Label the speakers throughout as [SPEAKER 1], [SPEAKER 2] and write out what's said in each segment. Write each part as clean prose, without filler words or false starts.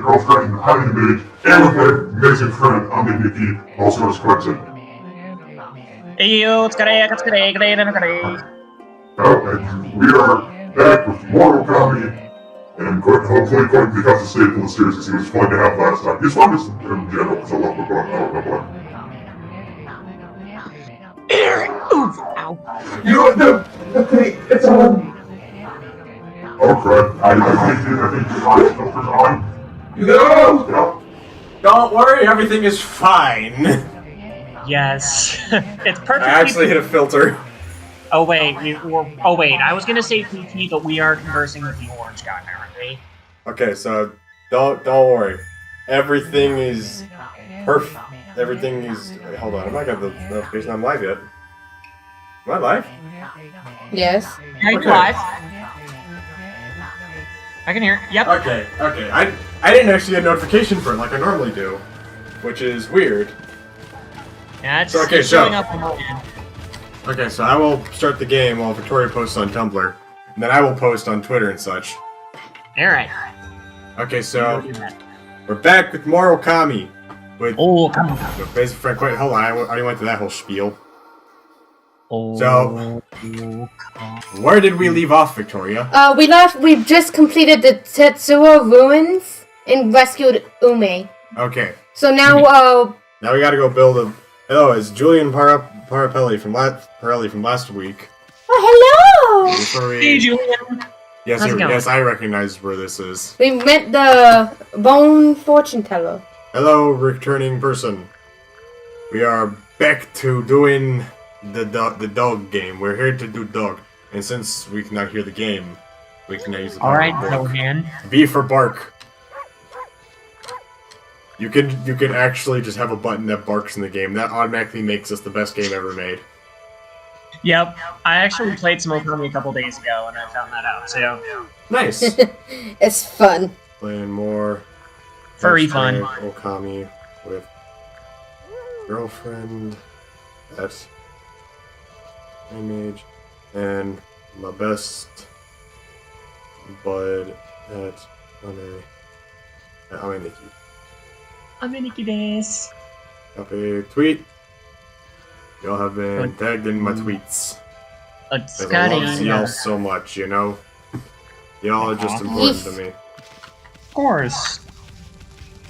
[SPEAKER 1] girlfriend, hiding mage, and with my amazing friend, Nikki, also known as Quentin.
[SPEAKER 2] Eyo, it's great.
[SPEAKER 1] And we are back with more Okami, and hopefully Quentin becomes a staple in the series because he was fun to have last time. He's fun just in general, because I love him, but I don't know why.
[SPEAKER 2] Ow.
[SPEAKER 1] You know what? Okay, it's on. Oh crap! I think your eyes filters on.
[SPEAKER 3] No!
[SPEAKER 1] Yeah.
[SPEAKER 3] Don't worry, everything is fine.
[SPEAKER 2] Yes, it's perfect.
[SPEAKER 3] I actually hit a filter.
[SPEAKER 2] Oh wait, I was gonna say PT, but we are conversing with the orange guy, aren't we?
[SPEAKER 3] Okay, so don't worry. Everything is perfect. Everything is. Hold on, I'm not got the notification. I'm live yet. Am I live?
[SPEAKER 4] Yes.
[SPEAKER 2] Yeah, you're
[SPEAKER 3] Okay.
[SPEAKER 2] live. I can hear. Yep.
[SPEAKER 3] Okay. I didn't actually get a notification for it like I normally do, which is weird.
[SPEAKER 2] Yeah, it's,
[SPEAKER 3] Okay,
[SPEAKER 2] it's showing up on my end.
[SPEAKER 3] Okay, so I will start the game while Victoria posts on Tumblr, and then I will post on Twitter and such.
[SPEAKER 2] All right.
[SPEAKER 3] Okay, so we're back with more Okami. With
[SPEAKER 2] Okami.
[SPEAKER 3] basic friend. Wait, hold on. I already went through that whole spiel.
[SPEAKER 2] So,
[SPEAKER 3] Where did we leave off, Victoria?
[SPEAKER 4] We just completed the Tetsuo ruins and rescued Ume.
[SPEAKER 3] Okay,
[SPEAKER 4] So now,
[SPEAKER 3] now we gotta go build a. Hello, it's Julian Parapelli from last week.
[SPEAKER 4] oh, hello!
[SPEAKER 3] Before
[SPEAKER 2] hey
[SPEAKER 3] we,
[SPEAKER 2] Julian.
[SPEAKER 3] yes,
[SPEAKER 2] How's it going?
[SPEAKER 3] yes, I recognize where this is.
[SPEAKER 4] We met the Bone Fortune Teller.
[SPEAKER 3] Hello, returning person. We are back to doing the dog game. We're here to do dog, and since we cannot hear the game, we can use the
[SPEAKER 2] All right,
[SPEAKER 3] bark.
[SPEAKER 2] Zohan.
[SPEAKER 3] B for bark. You can actually just have a button that barks in the game. That automatically makes us the best game ever made.
[SPEAKER 2] Yep, I actually played some Okami a couple days ago, and I found that out. So,
[SPEAKER 3] Nice.
[SPEAKER 4] It's fun.
[SPEAKER 3] Playing more
[SPEAKER 2] furry
[SPEAKER 3] hashtag
[SPEAKER 2] fun.
[SPEAKER 3] Okami with girlfriend. That's image and my best bud at Nikki.
[SPEAKER 2] I'm Nikki desu.
[SPEAKER 3] Copy tweet. Y'all have been tagged in my tweets.
[SPEAKER 2] It's
[SPEAKER 3] Because I love
[SPEAKER 2] Scotty.
[SPEAKER 3] y'all so much, you know? Y'all are just important to me.
[SPEAKER 2] Of course.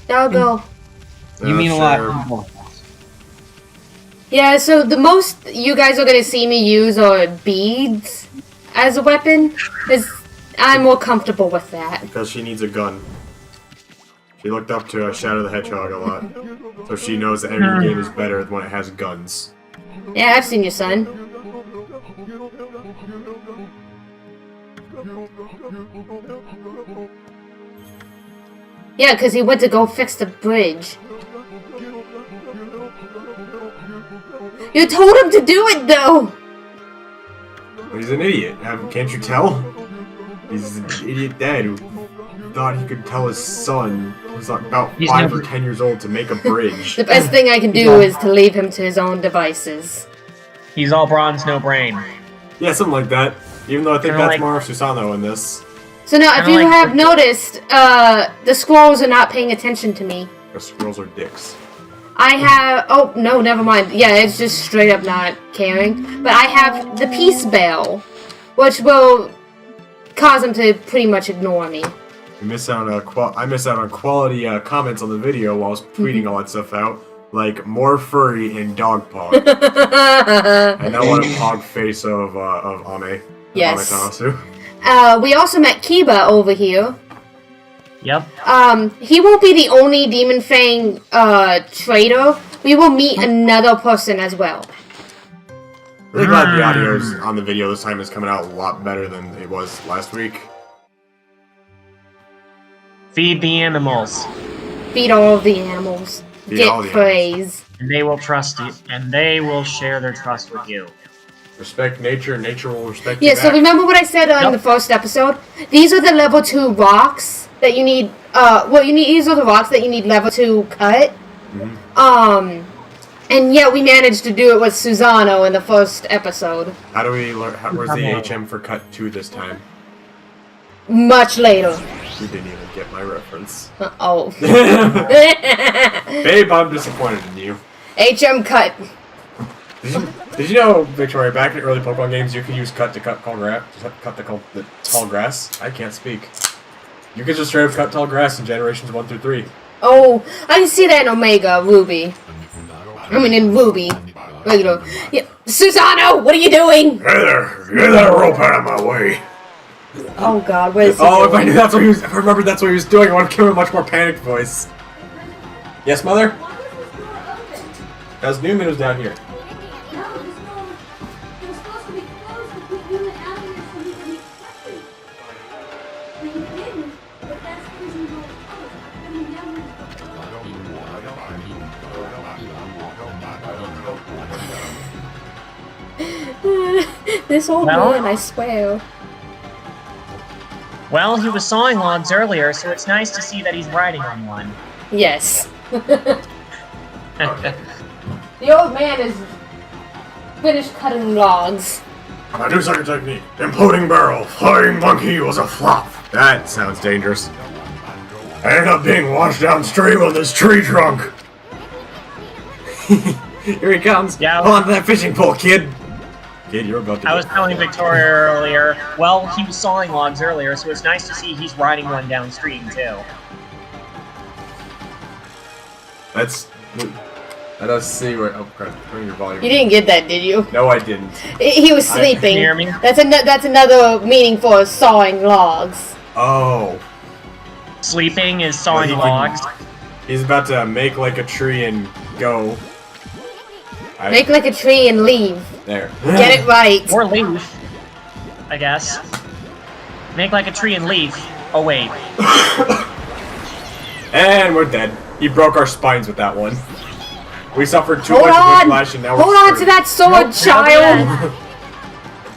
[SPEAKER 4] Doggo.
[SPEAKER 2] You mean a
[SPEAKER 3] Sure.
[SPEAKER 2] lot.
[SPEAKER 4] Yeah, so the most you guys are gonna see me use are beads as a weapon, because I'm more comfortable with that.
[SPEAKER 3] Because she needs a gun. She looked up to Shadow the Hedgehog a lot. So she knows that every game is better when it has guns.
[SPEAKER 4] Yeah, I've seen your son. Yeah, because he went to go fix the bridge. You told him to do it, though!
[SPEAKER 3] But he's an idiot. Can't you tell? He's an idiot dad who thought he could tell his son, who's like about
[SPEAKER 2] He's
[SPEAKER 3] 5
[SPEAKER 2] never-
[SPEAKER 3] or 10 years old, to make a bridge.
[SPEAKER 4] The best thing I can do is to leave him to his own devices.
[SPEAKER 2] He's all bronze, no brain.
[SPEAKER 3] Yeah, something like that. Even though I think
[SPEAKER 2] Kinda
[SPEAKER 3] that's
[SPEAKER 2] like-
[SPEAKER 3] more of Susanoo in this.
[SPEAKER 4] So now, if
[SPEAKER 2] Kinda
[SPEAKER 4] you
[SPEAKER 2] like-
[SPEAKER 4] have noticed, the squirrels are not paying attention to me.
[SPEAKER 3] The squirrels are dicks.
[SPEAKER 4] I have... Oh, no, never mind. Yeah, it's just straight up not caring. But I have the peace bell, which will cause them to pretty much ignore me.
[SPEAKER 3] I miss out on quality comments on the video while I was tweeting all that stuff out. Like, more furry and dog pog. And that one pog face of Ame.
[SPEAKER 4] Yes.
[SPEAKER 3] Ame
[SPEAKER 4] We also met Kiba over here.
[SPEAKER 2] Yep.
[SPEAKER 4] He won't be the only Demon Fang, trader. We will meet another person as well.
[SPEAKER 3] Really glad the audio's on the video this time is coming out a lot better than it was last week.
[SPEAKER 2] Feed the animals,
[SPEAKER 4] Feed all of the animals.
[SPEAKER 3] Feed all
[SPEAKER 4] Get
[SPEAKER 3] the
[SPEAKER 4] praise.
[SPEAKER 2] and they will trust you, and they will share their trust with you.
[SPEAKER 3] Respect nature, nature will respect
[SPEAKER 4] Yeah,
[SPEAKER 3] you
[SPEAKER 4] so
[SPEAKER 3] back.
[SPEAKER 4] remember what I said in
[SPEAKER 2] Yep.
[SPEAKER 4] the first episode? These are the level 2 rocks that you need, these are the rocks that you need level 2 cut.
[SPEAKER 3] Mm-hmm.
[SPEAKER 4] And yet we managed to do it with Susanoo in the first episode.
[SPEAKER 3] How do we learn? Where's the HM for cut 2 this time?
[SPEAKER 4] Much later.
[SPEAKER 3] We didn't even. get my reference.
[SPEAKER 4] Oh.
[SPEAKER 3] Babe, I'm disappointed in you.
[SPEAKER 4] HM cut.
[SPEAKER 3] Did you know, Victoria, back in early Pokemon games, you could use cut to cut tall grass? Cut the tall grass? I can't speak. You could just straight up cut tall grass in generations 1 through 3.
[SPEAKER 4] Oh, I can see that in Omega Ruby. I mean, in Ruby. Regular. Yeah. Susano, what are you doing?
[SPEAKER 3] Hey there, get that rope out of my way.
[SPEAKER 4] Oh God, what is he
[SPEAKER 3] Oh, if I
[SPEAKER 4] doing?
[SPEAKER 3] knew that's what he was, if I remembered that's what he was doing, I would give him a much more panicked voice. Yes, mother? As Newman was down here.
[SPEAKER 4] This old man, I swear.
[SPEAKER 2] Well, he was sawing logs earlier, so it's nice to see that he's riding on one.
[SPEAKER 4] Yes. The old man is finished cutting logs.
[SPEAKER 3] My new second technique, imploding barrel, flying monkey was a flop. That sounds dangerous. I ended up being washed downstream on this tree trunk. Here he comes.
[SPEAKER 2] Yeah.
[SPEAKER 3] Hold on to that fishing pole, kid. Kid, you're about to
[SPEAKER 2] I was telling Victoria earlier, well, he was sawing logs earlier, so it's nice to see he's riding one downstream, too.
[SPEAKER 3] Let us see what. Oh, crap. Turn your volume.
[SPEAKER 4] You didn't get that, did you?
[SPEAKER 3] No, I didn't.
[SPEAKER 4] He was sleeping.
[SPEAKER 2] Can you hear me?
[SPEAKER 4] That's another meaning for sawing logs.
[SPEAKER 3] Oh.
[SPEAKER 2] Sleeping is sawing
[SPEAKER 3] Well, he
[SPEAKER 2] logs.
[SPEAKER 3] He's about to make like a tree and go.
[SPEAKER 4] Make like a tree and leave.
[SPEAKER 3] There.
[SPEAKER 4] Get it right.
[SPEAKER 2] Or leaf, I guess. Make like a tree and leaf. Oh, wait.
[SPEAKER 3] And we're dead. He broke our spines with that one. We suffered too
[SPEAKER 4] Hold
[SPEAKER 3] much
[SPEAKER 4] on!
[SPEAKER 3] whiplash and now we're
[SPEAKER 4] Hold on to
[SPEAKER 3] screwed.
[SPEAKER 4] that sword,
[SPEAKER 2] Nope,
[SPEAKER 4] child!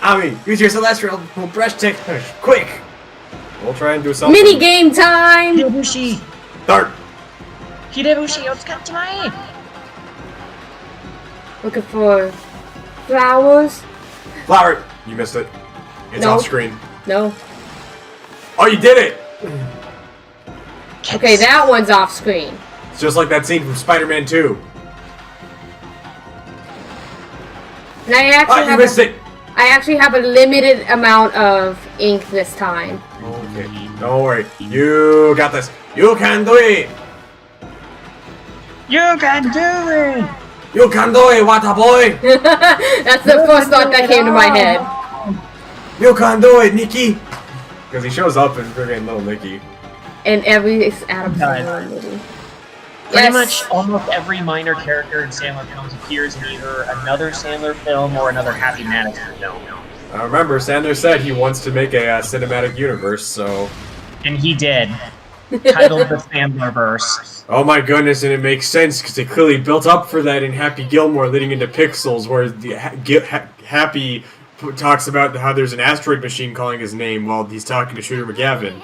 [SPEAKER 3] Ami, use your celestial brush technique, quick! We'll try and do something.
[SPEAKER 4] Mini game time!
[SPEAKER 2] Hidebushi!
[SPEAKER 3] Start!
[SPEAKER 2] Hidebushi, otsukatsumai!
[SPEAKER 4] Looking for flowers?
[SPEAKER 3] Flower! You missed it. It's
[SPEAKER 4] No.
[SPEAKER 3] off screen.
[SPEAKER 4] No.
[SPEAKER 3] Oh, you did it!
[SPEAKER 4] Okay, that one's off screen.
[SPEAKER 3] It's just like that scene from Spider-Man 2.
[SPEAKER 4] And I actually
[SPEAKER 3] Oh, you missed it!
[SPEAKER 4] I actually have a limited amount of ink this time.
[SPEAKER 3] Okay, don't worry. You got this. You can do it!
[SPEAKER 2] You can do it!
[SPEAKER 3] You can do it, Wata boy!
[SPEAKER 4] That's the first thought that came to my head.
[SPEAKER 3] You can do it, Nikki! Because he shows up in friggin' Little Nicky.
[SPEAKER 4] In every Adam
[SPEAKER 2] Guys.
[SPEAKER 4] Sandler movie.
[SPEAKER 2] Pretty
[SPEAKER 4] Yes.
[SPEAKER 2] much almost every minor character in Sandler films appears in either another Sandler film or another Happy Madison film.
[SPEAKER 3] I remember Sandler said he wants to make a cinematic universe, so...
[SPEAKER 2] And he did. Titled The Sandlerverse.
[SPEAKER 3] Oh my goodness, and it makes sense, because they clearly built up for that in Happy Gilmore leading into Pixels, where the Happy talks about how there's an asteroid machine calling his name while he's talking to Shooter McGavin.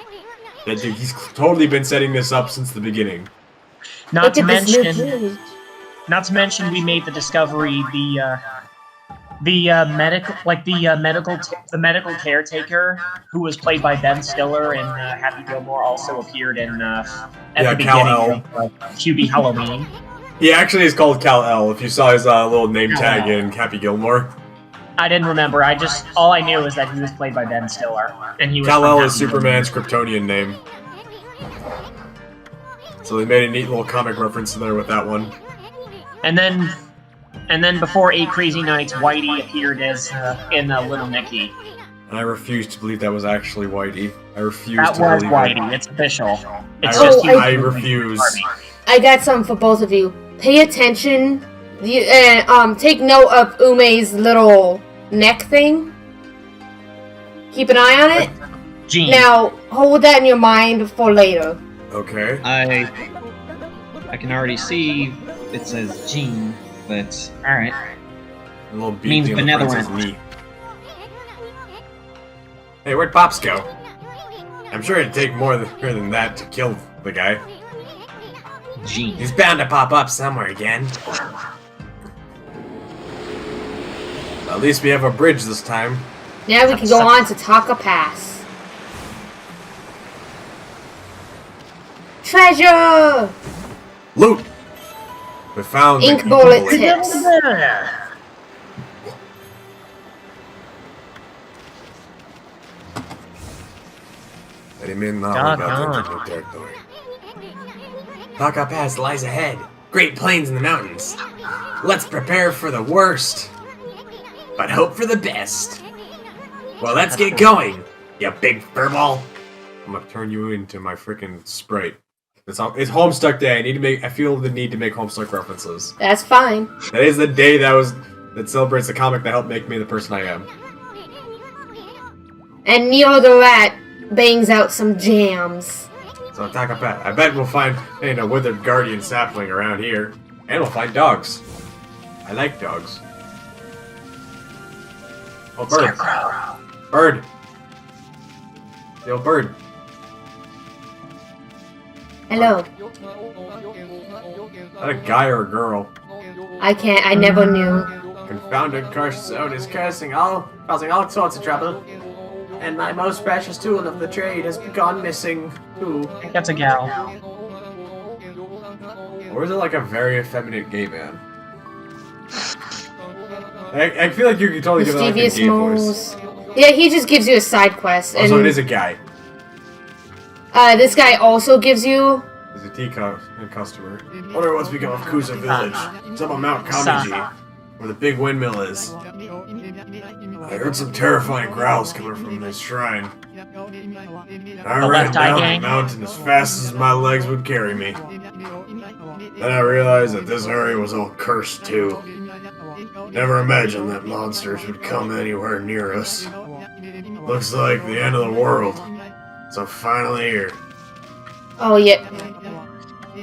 [SPEAKER 3] That dude, he's totally been setting this up since the beginning.
[SPEAKER 2] Not to
[SPEAKER 4] Look at this new
[SPEAKER 2] mention,
[SPEAKER 4] page.
[SPEAKER 2] not to mention, we made the discovery the medical caretaker who was played by Ben Stiller in Happy Gilmore also appeared in at
[SPEAKER 3] Yeah,
[SPEAKER 2] the beginning
[SPEAKER 3] Kal-El.
[SPEAKER 2] of QB Halloween.
[SPEAKER 3] He actually is called Kal-El, if you saw his little name tag
[SPEAKER 2] Kal-El.
[SPEAKER 3] in Happy Gilmore.
[SPEAKER 2] I didn't remember. All I knew is that he was played by Ben Stiller, and he was
[SPEAKER 3] Kal-El
[SPEAKER 2] from
[SPEAKER 3] is
[SPEAKER 2] Happy
[SPEAKER 3] Superman's Kryptonian name. So they made a neat little comic reference in there with that one.
[SPEAKER 2] Gilmore. And then before 8 Crazy Nights, Whitey appeared as in Little Nicky.
[SPEAKER 3] And I refuse to believe that was actually Whitey. I refuse
[SPEAKER 2] That
[SPEAKER 3] to
[SPEAKER 2] was
[SPEAKER 3] believe
[SPEAKER 2] Whitey. It's official. It's
[SPEAKER 3] I,
[SPEAKER 2] just
[SPEAKER 4] Oh,
[SPEAKER 3] I refuse.
[SPEAKER 4] I got something for both of you. Pay attention. Take note of Ume's little neck thing. Keep an eye on it.
[SPEAKER 2] Gene.
[SPEAKER 4] Now, hold that in your mind for later.
[SPEAKER 3] Okay.
[SPEAKER 5] I can already see it says Gene, but alright.
[SPEAKER 3] A little beat
[SPEAKER 5] Means
[SPEAKER 3] on the
[SPEAKER 5] benevolent.
[SPEAKER 3] prince's knee. Hey, where'd Pops go? I'm sure it'd take more than that to kill the guy.
[SPEAKER 5] Gene.
[SPEAKER 3] He's bound to pop up somewhere again. At least we have a bridge this time.
[SPEAKER 4] Now we can go on to Taka Pass. Treasure!
[SPEAKER 3] Loot! We found
[SPEAKER 4] Ink
[SPEAKER 3] the
[SPEAKER 4] bullet
[SPEAKER 3] bullet.
[SPEAKER 4] tips.
[SPEAKER 3] Let him in now. We're about to
[SPEAKER 2] Doggone.
[SPEAKER 3] enter new territory. Taka Pass lies ahead. Great plains in the mountains. Let's prepare for the worst, but hope for the best. Well, let's get going, you big furball. I'm gonna turn you into my freaking Sprite. It's Homestuck Day. I feel the need to make Homestuck references.
[SPEAKER 4] That's fine.
[SPEAKER 3] That is the day that celebrates the comic that helped make me the person I am.
[SPEAKER 4] And Neo the Rat bangs out some jams.
[SPEAKER 3] So Taka Pass. I bet we'll find a withered guardian sapling around here, and we'll find dogs. I like dogs. Oh, bird. Bird. Yo, bird.
[SPEAKER 4] Hello.
[SPEAKER 3] Is that a guy or a girl?
[SPEAKER 4] I never knew.
[SPEAKER 3] Confounded cursed zone is causing all sorts of trouble. And my most precious tool of the trade has gone missing, too.
[SPEAKER 2] I think that's a gal.
[SPEAKER 3] Or is it like a very effeminate gay man? I feel like you could totally give it like a
[SPEAKER 4] Mischievous
[SPEAKER 3] gay voice.
[SPEAKER 4] moles. Yeah, he just gives you a side quest.
[SPEAKER 3] Oh,
[SPEAKER 4] And
[SPEAKER 3] so it is a guy.
[SPEAKER 4] this guy also gives you...
[SPEAKER 3] He's a tea customer. Wonder what's become of Kusa Village. It's up on Mount Kamiji, where the big windmill is. I heard some terrifying growls coming from this shrine. I ran down the mountain as fast as my legs would carry me. Then I realized that this area was all cursed too. Never imagined that monsters would come anywhere near us. Looks like the end of the world. So finally here.
[SPEAKER 4] Oh, yeah.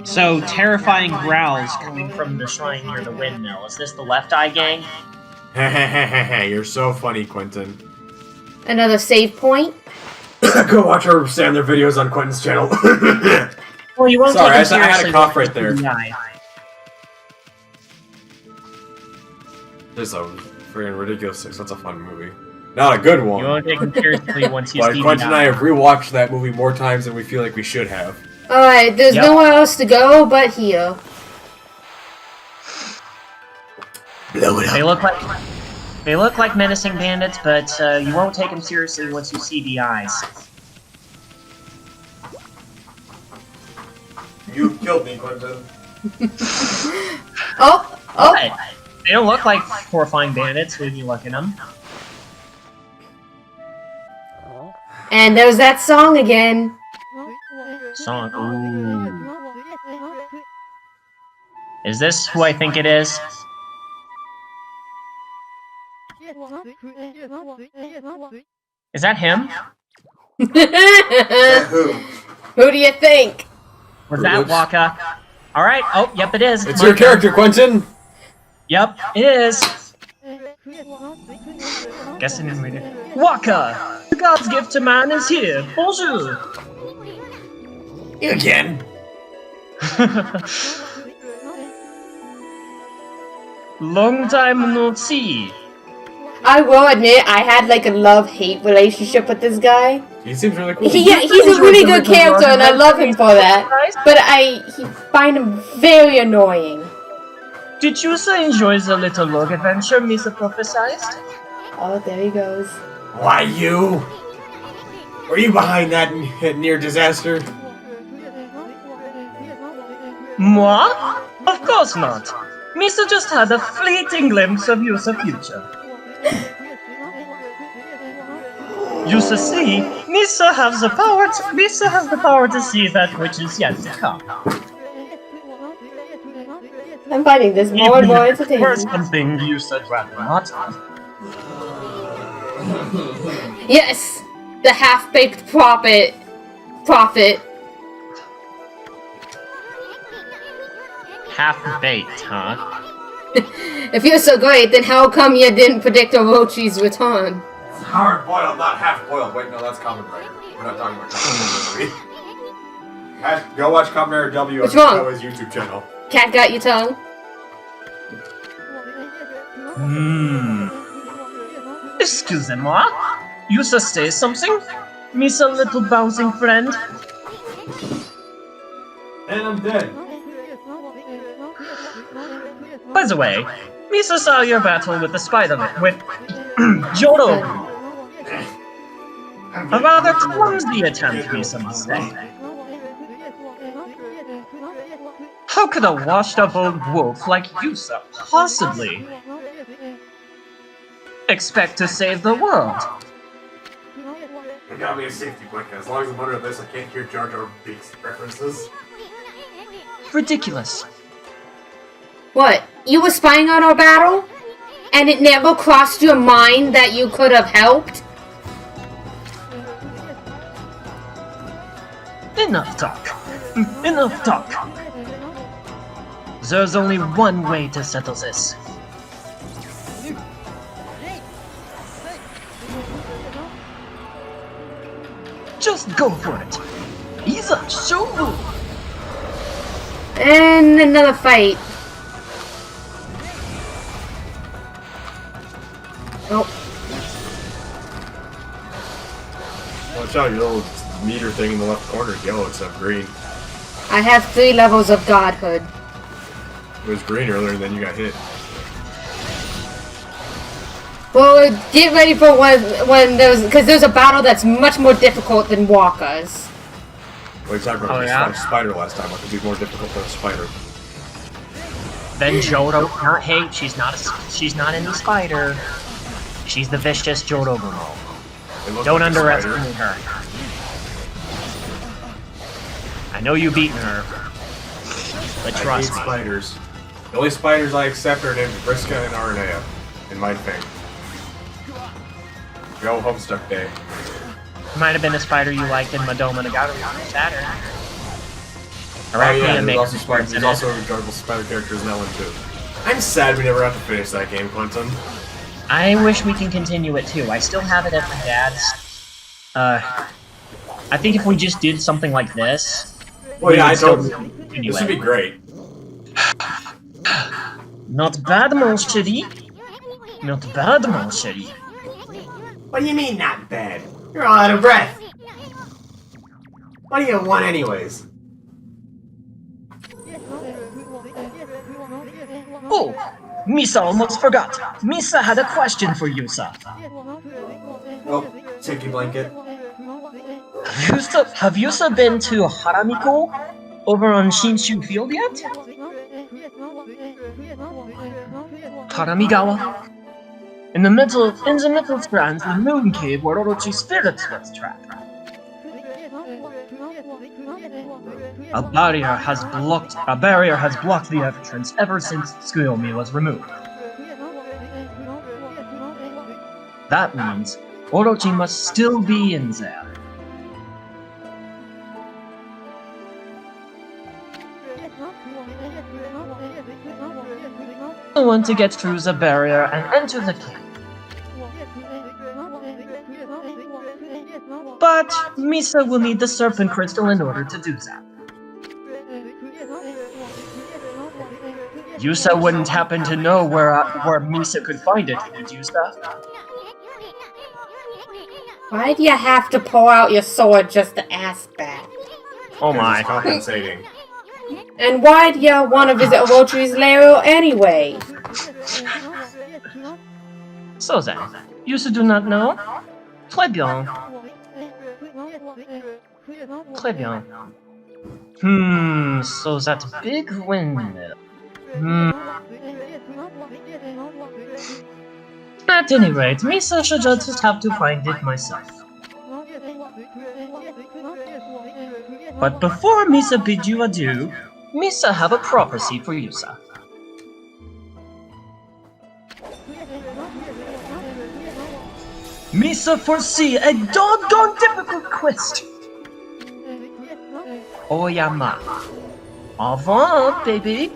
[SPEAKER 2] So, terrifying growls coming from the shrine near the windmill. Is this the Left Eye Gang?
[SPEAKER 3] You're so funny, Quentin.
[SPEAKER 4] Another save point.
[SPEAKER 3] Go watch her stand their videos on Quentin's channel.
[SPEAKER 2] Well, you won't
[SPEAKER 3] Sorry,
[SPEAKER 2] take him
[SPEAKER 3] I had a
[SPEAKER 2] seriously
[SPEAKER 3] cough
[SPEAKER 2] when
[SPEAKER 3] right there.
[SPEAKER 2] he's CDI.
[SPEAKER 3] This is a freaking ridiculous. That's a fun movie. Not a good one.
[SPEAKER 2] You won't take him seriously once he's
[SPEAKER 3] But
[SPEAKER 2] CDI.
[SPEAKER 3] Quentin and I have rewatched that movie more times than we feel like we should have.
[SPEAKER 4] Alright, there's
[SPEAKER 2] Yep.
[SPEAKER 4] nowhere else to go but here.
[SPEAKER 3] Blow it
[SPEAKER 2] They look like menacing bandits, but you won't take them seriously once you see the eyes.
[SPEAKER 3] You killed me, Quentin.
[SPEAKER 4] Oh!
[SPEAKER 2] But they don't look like horrifying bandits when you look at them.
[SPEAKER 4] And there's that song again.
[SPEAKER 2] Song. Ooh. Is this who I think it is? Is that him?
[SPEAKER 4] Who do you think?
[SPEAKER 2] Was that Waka? Alright, oh, yep, it is.
[SPEAKER 3] It's your character, Quentin!
[SPEAKER 2] Yep, it is. Guess I didn't read it. Waka! The god's gift to man is here. Bonjour!
[SPEAKER 3] You again?
[SPEAKER 2] Long time no see.
[SPEAKER 4] I will admit, I had like a love-hate relationship with this guy.
[SPEAKER 3] He seems really cool.
[SPEAKER 4] Yeah, he's a really good character and I love him for that. But I find him very annoying.
[SPEAKER 2] Did you so enjoy the little log adventure Misa prophesized?
[SPEAKER 4] Oh, there he goes.
[SPEAKER 3] Why you? Were you behind that near disaster?
[SPEAKER 2] Moi? Of course not. Misa just had a fleeting glimpse of Yusa's future. Yusa see, Misa has the power to see that which is yet to come.
[SPEAKER 4] I'm finding this more and more entertaining.
[SPEAKER 2] For something Yusa rather not.
[SPEAKER 4] Yes! The half-baked prophet.
[SPEAKER 2] Half-baked, huh?
[SPEAKER 4] If you're so great, then how come you didn't predict Orochi's return?
[SPEAKER 3] Hard-boiled, not half-boiled. Wait, no, that's Kamen Rider. We're not talking about Kamen Rider. Go watch Kamen Rider W
[SPEAKER 4] What's
[SPEAKER 3] on
[SPEAKER 4] wrong?
[SPEAKER 3] his YouTube channel.
[SPEAKER 4] Cat got your tongue?
[SPEAKER 2] Excusez-moi? Yusa say something? Misa little bouncing friend?
[SPEAKER 3] And I'm dead.
[SPEAKER 2] By the way, Misa saw your battle with the Spider-Man, with Joro. A rather clumsy attempt, Misa must say. How could a washed-up old wolf like Yusa possibly expect to save the world?
[SPEAKER 3] It got me a safety blanket. As long as I'm under this, I can't hear Jar Jar Binks references.
[SPEAKER 2] Ridiculous.
[SPEAKER 4] What? You were spying on our battle? And it never crossed your mind that you could have helped?
[SPEAKER 2] Enough talk. Enough talk. There's only one way to settle this. Just go for it. Iza Shovu!
[SPEAKER 4] And another fight. Oh.
[SPEAKER 3] Watch out, your little meter thing in the left corner is yellow instead of green.
[SPEAKER 4] I have 3 levels of godhood.
[SPEAKER 3] It was green earlier and then you got hit.
[SPEAKER 4] Well, get ready for when there's, because there's a battle that's much more difficult than Waka's.
[SPEAKER 3] What are you talking about?
[SPEAKER 2] Oh,
[SPEAKER 3] We
[SPEAKER 2] yeah?
[SPEAKER 3] fought a spider last time. It could be more difficult than a spider.
[SPEAKER 2] Then Joro, not hate, she's not any spider. She's the vicious Jorogumo.
[SPEAKER 3] It looked
[SPEAKER 2] Don't
[SPEAKER 3] like a spider.
[SPEAKER 2] underestimate her. I know you've beaten her, but
[SPEAKER 3] I
[SPEAKER 2] trust
[SPEAKER 3] hate
[SPEAKER 2] me.
[SPEAKER 3] spiders. The only spiders I accept are named Briska and Aranea in Mindfang. Go Homestuck Day.
[SPEAKER 2] Might have been a spider you liked in Madoma Nagaru on Saturn.
[SPEAKER 3] Oh yeah,
[SPEAKER 2] Arachnia
[SPEAKER 3] there's also enjoyable spider characters in that one too. I'm sad we never got to finish that game, Quentin.
[SPEAKER 2] I wish we can continue it too. I still have it at my dad's. I think if we just did something like this.
[SPEAKER 3] Well, yeah, I don't.
[SPEAKER 2] Continue
[SPEAKER 3] This would be
[SPEAKER 2] it.
[SPEAKER 3] great.
[SPEAKER 2] Not bad, mon chéri. Not bad, mon chéri.
[SPEAKER 3] What do you mean, not bad? You're all out of breath. What do you want, anyways?
[SPEAKER 2] Oh, Misa almost forgot. Misa had a question for Yusa.
[SPEAKER 3] Oh, safety blanket.
[SPEAKER 2] Have Yusa been to Haramiko over on Shinshu Field yet? Haramigawa. In the middle strands, the moon cave where Orochi spirits was trapped. A barrier has blocked the entrance ever since Tsuyomi was removed. That means Orochi must still be in there. I want to get through the barrier and enter the cave. But Misa will need the serpent crystal in order to do that. Yusa wouldn't happen to know where Misa could find it, would Yusa?
[SPEAKER 4] Why do you have to pull out your sword just to ask that?
[SPEAKER 2] Oh my.
[SPEAKER 3] It's compensating.
[SPEAKER 4] And why do you want to visit Orochi's lair anyway?
[SPEAKER 2] So then, Yusa do not know? Très bien. Très bien. So that big windmill. At any rate, Misa should just have to find it myself. But before Misa bids you adieu, Misa have a prophecy for Yusa. Misa foresee a doggone difficult quest. Oyama. Au revoir, baby.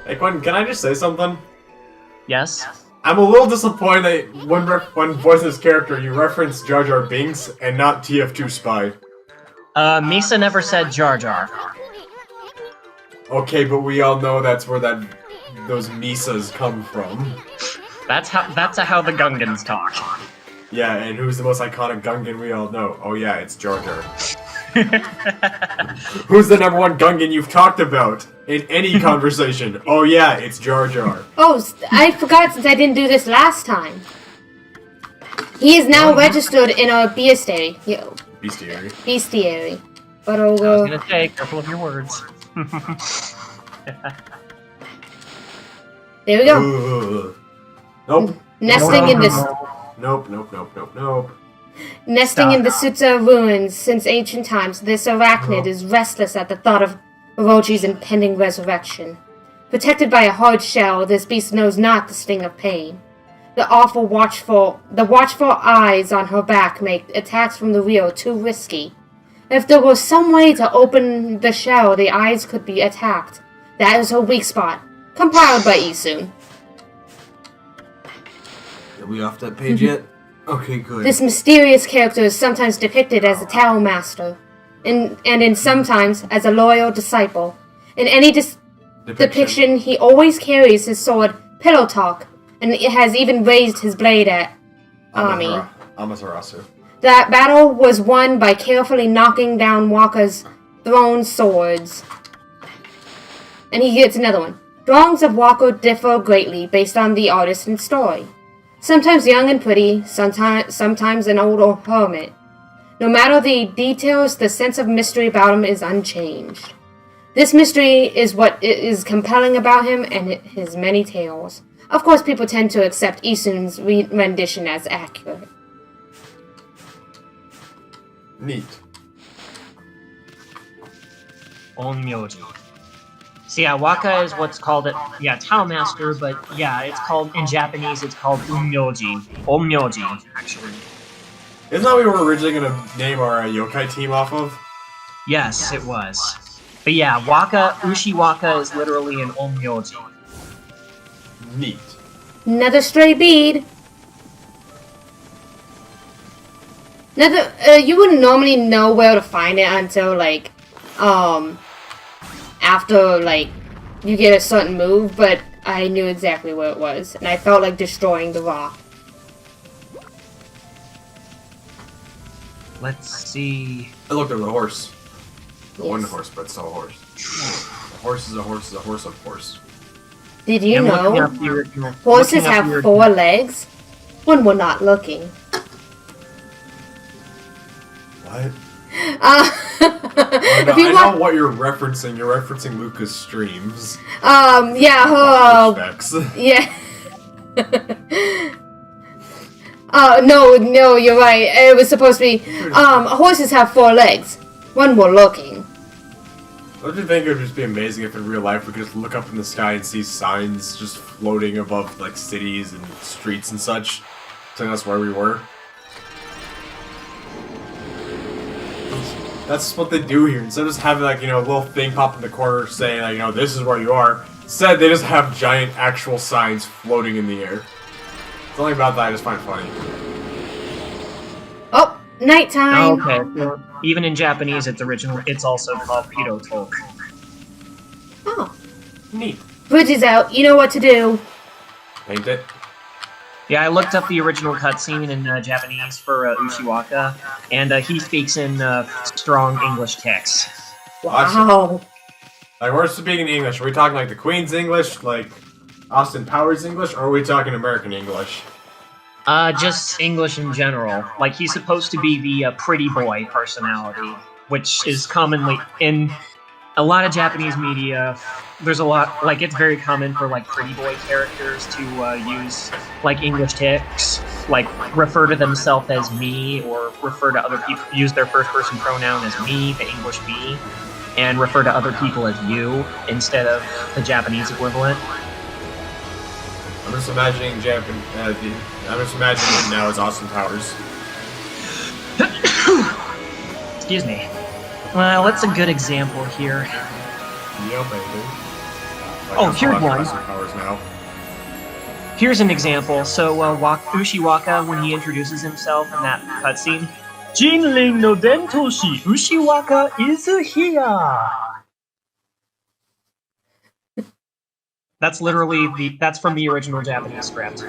[SPEAKER 3] Hey, Quentin, can I just say something?
[SPEAKER 2] Yes?
[SPEAKER 3] I'm a little disappointed that when voicing this character, you referenced Jar Jar Binks and not TF2 Spy.
[SPEAKER 2] Misa never said Jar Jar.
[SPEAKER 3] Okay, but we all know that's where those Misas come from.
[SPEAKER 2] That's how the Gungans talk.
[SPEAKER 3] Yeah, and who's the most iconic Gungan we all know? Oh yeah, it's Jar Jar. Who's the #1 Gungan you've talked about in any conversation? Oh yeah, it's Jar Jar.
[SPEAKER 4] Oh, I forgot since I didn't do this last time. He is now registered in our bestiary.
[SPEAKER 3] Bestiary.
[SPEAKER 4] Bestiary. But
[SPEAKER 2] I was gonna say, careful of your words.
[SPEAKER 4] There we go.
[SPEAKER 3] Nope.
[SPEAKER 4] Nesting in this.
[SPEAKER 3] Nope.
[SPEAKER 4] Nesting in the Sutsa ruins since ancient times, this arachnid is restless at the thought of Orochi's impending resurrection. Protected by a hard shell, this beast knows not the sting of pain. The watchful eyes on her back make attacks from the rear too risky. If there was some way to open the shell, the eyes could be attacked. That is her weak spot. Compiled by Isun.
[SPEAKER 3] Are we off that page yet? Okay, good.
[SPEAKER 4] This mysterious character is sometimes depicted as a Tao Master, and sometimes as a loyal disciple. In any depiction, he always carries his sword Pillow Talk, and has even raised his blade at Okami.
[SPEAKER 3] Amaterasu.
[SPEAKER 4] That battle was won by carefully knocking down Wakka's thrown swords. And he gets another one. Drawings of Wakka differ greatly based on the artist and story. Sometimes young and pretty, sometimes an old hermit. No matter the details, the sense of mystery about him is unchanged. This mystery is what is compelling about him and his many tales. Of course, people tend to accept Isun's rendition as accurate.
[SPEAKER 3] Neat.
[SPEAKER 2] Onmyoji. So yeah, Wakka is what's called Tao Master, but yeah, it's called, in Japanese, it's called Onmyoji. Onmyoji, actually.
[SPEAKER 3] Isn't that what we were originally going to name our yokai team off of?
[SPEAKER 2] Yes, it was. But yeah, Ushiwaka is literally an Onmyoji.
[SPEAKER 3] Neat.
[SPEAKER 4] Another stray bead. You wouldn't normally know where to find it until, like, after, like, you get a certain move, but I knew exactly where it was, and I felt like destroying the rock.
[SPEAKER 2] Let's see...
[SPEAKER 3] I looked at the horse. The
[SPEAKER 4] Yes.
[SPEAKER 3] one horse, but still a horse. A horse is a horse is a horse of course.
[SPEAKER 4] Did you
[SPEAKER 2] I'm looking
[SPEAKER 4] know
[SPEAKER 2] up the original-
[SPEAKER 4] horses
[SPEAKER 2] looking up
[SPEAKER 4] have
[SPEAKER 2] the
[SPEAKER 4] 4 legs when we're not looking?
[SPEAKER 3] What?
[SPEAKER 4] If you
[SPEAKER 3] I
[SPEAKER 4] want,
[SPEAKER 3] know what you're referencing. You're referencing Luca's streams.
[SPEAKER 4] yeah,
[SPEAKER 3] Specs.
[SPEAKER 4] yeah. No, you're right. It was supposed to be, horses have 4 legs when we're looking.
[SPEAKER 3] Don't you think it would just be amazing if in real life we could just look up in the sky and see signs just floating above, like, cities and streets and such, telling us where we were? That's what they do here. Instead of just having, like, a little thing pop in the corner saying, like, this is where you are, instead they just have giant actual signs floating in the air. Something about that I just find funny.
[SPEAKER 4] Oh, nighttime.
[SPEAKER 2] Okay, so even in Japanese, it's also called Pito Talk.
[SPEAKER 4] Oh,
[SPEAKER 3] Neat.
[SPEAKER 4] bridge is out. You know what to do.
[SPEAKER 3] Ain't it?
[SPEAKER 2] Yeah, I looked up the original cutscene in Japanese for Ushiwaka, and he speaks in strong English text.
[SPEAKER 4] Wow.
[SPEAKER 3] Like, we're speaking English. Are we talking, like, the Queen's English, like Austin Powers English, or are we talking American English?
[SPEAKER 2] Just English in general. Like, he's supposed to be the pretty boy personality, which is commonly in a lot of Japanese media. There's a lot, like, it's very common for, like, pretty boy characters to use, like, English tics, like, refer to themselves as me, or refer to other people, use their first-person pronoun as me, the English me, and refer to other people as you, instead of the Japanese equivalent.
[SPEAKER 3] I'm just imagining I'm just imagining him now as Austin Powers.
[SPEAKER 2] Excuse me. Well, that's a good example here.
[SPEAKER 3] Yeah, baby. Like,
[SPEAKER 2] Oh,
[SPEAKER 3] I'm
[SPEAKER 2] here's
[SPEAKER 3] Austin
[SPEAKER 2] one.
[SPEAKER 3] Powers now.
[SPEAKER 2] Here's an example. So, Ushiwaka, when he introduces himself in that cutscene, Jinling no Dentoshi Ushiwaka is here! That's literally that's from the original Japanese script.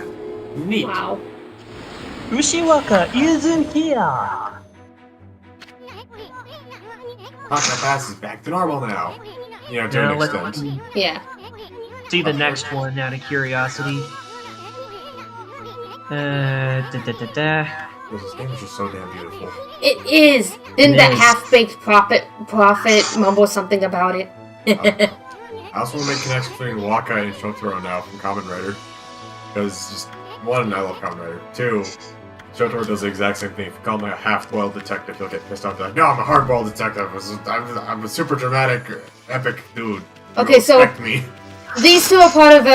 [SPEAKER 3] Neat.
[SPEAKER 4] Wow.
[SPEAKER 2] Ushiwaka is here!
[SPEAKER 3] Taka Pass is back to normal now. You know, to
[SPEAKER 2] Now
[SPEAKER 3] an
[SPEAKER 2] let's
[SPEAKER 3] extent.
[SPEAKER 4] Yeah.
[SPEAKER 2] see the next one out of curiosity.
[SPEAKER 3] This game is just so damn beautiful.
[SPEAKER 4] It is! Didn't
[SPEAKER 2] It
[SPEAKER 4] that
[SPEAKER 2] is.
[SPEAKER 4] half-baked prophet mumble something about it?
[SPEAKER 3] I also want to make connections between Waka and Shotaro now from Kamen Rider. Because, just, one, I love Kamen Rider. Two, Shotaro does the exact same thing. If you call him like a half-boiled detective, he'll get pissed off. Like, no, I'm a hard-boiled detective. I'm a super dramatic, epic dude. You
[SPEAKER 4] Okay, so-
[SPEAKER 3] respect me.
[SPEAKER 4] These two are part of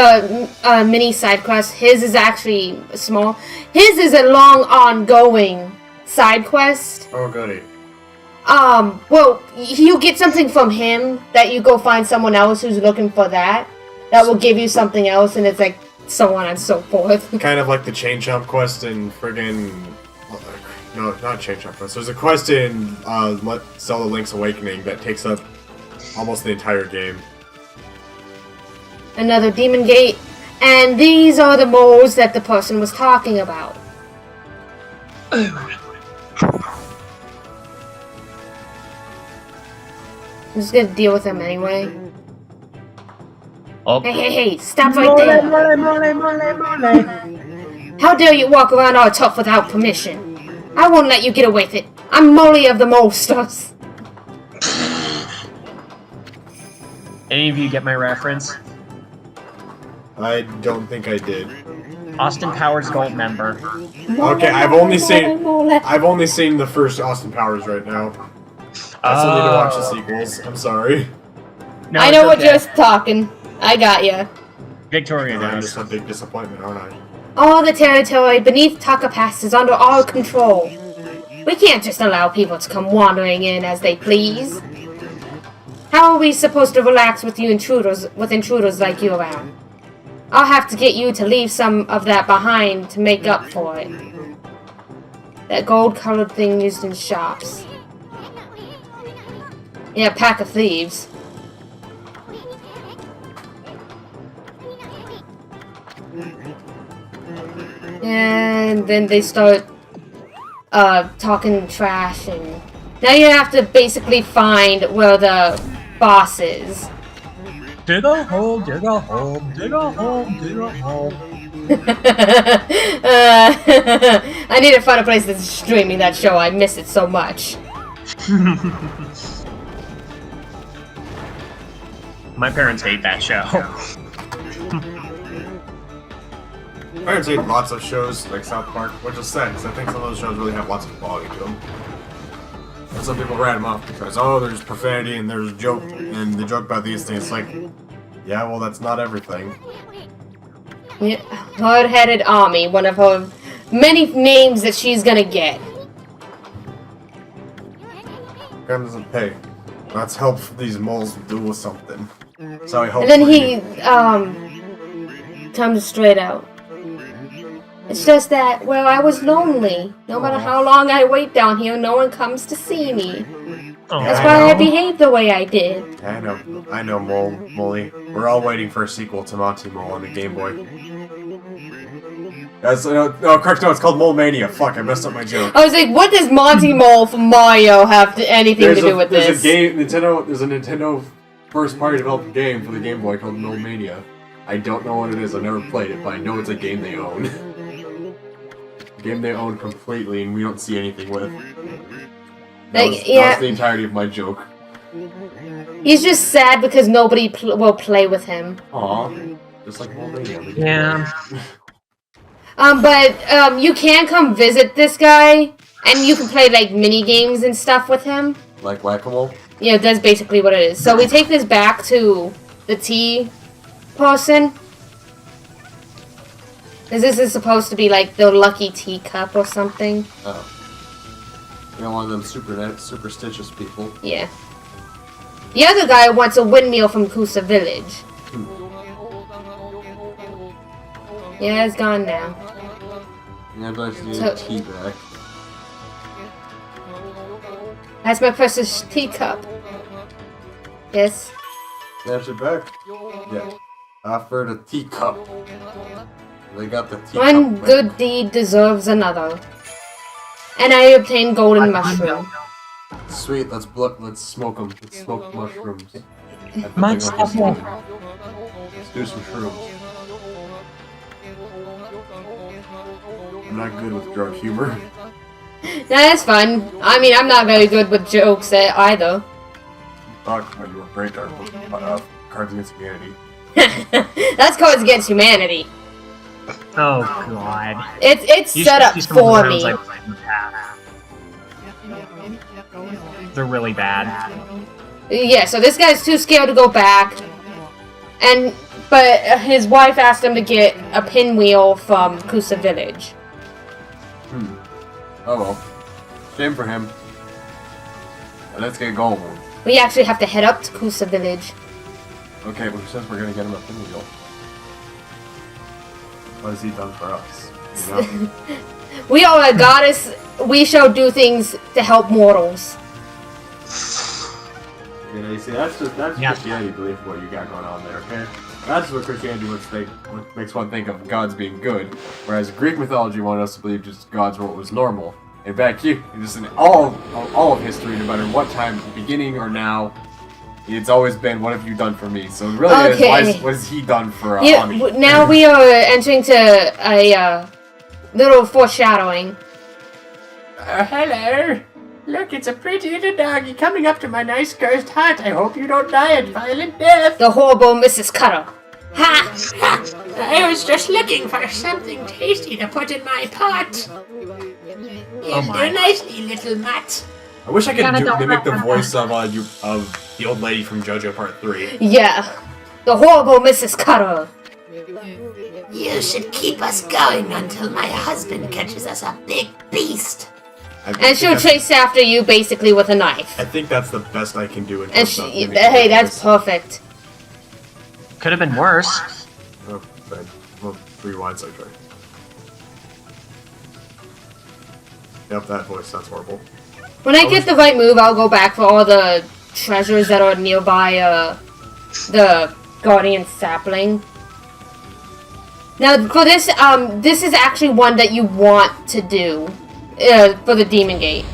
[SPEAKER 4] a mini side quest. His is actually small. His is a long, ongoing side quest.
[SPEAKER 3] Oh, goody.
[SPEAKER 4] Well, you get something from him that you go find someone else who's looking for that. That will give you something else, and it's like so on and so forth.
[SPEAKER 3] Kind of like the Chain Chomp quest in friggin'... No, not Chain Chomp quest. There's a quest in Zelda Link's Awakening that takes up almost the entire game.
[SPEAKER 4] Another demon gate. And these are the moles that the person was talking about. I'm just gonna deal with them anyway.
[SPEAKER 2] Oh,
[SPEAKER 4] Hey, stop right there! How dare you walk around all tough without permission? I won't let you get away with it. I'm Molly of the Molsters.
[SPEAKER 2] any of you get my reference?
[SPEAKER 3] I don't think I did.
[SPEAKER 2] Austin Powers Gold member.
[SPEAKER 3] Okay, I've only seen the first Austin Powers right now. I still need to watch the sequels. I'm sorry.
[SPEAKER 2] No,
[SPEAKER 4] I
[SPEAKER 2] it's
[SPEAKER 4] know what
[SPEAKER 2] okay.
[SPEAKER 4] you're talking. I got ya.
[SPEAKER 2] Victoria
[SPEAKER 3] I'm
[SPEAKER 2] does.
[SPEAKER 3] just a big disappointment, aren't I?
[SPEAKER 4] All the territory beneath Taka Pass is under our control. We can't just allow people to come wandering in as they please. How are we supposed to relax with intruders like you around? I'll have to get you to leave some of that behind to make up for it. That gold-colored thing used in shops. Yeah, pack of thieves. And then they start talking trash, and now you have to basically find where the boss is.
[SPEAKER 2] Dig a hole, dig a hole, dig a hole, dig a hole.
[SPEAKER 4] I need to find a place that's streaming that show. I miss it so much.
[SPEAKER 2] My parents hate that show.
[SPEAKER 3] Parents hate lots of shows like South Park, which is sad because I think some of those shows really have lots of quality to them. And some people write them off because, oh, there's profanity and there's joke, and they joke about these things. It's like, yeah, well, that's not everything.
[SPEAKER 4] Yeah, hard-headed Ami, one of her many names that she's gonna get.
[SPEAKER 3] Graham doesn't pay. Let's help these moles do something. So I hope.
[SPEAKER 4] And then he, comes straight out. It's just that, well, I was lonely. No matter how long I wait down here, no one comes to see me.
[SPEAKER 2] Oh,
[SPEAKER 4] That's
[SPEAKER 3] I
[SPEAKER 4] why I
[SPEAKER 3] know.
[SPEAKER 4] behaved the way I did.
[SPEAKER 3] I know, Molly. We're all waiting for a sequel to Monty Mole on the Game Boy. That's, no, correct, no, it's called Mole Mania. Fuck, I messed up my joke.
[SPEAKER 4] I was like, what does Monty Mole from Mario have anything to do with this?
[SPEAKER 3] There's a Nintendo first-party developed game for the Game Boy called Mole Mania. I don't know what it is, I've never played it, but I know it's a game they own. A game they own completely and we don't see anything with. That was the entirety of my joke.
[SPEAKER 4] He's just sad because nobody will play with him.
[SPEAKER 3] Aw, just like Mole Mania.
[SPEAKER 2] Yeah.
[SPEAKER 4] But you can come visit this guy, and you can play like mini games and stuff with him.
[SPEAKER 3] Like Whack-A-Mole?
[SPEAKER 4] Yeah, that's basically what it is. So we take this back to the tea person. This is supposed to be like the lucky teacup or something.
[SPEAKER 3] Oh. You're one of them superstitious people.
[SPEAKER 4] Yeah. The other guy wants a windmill from Kusa Village. Yeah, it's gone now.
[SPEAKER 3] Yeah, I'd like to get
[SPEAKER 4] So-
[SPEAKER 3] a tea back.
[SPEAKER 4] That's my precious teacup. Yes.
[SPEAKER 3] That's it back? Yeah. Offered a teacup. They got the teacup.
[SPEAKER 4] One
[SPEAKER 3] back.
[SPEAKER 4] good deed deserves another. And I obtained golden mushroom.
[SPEAKER 3] Sweet, let's smoke them. Let's smoke mushrooms.
[SPEAKER 2] Mike, stop
[SPEAKER 3] Let's do some shrooms. I'm not good with drug humor.
[SPEAKER 4] That's fun. I mean, I'm not very good with jokes either.
[SPEAKER 3] Talk about your brain Cards Against Humanity.
[SPEAKER 4] That's Cards Against Humanity.
[SPEAKER 2] Oh god.
[SPEAKER 4] It's
[SPEAKER 2] You
[SPEAKER 4] set
[SPEAKER 2] should
[SPEAKER 4] up
[SPEAKER 2] see some of the
[SPEAKER 4] for
[SPEAKER 2] rounds
[SPEAKER 4] me.
[SPEAKER 2] I played in the past. They're really bad.
[SPEAKER 4] Yeah, so this guy's too scared to go back. But his wife asked him to get a pinwheel from Kusa Village.
[SPEAKER 3] Oh well. Shame for him. But let's get going.
[SPEAKER 4] We actually have to head up to Kusa Village.
[SPEAKER 3] Okay, but who says we're gonna get him a pinwheel? What has he done for us? You know?
[SPEAKER 4] We are a goddess. We shall do things to help mortals.
[SPEAKER 3] Yeah, you see, that's Christianity belief what you got going on there, okay? That's what Christianity what makes one think of gods being good, whereas Greek mythology wanted us to believe just gods were what was normal. In fact, just in all of history, no matter what time, beginning or now, it's always been, what have you done for me? So it really is, what has he done for Ami?
[SPEAKER 4] Now we are entering to a little foreshadowing.
[SPEAKER 3] Hello! Look, it's a pretty little doggy coming up to my nice cursed hut. I hope you don't die a violent death.
[SPEAKER 4] The horrible Mrs. Cutter.
[SPEAKER 6] Ha! I was just looking for something tasty to put in my pot. You'll do nicely, little mutt.
[SPEAKER 3] I wish I could mimic the voice of the old lady from JoJo Part 3.
[SPEAKER 4] Yeah. The horrible Mrs. Cutter.
[SPEAKER 6] You should keep us going until my husband catches us a big beast.
[SPEAKER 4] And she'll chase after you basically with a knife.
[SPEAKER 3] I think that's the best I can do in
[SPEAKER 4] And
[SPEAKER 3] terms of
[SPEAKER 4] hey, that's perfect.
[SPEAKER 2] Could have been worse.
[SPEAKER 3] Oh, well, rewind so quick. Yep, that voice sounds horrible.
[SPEAKER 4] When I get the right move, I'll go back for all the treasures that are nearby the Guardian Sapling. Now, for this, this is actually one that you want to do for the Demon Gate.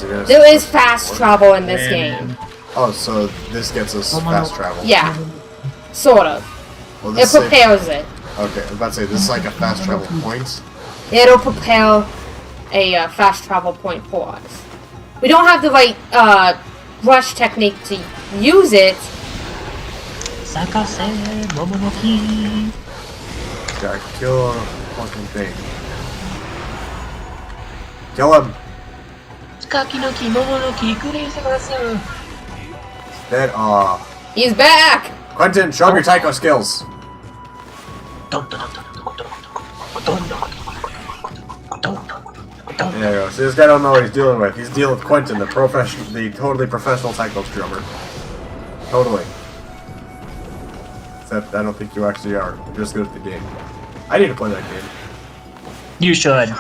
[SPEAKER 4] There is fast travel in this game.
[SPEAKER 3] Oh, so this gets us fast travel.
[SPEAKER 4] Yeah, sort of.
[SPEAKER 3] Well,
[SPEAKER 4] It prepares it.
[SPEAKER 3] Okay, I was about to say, this is like a fast travel point.
[SPEAKER 4] It'll prepare a fast travel point for us. We don't have the right rush technique to use it.
[SPEAKER 2] Sakase Momonoki.
[SPEAKER 3] Gotta kill a fucking thing. Kill him!
[SPEAKER 2] Kakinoki Momonoki Kureisemasu.
[SPEAKER 3] Dead.
[SPEAKER 4] He's back!
[SPEAKER 3] Quentin, show him your taiko skills. There you go. See, this guy don't know what he's dealing with. He's dealing with Quentin, the totally professional taiko drummer. Totally. Except I don't think you actually are. You're just good at the game. I need to play that game.
[SPEAKER 2] You should.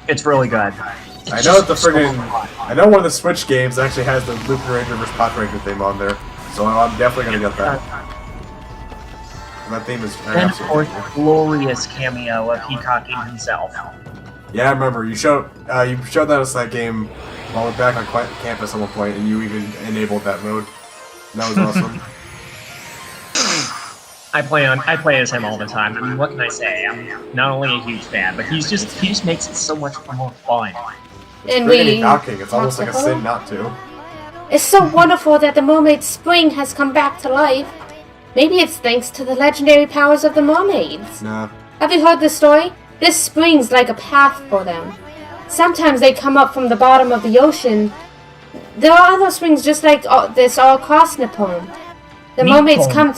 [SPEAKER 2] It's really good.
[SPEAKER 3] I know that the friggin' I know one of the Switch games actually has the Lookin Ranger vs. Pot Ranger theme on there, so I'm definitely gonna get that. That theme is
[SPEAKER 2] And for glorious cameo of Hikaki himself.
[SPEAKER 3] Yeah, I remember you showed us that game while we're back on campus at one point, and you even enabled that mode. That was awesome.
[SPEAKER 2] I play as him all the time. I mean, what can I say? I'm not only a huge fan, but he just makes it so much more fun.
[SPEAKER 4] And
[SPEAKER 3] Friggin' knocking, it's almost like a sin not to.
[SPEAKER 4] It's so wonderful that the mermaid spring has come back to life. Maybe it's thanks to the legendary powers of the mermaids.
[SPEAKER 3] Nah.
[SPEAKER 4] Have you heard this story? This spring's like a path for them. Sometimes they come up from the bottom of the ocean. There are other springs just like this all across Nippon. The mermaids come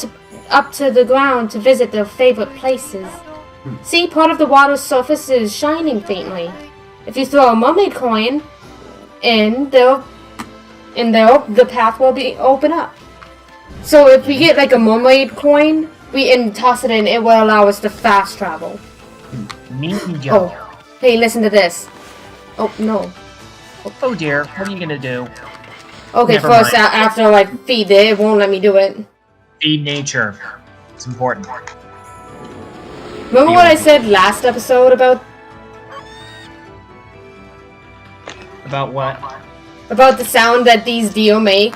[SPEAKER 4] up to the ground to visit their favorite places. See, part of the water's surface is shining faintly. If you throw a mermaid coin in there, the path will be open up. So if we get like a mermaid coin, and toss it in, it will allow us to fast travel.
[SPEAKER 2] Ninja.
[SPEAKER 4] Oh, hey, listen to this. Oh no.
[SPEAKER 2] Oh dear, what are you gonna do?
[SPEAKER 4] Okay,
[SPEAKER 2] Never
[SPEAKER 4] first
[SPEAKER 2] mind.
[SPEAKER 4] after I feed it won't let me do it.
[SPEAKER 2] Feed nature. It's important.
[SPEAKER 4] Remember what I said last episode about
[SPEAKER 2] About what?
[SPEAKER 4] About the sound that these deer make?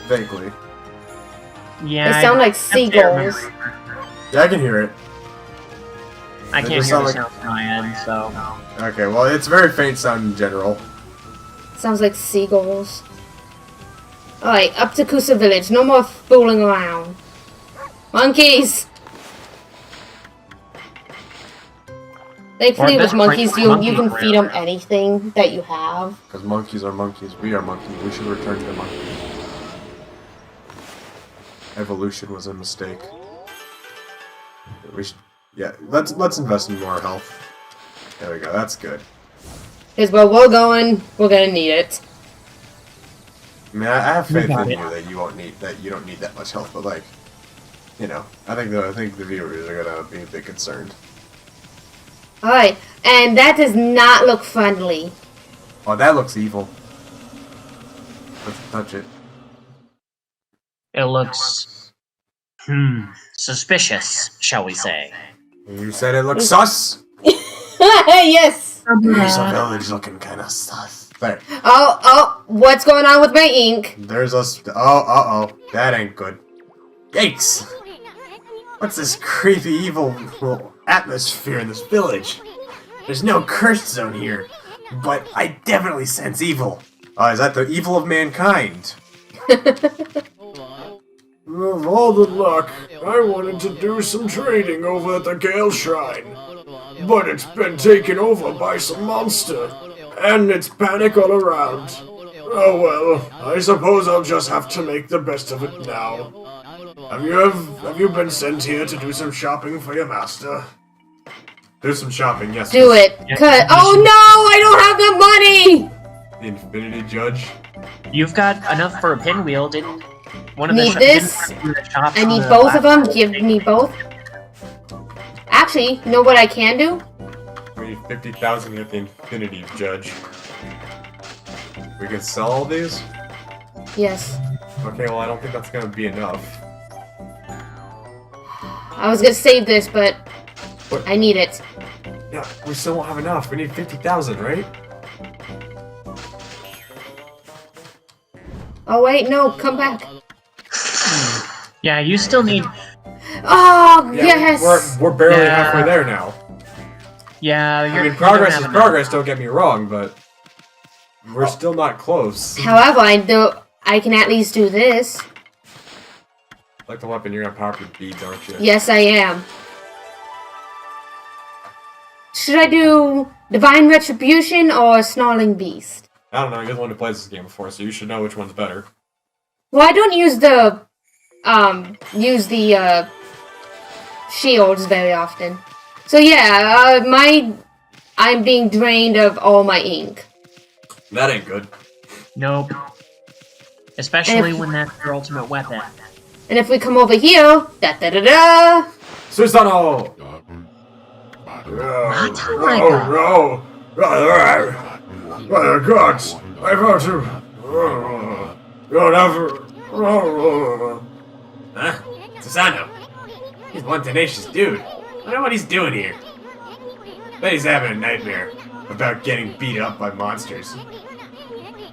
[SPEAKER 3] Vaguely.
[SPEAKER 2] Yeah.
[SPEAKER 4] They sound like
[SPEAKER 2] I have to remember.
[SPEAKER 4] seagulls.
[SPEAKER 3] Yeah, I can hear it.
[SPEAKER 2] I
[SPEAKER 3] They
[SPEAKER 2] can't
[SPEAKER 3] just
[SPEAKER 2] hear the
[SPEAKER 3] sound
[SPEAKER 2] sound from my end, so.
[SPEAKER 3] Okay, well, it's very faint sound in general.
[SPEAKER 4] Sounds like seagulls. Alright, up to Kusa Village. No more fooling around. Monkeys! Thankfully,
[SPEAKER 2] Or
[SPEAKER 4] with
[SPEAKER 2] this
[SPEAKER 4] monkeys, you
[SPEAKER 2] monkey
[SPEAKER 4] can feed them
[SPEAKER 2] forever.
[SPEAKER 4] anything that you have.
[SPEAKER 3] Because monkeys are monkeys. We are monkeys. We should return to monkeys. Evolution was a mistake. We should, yeah, let's invest in more health. There we go. That's good.
[SPEAKER 4] Because where we're going, we're gonna need it.
[SPEAKER 3] I mean, I have faith
[SPEAKER 2] got
[SPEAKER 3] in
[SPEAKER 2] it.
[SPEAKER 3] you that you won't need that. You don't need that much health, but like, you know, I think the viewers are gonna be a bit concerned.
[SPEAKER 4] Alright, and that does not look friendly.
[SPEAKER 3] Oh, that looks evil. Let's touch it.
[SPEAKER 2] It looks. Suspicious, shall we say.
[SPEAKER 3] You said it looks sus.
[SPEAKER 4] Yes!
[SPEAKER 3] There's a village looking kind of sus. There.
[SPEAKER 4] Oh, what's going on with my ink?
[SPEAKER 3] There's a. Oh. That ain't good. Yikes! What's this creepy, evil atmosphere in this village? There's no cursed zone here, but I definitely sense evil. Is that the evil of mankind? Of all the luck, I wanted to do some trading over at the Gale Shrine, but it's been taken over by some monster, and it's panic all around. Oh well, I suppose I'll just have to make the best of it now. Have you been sent here to do some shopping for your master? Do some shopping, yes.
[SPEAKER 4] Do it. Cut. Oh no, I don't have the money!
[SPEAKER 3] The Infinity Judge.
[SPEAKER 2] You've got enough for a pinwheel, didn't one of
[SPEAKER 4] Need
[SPEAKER 2] the
[SPEAKER 4] this?
[SPEAKER 2] didn't the shops
[SPEAKER 4] I need
[SPEAKER 2] the
[SPEAKER 4] both of them.
[SPEAKER 2] last-
[SPEAKER 4] Give me both. Actually, you know what I can do?
[SPEAKER 3] We need 50,000 at the Infinity Judge. We can sell all these?
[SPEAKER 4] Yes.
[SPEAKER 3] Okay, well I don't think that's gonna be enough.
[SPEAKER 4] I was gonna save this, but
[SPEAKER 3] What?
[SPEAKER 4] I need it.
[SPEAKER 3] Yeah, we still won't have enough. We need 50,000, right?
[SPEAKER 4] Oh wait, no, come back.
[SPEAKER 2] Yeah, you still need.
[SPEAKER 4] Oh,
[SPEAKER 3] Yeah,
[SPEAKER 4] yes!
[SPEAKER 3] we're barely
[SPEAKER 2] Yeah.
[SPEAKER 3] halfway there now.
[SPEAKER 2] Yeah,
[SPEAKER 3] I mean, progress is progress, don't get me wrong, but we're still not close.
[SPEAKER 4] However, I can at least do this.
[SPEAKER 3] Like the weapon, you're gonna power up your beads, aren't you?
[SPEAKER 4] Yes, I am. Should I do Divine Retribution or Snarling Beast?
[SPEAKER 3] I don't know, you're the one who plays this game before, so you should know which one's better.
[SPEAKER 4] Well, I don't use the shields very often. So yeah, I'm being drained of all my ink.
[SPEAKER 3] That ain't good.
[SPEAKER 2] Nope. Especially when that's your ultimate weapon.
[SPEAKER 4] And if we come over here, da-da-da-da!
[SPEAKER 3] Susano! No, gods, I vow to. You'll never. Huh? Susano? He's one tenacious dude. I don't know what he's doing here. Bet he's having a nightmare about getting beat up by monsters.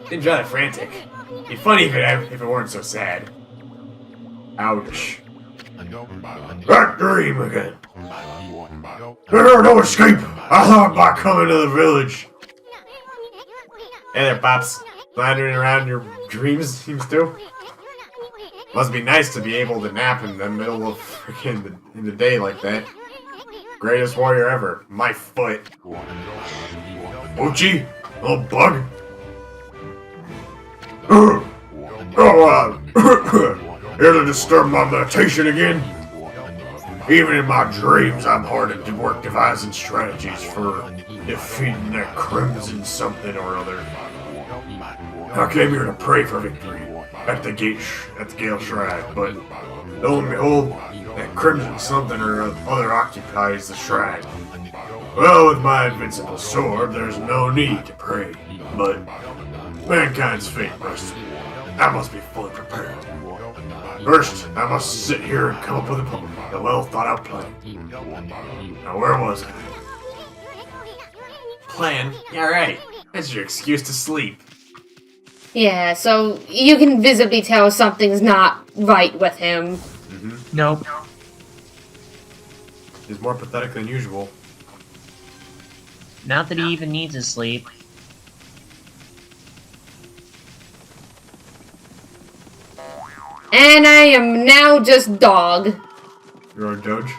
[SPEAKER 3] Seems rather frantic. It'd be funny if it weren't so sad. Ouch. That dream again. There's no escape. I thought about coming to the village. Hey there, Pops. Wandering around your dreams seems to. Must be nice to be able to nap in the middle of freaking in the day like that. Greatest warrior ever. My foot. Uchi? Little bug? Here to disturb my meditation again? Even in my dreams, I'm hard at work devising strategies for defeating that crimson something or other. I came here to pray for victory at the Gale Shrine, but lo and behold, that crimson something or other occupies the shrine. Well, with my invincible sword, there's no need to pray, but mankind's fate I must be fully prepared. First, I must sit here and come up with a well-thought-out plan. Now, where was I? plan. Yeah, right. That's your excuse to sleep.
[SPEAKER 4] Yeah, so you can visibly tell something's not right with him.
[SPEAKER 2] Nope.
[SPEAKER 3] He's more pathetic than usual.
[SPEAKER 2] Not that he even needs his sleep.
[SPEAKER 4] And I am now just dog.
[SPEAKER 3] You're on Doge?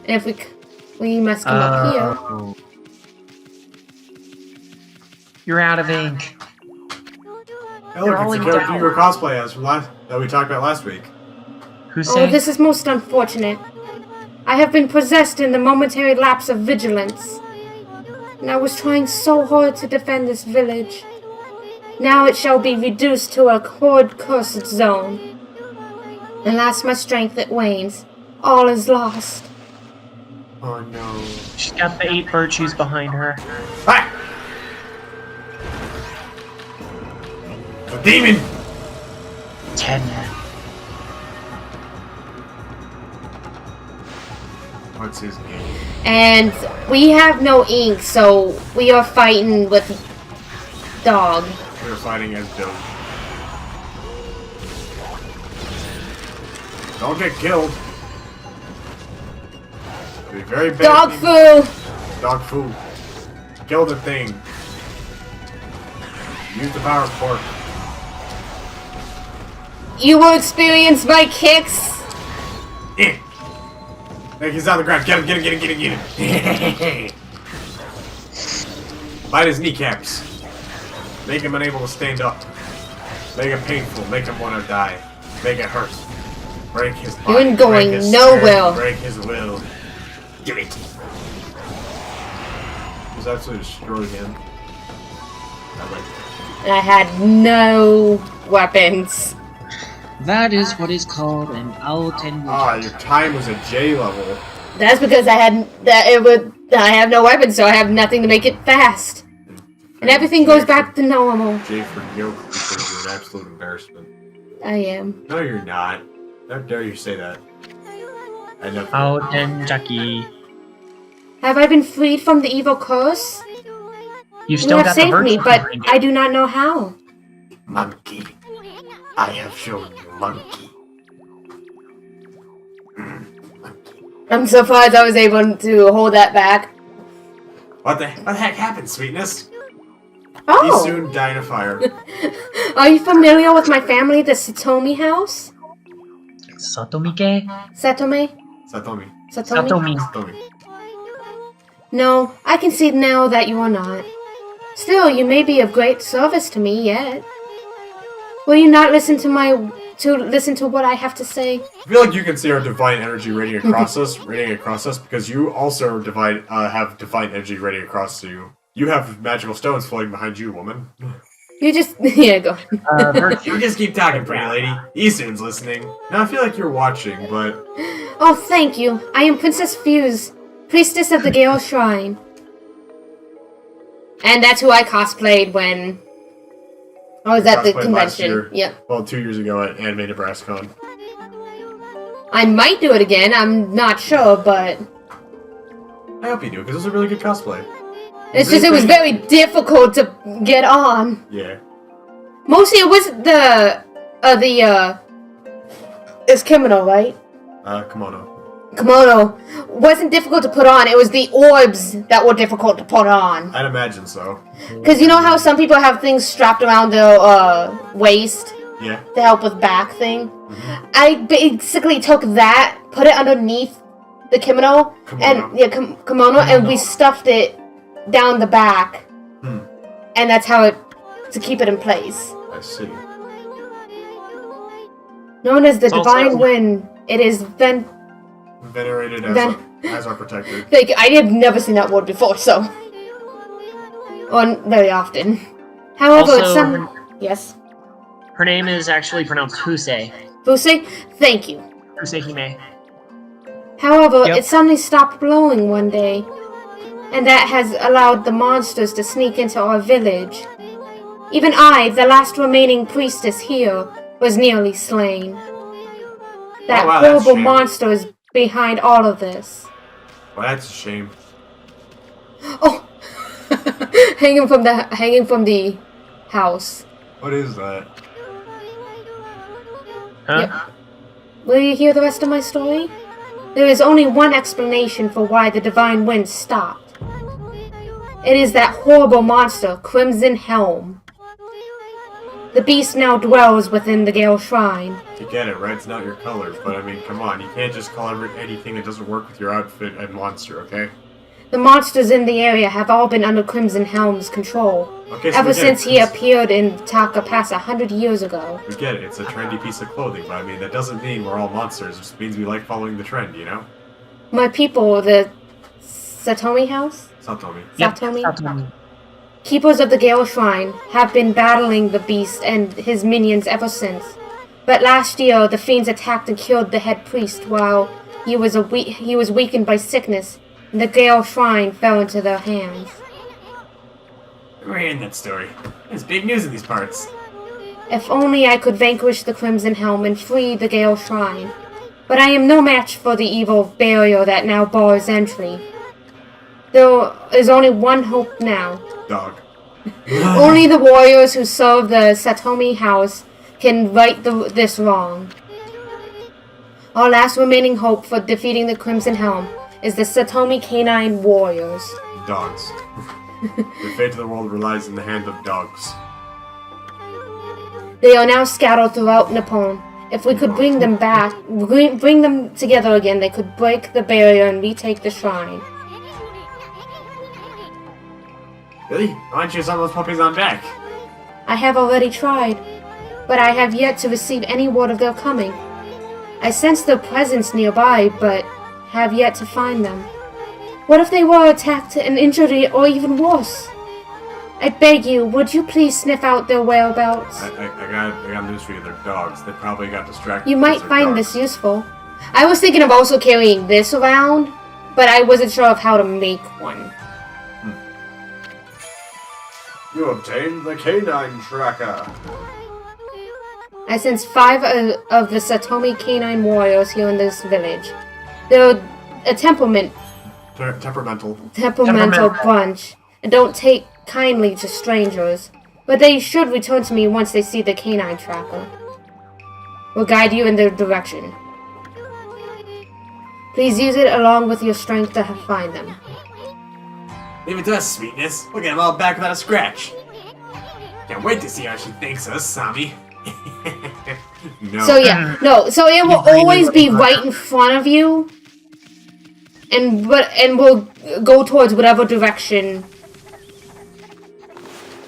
[SPEAKER 4] And if we must come up here.
[SPEAKER 2] Oh. You're out of ink.
[SPEAKER 3] Hey, look,
[SPEAKER 2] all
[SPEAKER 3] it's the
[SPEAKER 2] in
[SPEAKER 3] character
[SPEAKER 2] doubt.
[SPEAKER 3] you were cosplay as from that we talked about last week.
[SPEAKER 2] Who's
[SPEAKER 4] Oh,
[SPEAKER 2] saying?
[SPEAKER 4] this is most unfortunate. I have been possessed in the momentary lapse of vigilance. And I was trying so hard to defend this village. Now it shall be reduced to a horde-cursed zone. Alas, my strength it wanes. All is lost.
[SPEAKER 3] Oh no.
[SPEAKER 2] She's got the 8 virtues behind her.
[SPEAKER 3] Ah! A demon!
[SPEAKER 2] 10.
[SPEAKER 3] What's his name?
[SPEAKER 4] And we have no ink, so we are fighting with dog.
[SPEAKER 3] We're fighting as Doge. Don't get killed. Be very bad.
[SPEAKER 4] Dog food!
[SPEAKER 3] Dog food. Kill the thing. Use the power of pork.
[SPEAKER 4] You will experience my kicks.
[SPEAKER 3] Eh. Hey, he's on the ground. Get him. Bite his kneecaps. Make him unable to stand up. Make it painful. Make him want to die. Make it hurt. Break his body.
[SPEAKER 4] You ain't going
[SPEAKER 3] break his
[SPEAKER 4] nowhere.
[SPEAKER 3] spirit, break his will. Do it. Just absolutely destroyed him.
[SPEAKER 4] And I had no weapons.
[SPEAKER 5] That is what is called an Aoten.
[SPEAKER 3] Ah, your time was a J level.
[SPEAKER 4] That's because I have no weapons, so I have nothing to make it fast. And everything goes back to normal.
[SPEAKER 3] J for yoke because you're an absolute embarrassment.
[SPEAKER 4] I am.
[SPEAKER 3] No, you're not. How dare you say that? I know.
[SPEAKER 2] Aotenjaki.
[SPEAKER 4] Have I been freed from the evil curse?
[SPEAKER 2] You
[SPEAKER 4] You
[SPEAKER 2] still
[SPEAKER 4] have
[SPEAKER 2] got the
[SPEAKER 4] saved
[SPEAKER 2] virtues
[SPEAKER 4] me, but
[SPEAKER 2] behind you.
[SPEAKER 4] I do not know how.
[SPEAKER 3] Monkey. I have shown you, monkey.
[SPEAKER 4] I'm surprised I was able to hold that back.
[SPEAKER 3] What the heck happened, sweetness? He
[SPEAKER 4] Oh!
[SPEAKER 3] soon died in a fire.
[SPEAKER 4] Are you familiar with my family, the Satomi house?
[SPEAKER 2] Satomike?
[SPEAKER 4] Satome?
[SPEAKER 3] Satomi.
[SPEAKER 4] Satomi?
[SPEAKER 3] Satomi.
[SPEAKER 4] No, I can see now that you are not. Still, you may be of great service to me yet. Will you not listen to what I have to say?
[SPEAKER 3] I feel like you can see our divine energy radiating across us, because you also have divine energy radiating across you. You have magical stones floating behind you, woman.
[SPEAKER 4] You just yeah, go.
[SPEAKER 3] You just keep talking, pretty lady. Easton's listening. Now I feel like you're watching, but
[SPEAKER 4] Oh, thank you. I am Princess Fuse, priestess of the Gale Shrine. And that's who I cosplayed when I was at the
[SPEAKER 3] cosplayed last
[SPEAKER 4] convention.
[SPEAKER 3] year.
[SPEAKER 4] Yep.
[SPEAKER 3] Well, 2 years ago at Anime NebraskaCon.
[SPEAKER 4] I might do it again, I'm not sure, but
[SPEAKER 3] I hope you do, because it was a really good cosplay.
[SPEAKER 4] it's just it was very difficult to get on.
[SPEAKER 3] Yeah.
[SPEAKER 4] Mostly it was it's kimono, right?
[SPEAKER 3] Kimono.
[SPEAKER 4] Kimono wasn't difficult to put on, it was the orbs that were difficult to put on.
[SPEAKER 3] I'd imagine so.
[SPEAKER 4] Because you know how some people have things strapped around their waist
[SPEAKER 3] Yeah.
[SPEAKER 4] to help with back thing? I basically took that, put it underneath the kimono, and yeah, kimono, and we stuffed it down the back. And that's how to keep it in place.
[SPEAKER 3] I see.
[SPEAKER 4] Known as the
[SPEAKER 2] It's
[SPEAKER 4] Divine
[SPEAKER 2] also-
[SPEAKER 4] Wind, it is
[SPEAKER 3] Venerated as our protector.
[SPEAKER 4] like, I have never seen that word before, so. Or very often. However,
[SPEAKER 2] Also,
[SPEAKER 4] it's some. Yes.
[SPEAKER 2] Her name is actually pronounced Husei.
[SPEAKER 4] Fuse, thank you.
[SPEAKER 2] Husei-hime.
[SPEAKER 4] However,
[SPEAKER 2] Yep.
[SPEAKER 4] it suddenly stopped blowing one day. And that has allowed the monsters to sneak into our village. Even I, the last remaining priestess here, was nearly slain. That
[SPEAKER 3] Oh, wow, that's a
[SPEAKER 4] horrible
[SPEAKER 3] shame.
[SPEAKER 4] monster is behind all of this.
[SPEAKER 3] Well, that's a shame.
[SPEAKER 4] Oh! hanging from the house.
[SPEAKER 3] What is that?
[SPEAKER 2] Huh?
[SPEAKER 4] Yep. Will you hear the rest of my story? There is only one explanation for why the divine wind stopped. It is that horrible monster, Crimson Helm. The beast now dwells within the Gale Shrine.
[SPEAKER 3] You get it, red's not your color, but I mean, come on, you can't just call anything that doesn't work with your outfit a monster, okay?
[SPEAKER 4] The monsters in the area have all been under Crimson Helm's control,
[SPEAKER 3] Okay, so
[SPEAKER 4] ever
[SPEAKER 3] we get
[SPEAKER 4] since
[SPEAKER 3] it.
[SPEAKER 4] he appeared in Taka Pass 100 years ago.
[SPEAKER 3] We get it, it's a trendy piece of clothing, but I mean, that doesn't mean we're all monsters, it just means we like following the trend, you know?
[SPEAKER 4] My people, the Satomi House?
[SPEAKER 3] Satomi.
[SPEAKER 4] Satomi?
[SPEAKER 2] Satomi.
[SPEAKER 4] Keepers of the Gale Shrine have been battling the beast and his minions ever since. But last year, the fiends attacked and killed the head priest while he was weakened by sickness, and the Gale Shrine fell into their hands.
[SPEAKER 3] We're hearing that story. It's big news in these parts.
[SPEAKER 4] If only I could vanquish the Crimson Helm and free the Gale Shrine. But I am no match for the evil barrier that now bars entry. There is only one hope now.
[SPEAKER 3] Dog.
[SPEAKER 4] Only the warriors who serve the Satomi House can right this wrong. Our last remaining hope for defeating the Crimson Helm is the Satomi Canine Warriors.
[SPEAKER 3] Dogs. The fate of the world relies in the hand of dogs.
[SPEAKER 4] They are now scattered throughout Nippon. If we could bring them back, bring them together again, they could break the barrier and retake the shrine.
[SPEAKER 3] Really? Why don't you send those puppies on back?
[SPEAKER 4] I have already tried, but I have yet to receive any word of their coming. I sense their presence nearby, but have yet to find them. What if they were attacked and injured or even worse? I beg you, would you please sniff out their whereabouts?
[SPEAKER 3] I got news for you, they're dogs. They probably got distracted.
[SPEAKER 4] You
[SPEAKER 3] because
[SPEAKER 4] might
[SPEAKER 3] they're
[SPEAKER 4] find
[SPEAKER 3] dogs.
[SPEAKER 4] this useful. I was thinking of also carrying this around, but I wasn't sure of how to make one.
[SPEAKER 3] You obtained the canine tracker.
[SPEAKER 4] I sense 5 of the Satomi Canine Warriors here in this village. They're a temperamental
[SPEAKER 2] Temperamental.
[SPEAKER 4] bunch, and don't take kindly to strangers, but they should return to me once they see the canine tracker. Will guide you in their direction. Please use it along with your strength to find them.
[SPEAKER 3] Leave it to us, sweetness. We'll get them all back without a scratch. Can't wait to see how she thinks of us, Sami. No.
[SPEAKER 4] So yeah, no. So it will always be right in front of you, and we'll go towards whatever direction.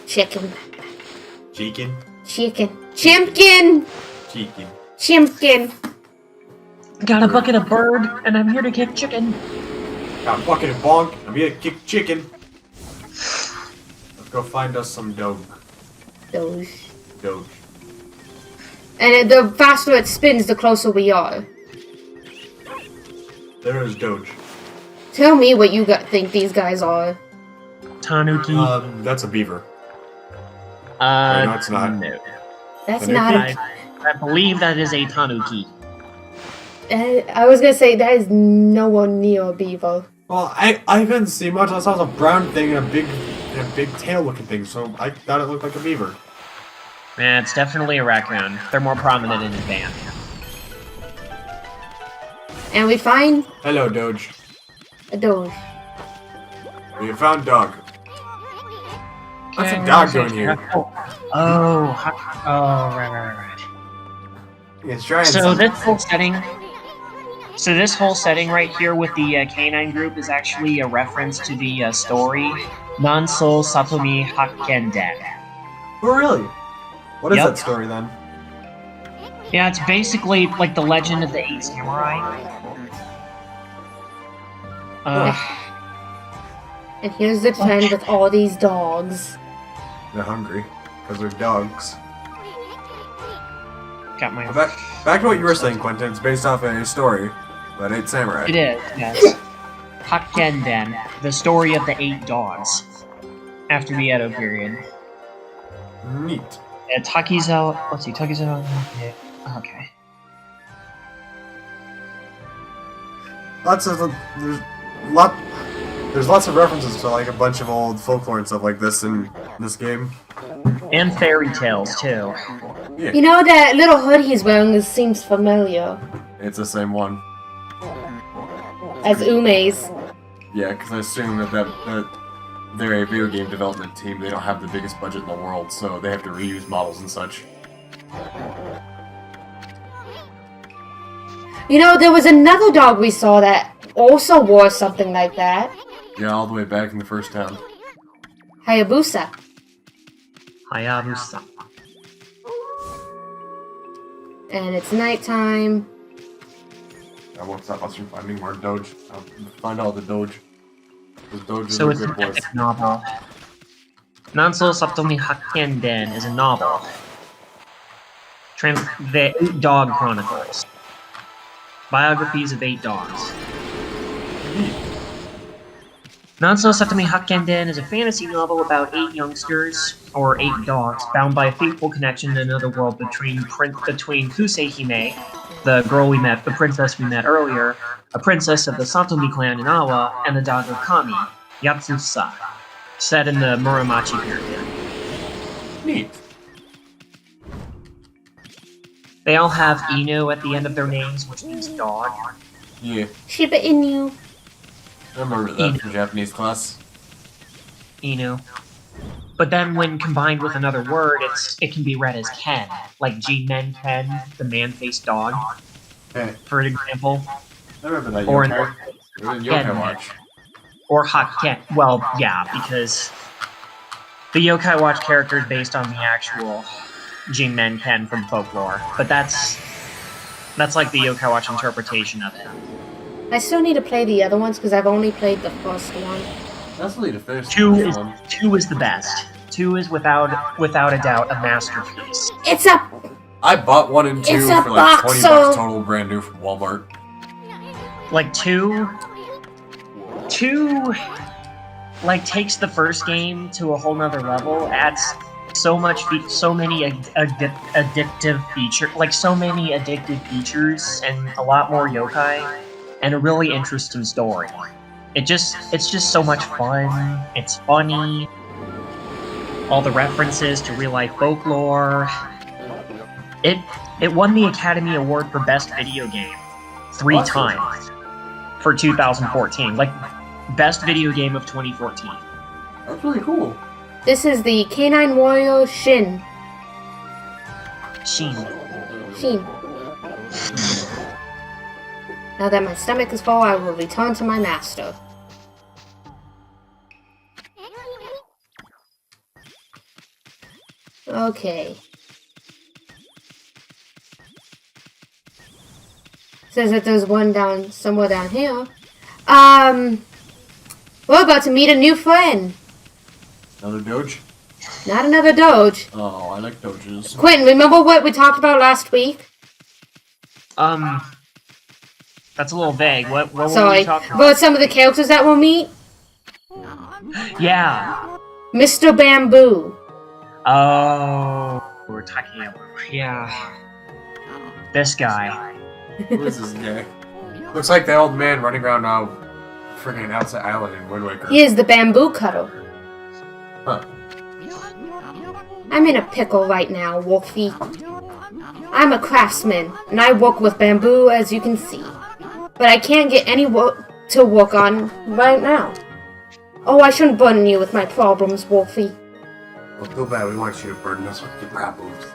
[SPEAKER 4] Chicken.
[SPEAKER 3] Chicken.
[SPEAKER 4] Chimpkin.
[SPEAKER 2] Got a bucket of bird, and I'm here to kick chicken.
[SPEAKER 3] Got a bucket of bonk. I'm here to kick chicken. Let's go find us some Doge.
[SPEAKER 4] Doge. And the faster it spins, the closer we are.
[SPEAKER 3] There is Doge.
[SPEAKER 4] Tell me what you think these guys are.
[SPEAKER 2] Tanuki.
[SPEAKER 3] That's a beaver. No, it's not.
[SPEAKER 2] No.
[SPEAKER 4] That's
[SPEAKER 3] Tanuki?
[SPEAKER 4] not
[SPEAKER 2] I believe that is a tanuki.
[SPEAKER 4] I was gonna say that is nowhere near a beaver.
[SPEAKER 3] Well, I couldn't see much. I saw a brown thing and a big tail looking thing, so I thought it looked like a beaver.
[SPEAKER 2] Yeah, it's definitely a raccoon. They're more prominent in Japan.
[SPEAKER 4] And we find
[SPEAKER 3] Hello, Doge.
[SPEAKER 4] a Doge.
[SPEAKER 3] We found dog. What's
[SPEAKER 2] Okay,
[SPEAKER 3] a dog
[SPEAKER 2] where is
[SPEAKER 3] doing
[SPEAKER 2] it?
[SPEAKER 3] here?
[SPEAKER 2] Right.
[SPEAKER 3] He's trying
[SPEAKER 2] So
[SPEAKER 3] something.
[SPEAKER 2] this whole setting right here with the canine group is actually a reference to the story Nanso Satomi Hakkenden.
[SPEAKER 3] Oh, really? What is
[SPEAKER 2] Yep.
[SPEAKER 3] that story then?
[SPEAKER 2] Yeah, it's basically like the Legend of the Eight Samurai.
[SPEAKER 4] And here's the trend with all these dogs.
[SPEAKER 3] They're hungry because they're dogs.
[SPEAKER 2] Got my.
[SPEAKER 3] Back to what you were saying, Quentin. It's based off a story about 8 samurai.
[SPEAKER 2] It is, yes. Hakkenden, the story of the 8 dogs. After the Edo period.
[SPEAKER 3] Neat.
[SPEAKER 2] Takizawa. Let's see, Takizawa. Okay.
[SPEAKER 3] There's There's lots of references to like a bunch of old folklore and stuff like this in this game.
[SPEAKER 2] And fairy tales, too.
[SPEAKER 3] Yeah.
[SPEAKER 4] You know, that little hood he's wearing seems familiar.
[SPEAKER 3] It's the same one.
[SPEAKER 4] As Ume's.
[SPEAKER 3] Yeah, because I assume that they're a video game development team. They don't have the biggest budget in the world, so they have to reuse models and such.
[SPEAKER 4] You know, there was another dog we saw that also wore something like that.
[SPEAKER 3] Yeah, all the way back in the first town.
[SPEAKER 4] Hayabusa.
[SPEAKER 2] Hayabusa.
[SPEAKER 4] And it's nighttime.
[SPEAKER 3] I won't stop us from finding more Doge. I'll find all the Doge. The Doge
[SPEAKER 2] So
[SPEAKER 3] is
[SPEAKER 2] it's
[SPEAKER 3] a
[SPEAKER 2] an
[SPEAKER 3] good boy.
[SPEAKER 2] epic novel. Nanso Satomi Hakkenden is a novel. The 8 Dog Chronicles. Biographies of 8 dogs. Nanso Satomi Hakkenden is a fantasy novel about 8 youngsters, or 8 dogs, bound by a fateful connection in another world between Kusei Hime, the girl we met, the princess we met earlier, a princess of the Satomi clan in Awa, and the dog Okami, Yatsusa, set in the Muromachi period.
[SPEAKER 3] Neat.
[SPEAKER 2] They all have Inu at the end of their names, which means dog.
[SPEAKER 3] Yeah,
[SPEAKER 4] Shiba Inu.
[SPEAKER 3] I remember that from Japanese class.
[SPEAKER 2] Inu. But then when combined with another word, it can be read as Ken, like G-Men Ken, the man-faced dog,
[SPEAKER 3] Hey,
[SPEAKER 2] for example.
[SPEAKER 3] I remember that
[SPEAKER 2] Or
[SPEAKER 3] yokai. It was in Yokai
[SPEAKER 2] Ken.
[SPEAKER 3] Watch.
[SPEAKER 2] Or Hakken. Well, yeah, because the Yokai Watch character is based on the actual G-Men Ken from folklore. But that's like the Yokai Watch interpretation of it.
[SPEAKER 4] I still need to play the other ones because I've only played the first one.
[SPEAKER 3] That's the lead of first
[SPEAKER 2] 2
[SPEAKER 3] one.
[SPEAKER 2] is the best. 2 is without a doubt a masterpiece.
[SPEAKER 4] It's a...
[SPEAKER 3] I bought 1 and 2
[SPEAKER 4] It's a
[SPEAKER 3] for like
[SPEAKER 4] box,
[SPEAKER 3] 20
[SPEAKER 4] so-
[SPEAKER 3] bucks total, brand new from Walmart.
[SPEAKER 2] Like 2 like takes the first game to a whole nother level, adds so many addictive features and a lot more yokai and a really interesting story. It's just so much fun. It's funny. All the references to real life folklore. It won the Academy Award for Best Video Game 3 times for 2014. Like, Best Video Game of 2014.
[SPEAKER 3] That's really cool.
[SPEAKER 4] This is the Canine Warrior Shin.
[SPEAKER 2] Sheen.
[SPEAKER 4] Shin. Now that my stomach is full, I will return to my master. Okay. Says that there's one somewhere down here. We're about to meet a new friend.
[SPEAKER 3] Another Doge?
[SPEAKER 4] Not another Doge.
[SPEAKER 3] Oh, I like Doges.
[SPEAKER 4] Quentin, remember what we talked about last week?
[SPEAKER 2] That's a little vague. What were
[SPEAKER 4] Sorry.
[SPEAKER 2] we talking about?
[SPEAKER 4] About some of the characters that we'll meet?
[SPEAKER 2] Yeah.
[SPEAKER 4] Mr. Bamboo.
[SPEAKER 2] Oh, we're talking about, yeah. This guy.
[SPEAKER 3] Who is this guy? Looks like the old man running around now, freaking outside island in Wind Waker.
[SPEAKER 4] He is the bamboo cutter.
[SPEAKER 3] Huh.
[SPEAKER 4] I'm in a pickle right now, Wolfie. I'm a craftsman, and I work with bamboo, as you can see. But I can't get any work to work on right now. Oh, I shouldn't burden you with my problems, Wolfie.
[SPEAKER 3] Well, too bad. We want you to burden us with your problems.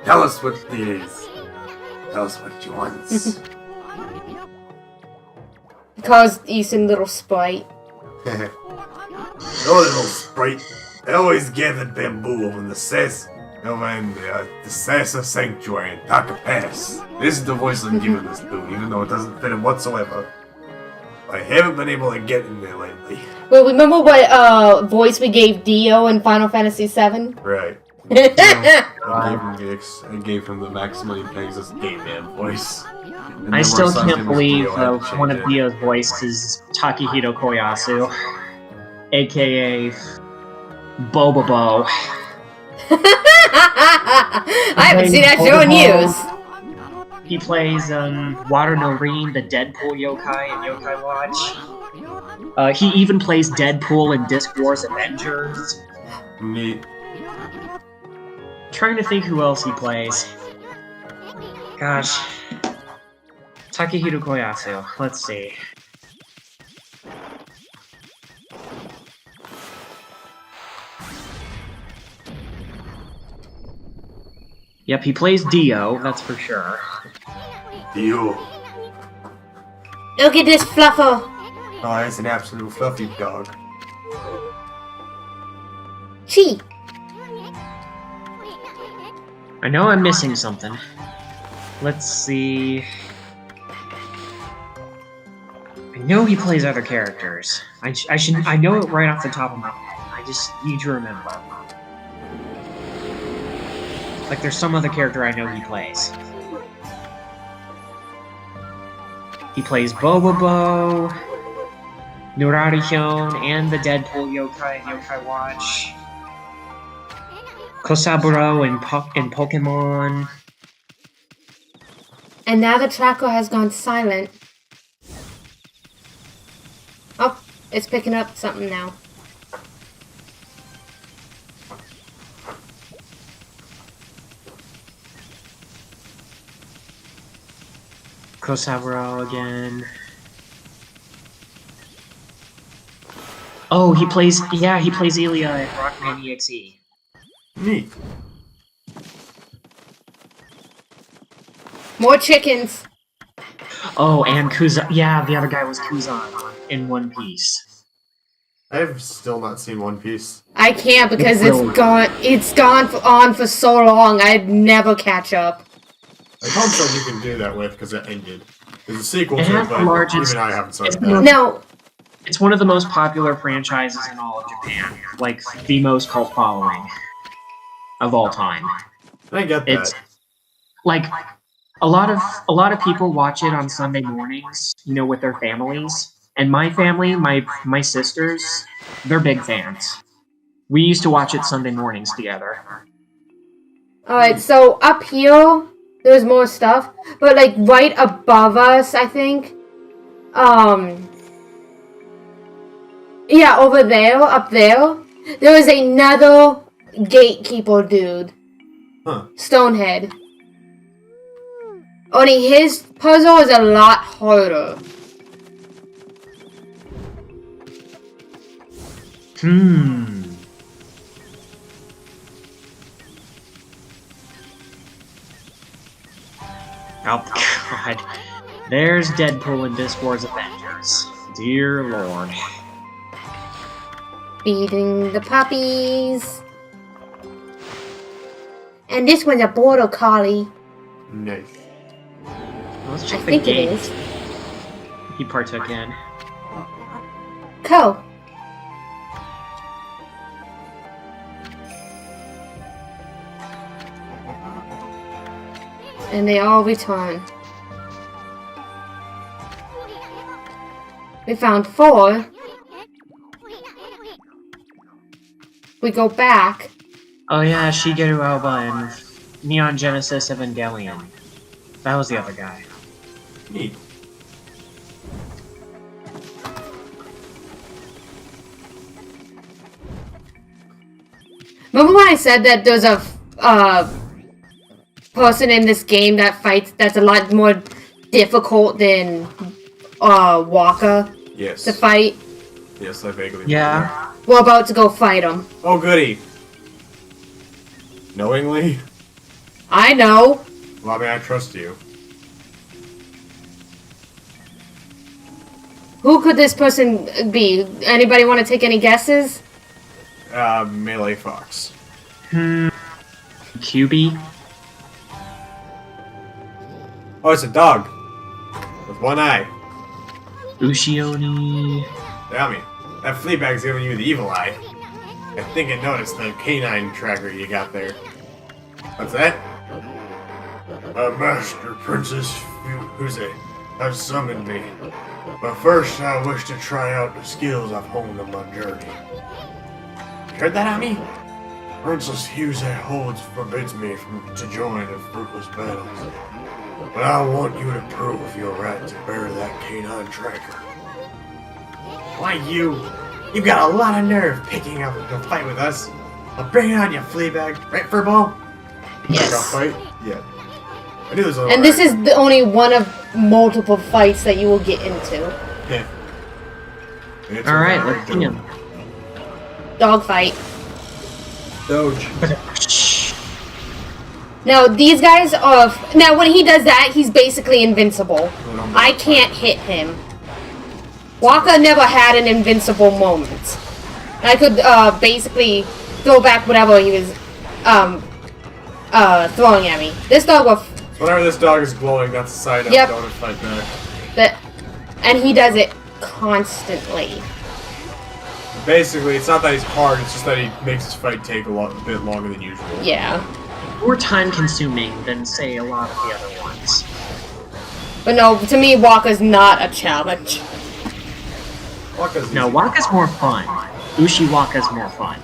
[SPEAKER 3] Tell us what it is. Tell us what you want.
[SPEAKER 4] He calls Ethan Little Sprite.
[SPEAKER 3] Oh, little sprite. I always gathered bamboo over in the Sessa Sanctuary in Taka Pass. This is the voice I'm giving this dude, even though it doesn't fit him whatsoever. I haven't been able to get in there lately.
[SPEAKER 4] Well, remember what voice we gave Dio in Final Fantasy VII?
[SPEAKER 3] Right. I gave him the Maximilian Pegasus game man voice. And
[SPEAKER 2] I
[SPEAKER 3] then
[SPEAKER 2] still
[SPEAKER 3] my son's
[SPEAKER 2] can't
[SPEAKER 3] name was
[SPEAKER 2] believe
[SPEAKER 3] Dio, I had to
[SPEAKER 2] one of
[SPEAKER 3] change it.
[SPEAKER 2] Dio's voices is Takehito Koyasu, aka Bobobo.
[SPEAKER 4] I haven't seen that show in years.
[SPEAKER 2] He plays Water no Rin, the Deadpool yokai in Yokai Watch. He even plays Deadpool in Disc Wars Avengers.
[SPEAKER 3] Neat.
[SPEAKER 2] Trying to think who else he plays. Gosh. Takehiro Koyasu. Let's see. Yep, he plays Dio, that's for sure.
[SPEAKER 3] Dio.
[SPEAKER 4] Look at this fluffer.
[SPEAKER 3] Oh, that's an absolute fluffy dog.
[SPEAKER 4] Chi.
[SPEAKER 2] I know I'm missing something. Let's see. I know he plays other characters. I know it right off the top of my head. I just need to remember. Like, there's some other character I know he plays. He plays Bobobo, Nurari-hyun, and the Deadpool Yokai Watch. Kosaburo in Pokemon.
[SPEAKER 4] And now the tracker has gone silent. Oh, it's picking up something now.
[SPEAKER 2] Kosaburo again. Oh, he plays Ilya in Rockman EXE.
[SPEAKER 3] Neat.
[SPEAKER 4] More chickens.
[SPEAKER 2] Oh, and Kuzan. Yeah, the other guy was Kuzan in One Piece.
[SPEAKER 3] I've still not seen One Piece.
[SPEAKER 4] I can't because it's gone on for so long. I'd never catch up.
[SPEAKER 3] I don't think you can do that with because it ended. There's a sequel
[SPEAKER 2] It
[SPEAKER 3] to
[SPEAKER 2] has
[SPEAKER 3] it,
[SPEAKER 2] the
[SPEAKER 3] but
[SPEAKER 2] largest-
[SPEAKER 3] even I haven't started
[SPEAKER 2] it's
[SPEAKER 3] that.
[SPEAKER 4] No,
[SPEAKER 2] It's one of the most popular franchises in all of Japan. Like, the most cult following of all time.
[SPEAKER 3] I get that.
[SPEAKER 2] It's like a lot of people watch it on Sunday mornings, you know, with their families. And my family, my sisters, they're big fans. We used to watch it Sunday mornings together.
[SPEAKER 4] alright, so up here, there's more stuff. But, like, right above us, I think. Yeah, over there, up there, there is another gatekeeper dude.
[SPEAKER 3] Huh.
[SPEAKER 4] Stonehead. Only his puzzle is a lot harder.
[SPEAKER 2] Oh, God. There's Deadpool in Disc Wars Avengers. Dear Lord.
[SPEAKER 4] Feeding the puppies. And this one's a border collie.
[SPEAKER 3] Nice.
[SPEAKER 2] Let's
[SPEAKER 4] I
[SPEAKER 2] check the
[SPEAKER 4] think it
[SPEAKER 2] game
[SPEAKER 4] is.
[SPEAKER 2] he partook in.
[SPEAKER 4] Co. And they all return. We found 4. We go back.
[SPEAKER 2] Oh yeah, Shigeru Alba and Neon Genesis Evangelion. That was the other guy.
[SPEAKER 3] Neat.
[SPEAKER 4] Remember when I said that there's a person in this game that fights that's a lot more difficult than Waka
[SPEAKER 3] Yes.
[SPEAKER 4] to fight?
[SPEAKER 3] Yes, I vaguely
[SPEAKER 2] Yeah.
[SPEAKER 3] remember.
[SPEAKER 4] We're about to go fight him.
[SPEAKER 3] Oh, goody. Knowingly?
[SPEAKER 4] I know.
[SPEAKER 3] Well, I mean, I trust you.
[SPEAKER 4] Who could this person be? Anybody want to take any guesses?
[SPEAKER 3] Melee Fox.
[SPEAKER 2] QB?
[SPEAKER 3] Oh, it's a dog. With one eye.
[SPEAKER 2] Ushioni?
[SPEAKER 3] Damn me. That Fleabag's giving you the evil eye. I think I noticed the canine tracker you got there. What's that? Master Princess Fuse has summoned me. But first, I wish to try out the skills I've honed on my journey. You heard that, Ami? Princess Fuse forbids me to join in fruitless battles. But I want you to prove your right to bear that canine tracker. Why you? You've got a lot of nerve picking up to fight with us. I'll bring it on, you fleabag. Right, Furball?
[SPEAKER 4] Yes.
[SPEAKER 3] Got fight? Yeah. I knew this was
[SPEAKER 4] And this is the only one of multiple fights that you will get into.
[SPEAKER 3] Yeah.
[SPEAKER 5] Alright, let's see him.
[SPEAKER 4] Dogfight.
[SPEAKER 3] Doge.
[SPEAKER 4] Now, these guys are... Now, when he does that, he's basically invincible. I can't hit him. Waka never had an invincible moment. I could, basically throw back whatever he was, throwing at me. This dog will...
[SPEAKER 3] Whenever this dog is glowing, that's a sign
[SPEAKER 4] Yep.
[SPEAKER 3] I'm going to fight back.
[SPEAKER 4] And he does it constantly.
[SPEAKER 3] Basically, it's not that he's hard, it's just that he makes his fight take a bit longer than usual.
[SPEAKER 4] Yeah.
[SPEAKER 2] More time consuming than, say, a lot of the other ones.
[SPEAKER 4] But no, to me, Waka's not a challenge.
[SPEAKER 3] Waka's
[SPEAKER 2] No,
[SPEAKER 3] easy.
[SPEAKER 2] Waka's more fun. Ushi Waka's more fun.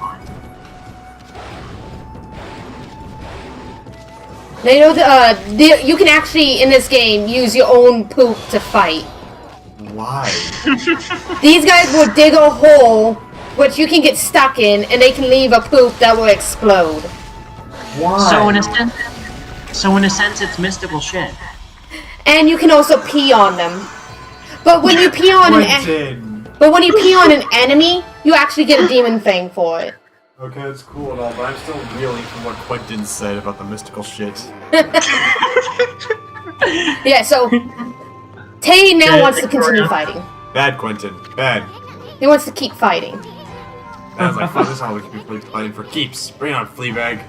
[SPEAKER 4] They know you can actually, in this game, use your own poop to fight.
[SPEAKER 3] Why?
[SPEAKER 4] These guys will dig a hole, which you can get stuck in, and they can leave a poop that will explode.
[SPEAKER 3] Why?
[SPEAKER 2] So in a sense, it's mystical shit.
[SPEAKER 4] And you can also pee on them. But when you pee on when you pee on an enemy, you actually get a demon thing for it.
[SPEAKER 3] Okay, that's cool and all, but I'm still reeling from what Quentin said about the mystical shit.
[SPEAKER 4] Yeah, so Tay now wants to continue fighting.
[SPEAKER 3] Bad, Quentin. Bad.
[SPEAKER 4] He wants to keep fighting.
[SPEAKER 3] That's like fun. This is how we can be playing for keeps. Bring on Fleabag.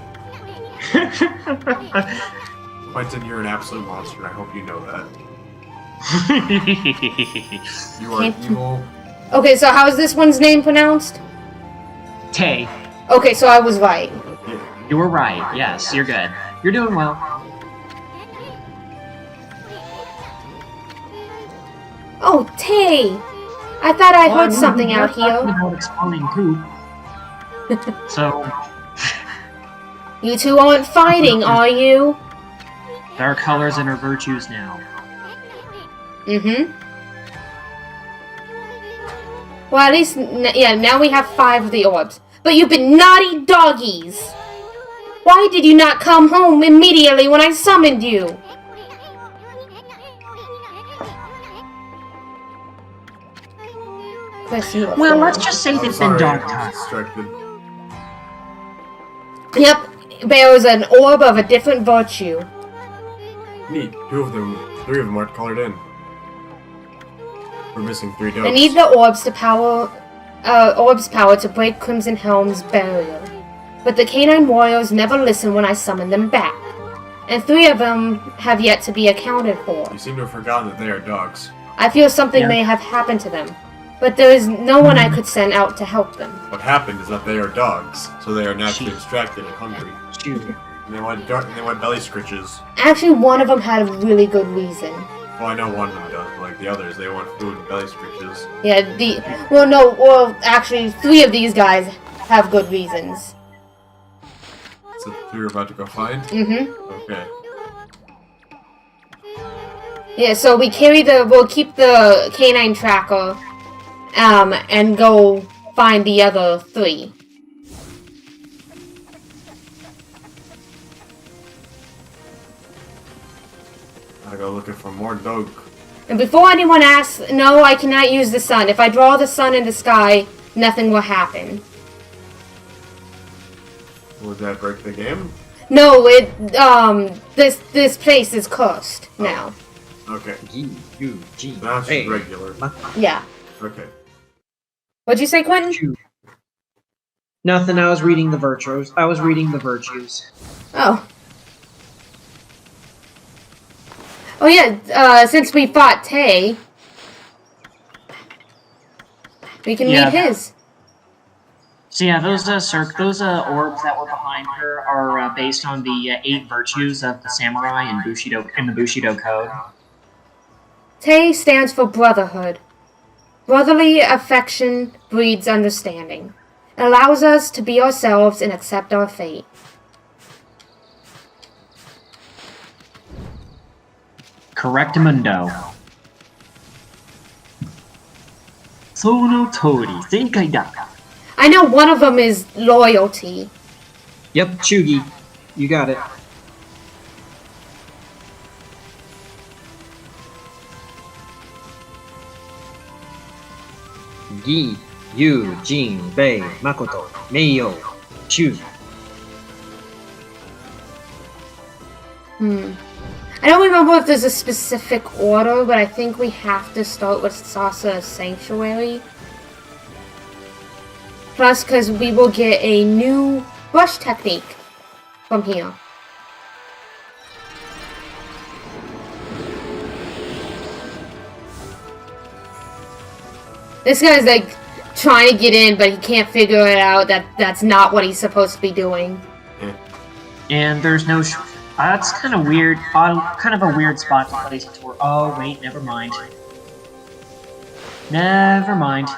[SPEAKER 3] Quentin, you're an absolute monster, and I hope you know that. You are evil.
[SPEAKER 4] Okay, so how is this one's name pronounced?
[SPEAKER 2] Tay,
[SPEAKER 4] Okay, so I was right.
[SPEAKER 3] Yeah.
[SPEAKER 2] you were right. Yes, you're good. You're doing well.
[SPEAKER 4] Oh, Tay! I thought I heard something out
[SPEAKER 2] Talking
[SPEAKER 4] here.
[SPEAKER 2] about exploding poop. So,
[SPEAKER 4] You two aren't fighting, are you?
[SPEAKER 2] there are colors in our virtues now.
[SPEAKER 4] Mm-hmm. Well, at least, yeah, now we have 5 of the orbs. But you've been naughty doggies! Why did you not come home immediately when I summoned you?
[SPEAKER 2] Well, let's just say
[SPEAKER 3] I'm
[SPEAKER 2] they've been
[SPEAKER 3] sorry,
[SPEAKER 2] dog
[SPEAKER 3] I was
[SPEAKER 2] time.
[SPEAKER 3] distracted.
[SPEAKER 4] Yep, there is an orb of a different virtue.
[SPEAKER 3] Neat. 3 of them aren't colored in. We're missing 3 dogs.
[SPEAKER 4] I need the orbs power to break Crimson Helm's barrier. But the canine warriors never listen when I summon them back. And 3 of them have yet to be accounted for.
[SPEAKER 3] You seem to have forgotten that they are dogs.
[SPEAKER 4] I feel something
[SPEAKER 2] Yeah.
[SPEAKER 4] may have happened to them. But there is no one I could send out to help them.
[SPEAKER 3] What happened is that they are dogs, so they are naturally distracted and hungry.
[SPEAKER 2] Shoot.
[SPEAKER 3] And they want belly scritches.
[SPEAKER 4] Actually, one of them had a really good reason.
[SPEAKER 3] Well, I know one of them does, but like the others, they want food and belly scritches.
[SPEAKER 4] Yeah, actually, 3 of these guys have good reasons.
[SPEAKER 3] So 3 are about to go find?
[SPEAKER 4] Mm-hmm.
[SPEAKER 3] Okay.
[SPEAKER 4] Yeah, so we'll keep the canine tracker, and go find the other 3.
[SPEAKER 3] I go looking for more dog.
[SPEAKER 4] And before anyone asks, no, I cannot use the sun. If I draw the sun in the sky, nothing will happen.
[SPEAKER 3] Would that break the game?
[SPEAKER 4] No, this place is cursed now.
[SPEAKER 3] Okay.
[SPEAKER 5] G-U-G.
[SPEAKER 3] That's
[SPEAKER 5] Hey.
[SPEAKER 3] regular.
[SPEAKER 4] Yeah.
[SPEAKER 3] Okay.
[SPEAKER 4] What'd you say, Quentin?
[SPEAKER 2] Nothing, I was reading the virtues.
[SPEAKER 4] Oh. Oh yeah, since we fought Tay, we can
[SPEAKER 2] Yeah.
[SPEAKER 4] meet his.
[SPEAKER 2] So yeah, those orbs that were behind her are based on the 8 virtues of the samurai in the Bushido Code.
[SPEAKER 4] Tay stands for brotherhood. Brotherly affection breeds understanding. It allows us to be ourselves and accept our fate.
[SPEAKER 2] Correctamundo.
[SPEAKER 5] その通り、正解だ。
[SPEAKER 4] I know one of them is loyalty.
[SPEAKER 5] Yep, Chugi. You got it. Gi, Yu, Jin, Bei, Makoto, Meiyo, Chugi.
[SPEAKER 4] I don't remember if there's a specific order, but I think we have to start with Sasa Sanctuary. Plus, because we will get a new brush technique from here. This guy's like trying to get in, but he can't figure it out that that's not what he's supposed to be doing.
[SPEAKER 2] And there's no. That's kind of weird. Kind of a weird spot to place a tour. Oh wait, never mind. Never mind.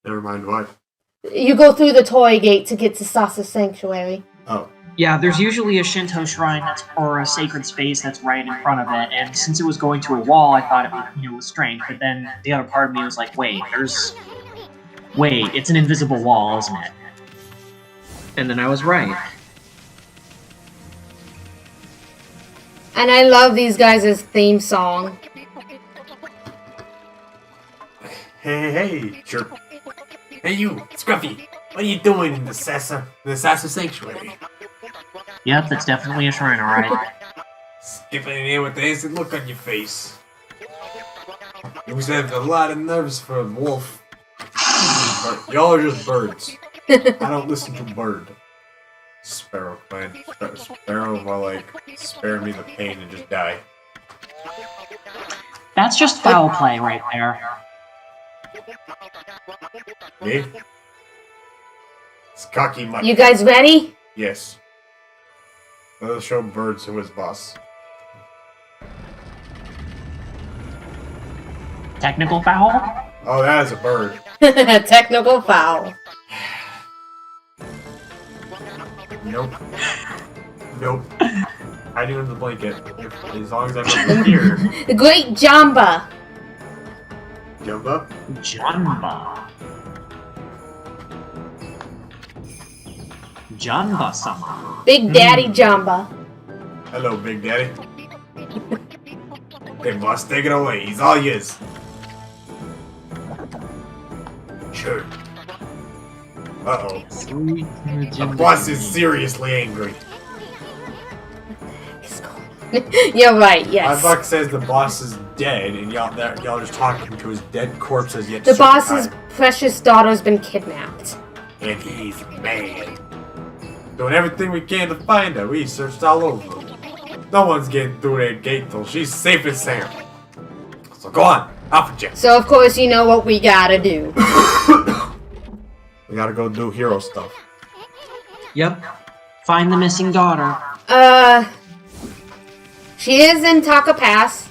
[SPEAKER 3] Never mind what.
[SPEAKER 4] You go through the toy gate to get to Sasa Sanctuary.
[SPEAKER 3] Oh.
[SPEAKER 2] Yeah, there's usually a Shinto shrine or a sacred space that's right in front of it, and since it was going to a wall, I thought it was strange. But then the other part of me was like, wait, it's an invisible wall, isn't it?
[SPEAKER 5] And then I was right.
[SPEAKER 4] And I love these guys' theme song.
[SPEAKER 3] Hey, jerk. Hey you, Scruffy. What are you doing in the Sasa Sanctuary?
[SPEAKER 2] Yep, that's definitely a shrine, alright.
[SPEAKER 3] Skipping in here with the innocent look on your face. You must have a lot of nerves for a wolf. Y'all are just birds. I don't listen to bird. Sparrow clan. Sparrow will like spare me the pain and just die.
[SPEAKER 2] That's just foul play right there.
[SPEAKER 3] Me? It's cocky much.
[SPEAKER 4] You guys ready?
[SPEAKER 3] Yes. Let us show birds who is boss.
[SPEAKER 2] Technical foul?
[SPEAKER 3] Oh, that is a bird.
[SPEAKER 4] Technical foul.
[SPEAKER 3] Nope. Nope. Hiding under the blanket. As long as I'm over here.
[SPEAKER 4] The Great Jamba.
[SPEAKER 3] Jumba?
[SPEAKER 2] Janba. Janba-sama.
[SPEAKER 4] Big Daddy Jamba.
[SPEAKER 3] Hello, Big Daddy. Okay, boss, take it away. He's all yours. Sure. Uh-oh. The boss is seriously angry.
[SPEAKER 4] You're right, yes.
[SPEAKER 3] My buck says the boss is dead, and y'all just talking to his dead corpse as yet.
[SPEAKER 4] The boss's precious daughter's been kidnapped.
[SPEAKER 3] And he's mad. Doing everything we can to find her. We searched all over. No one's getting through that gate till she's safe and sound. So go on, off with you.
[SPEAKER 4] So of course you know what we gotta do.
[SPEAKER 3] We gotta go do hero stuff.
[SPEAKER 2] Yep. Find the missing daughter.
[SPEAKER 4] She is in Taka Pass.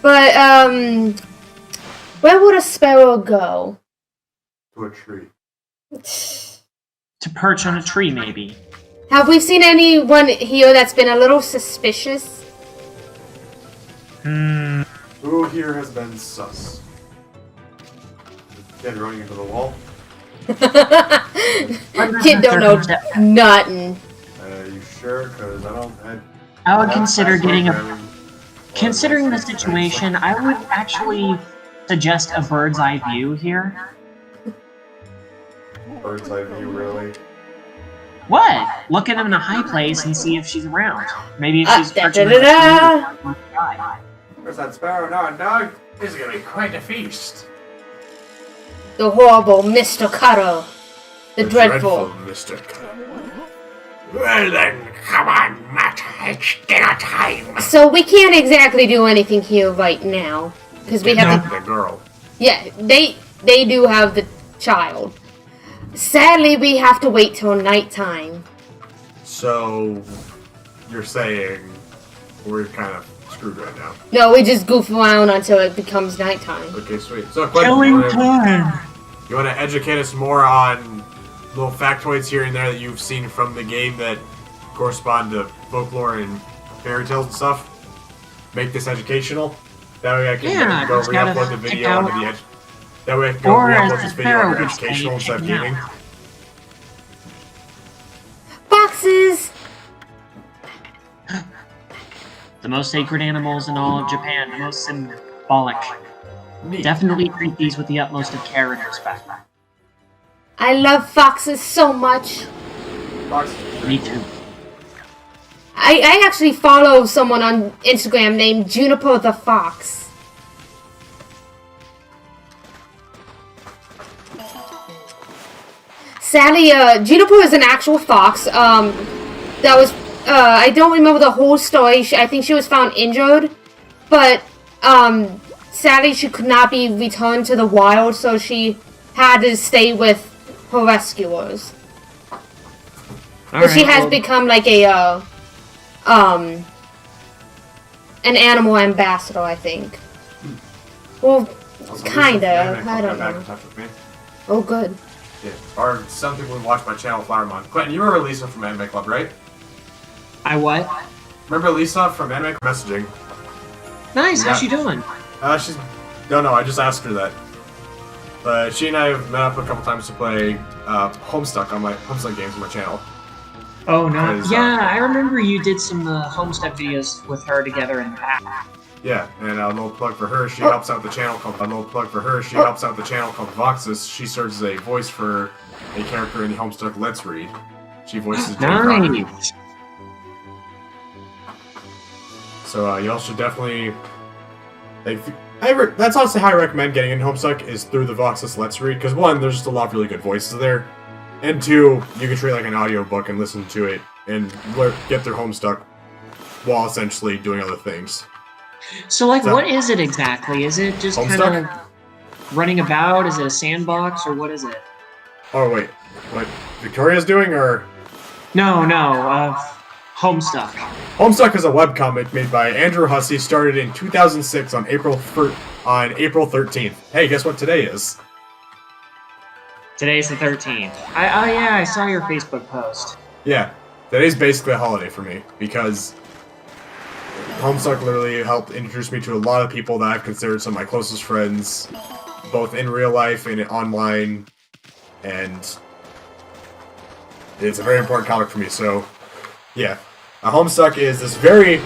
[SPEAKER 4] But, where would a sparrow go?
[SPEAKER 3] To a tree.
[SPEAKER 2] To perch on a tree, maybe.
[SPEAKER 4] Have we seen anyone here that's been a little suspicious?
[SPEAKER 3] Who here has been sus? Kid running into the wall?
[SPEAKER 4] Kid don't know nothing.
[SPEAKER 3] You sure? Cause
[SPEAKER 2] I would consider getting a... Considering the situation, I would actually suggest a bird's eye view here.
[SPEAKER 3] Bird's eye view, really?
[SPEAKER 2] What? Look at him in a high place and see if she's around. Maybe if she's
[SPEAKER 4] da,
[SPEAKER 2] perching
[SPEAKER 4] da, da,
[SPEAKER 2] on the sky.
[SPEAKER 3] Where's that sparrow now, dog? This is gonna be quite a feast.
[SPEAKER 4] The horrible Mr. Cutter. The dreadful.
[SPEAKER 3] Mr. Well then, come on, Matt. It's dinner time.
[SPEAKER 4] So we can't exactly do anything here right now. Because we have
[SPEAKER 3] the girl.
[SPEAKER 4] Yeah, they do have the child. Sadly, we have to wait till nighttime.
[SPEAKER 3] So, you're saying we're kind of screwed right now.
[SPEAKER 4] No, we just goof around until it becomes nighttime.
[SPEAKER 3] Okay, sweet. So, question, you want to educate us more on little factoids here and there that you've seen from the game that correspond to folklore and fairy tales and stuff? Make this educational? That way I can go re-upload the video onto the edge. That way I can
[SPEAKER 2] Or
[SPEAKER 3] upload
[SPEAKER 2] as
[SPEAKER 3] this
[SPEAKER 2] the
[SPEAKER 3] video
[SPEAKER 2] Pharaoh
[SPEAKER 3] under
[SPEAKER 2] would say,
[SPEAKER 3] educational instead of
[SPEAKER 2] check it out.
[SPEAKER 3] gaming.
[SPEAKER 4] Foxes!
[SPEAKER 2] The most sacred animals in all of Japan, the most symbolic.
[SPEAKER 3] Neat.
[SPEAKER 2] Definitely treat these with the utmost of care and respect.
[SPEAKER 4] I love foxes so much.
[SPEAKER 2] Me too.
[SPEAKER 4] I actually follow someone on Instagram named Juniper the Fox. Sadly, Juniper is an actual fox. That was, I don't remember the whole story. I think she was found injured, but, sadly she could not be returned to the wild, so she had to stay with her rescuers. But she has become like a, an animal ambassador, I think. Well, kinda. I don't know. Oh, good.
[SPEAKER 3] Yeah. Or some people who watch my channel, Flowermon. Quentin, you remember Lisa from Anime Club, right?
[SPEAKER 2] I what?
[SPEAKER 3] Remember Lisa from Anime Club messaging?
[SPEAKER 2] Nice,
[SPEAKER 3] Yeah.
[SPEAKER 2] how's she doing?
[SPEAKER 3] She's... No, I just asked her that. But she and I have met up a couple times to play Homestuck on my Homestuck games on my channel.
[SPEAKER 2] Oh, no.
[SPEAKER 3] 'Cause,
[SPEAKER 2] Yeah, I remember you did some Homestuck videos with her together in the past.
[SPEAKER 3] Yeah, and a little plug for her. She helps out the channel called Voxus. She serves as a voice for a character in the Homestuck Let's Read. She voices Jane Crocker.
[SPEAKER 2] Nice.
[SPEAKER 3] So y'all should definitely. Like, that's honestly how I recommend getting into Homestuck is through the Voxus Let's Read, because one, there's just a lot of really good voices there, and two, you can treat it like an audiobook and listen to it and get through Homestuck while essentially doing other things.
[SPEAKER 2] So, like, what is it exactly? Is it just kind
[SPEAKER 3] Homestuck?
[SPEAKER 2] of running about? Is it a sandbox, or what is it?
[SPEAKER 3] Oh wait, what Victoria's doing, or
[SPEAKER 2] No, Homestuck.
[SPEAKER 3] Homestuck is a webcomic made by Andrew Hussey, started in 2006 on April 13th. Hey, guess what today is?
[SPEAKER 2] Today's the 13th. Yeah, I saw your Facebook post.
[SPEAKER 3] Yeah, today's basically a holiday for me, because Homestuck literally helped introduce me to a lot of people that I've considered some of my closest friends, both in real life and online, and it's a very important comic for me, so yeah. Homestuck is this very,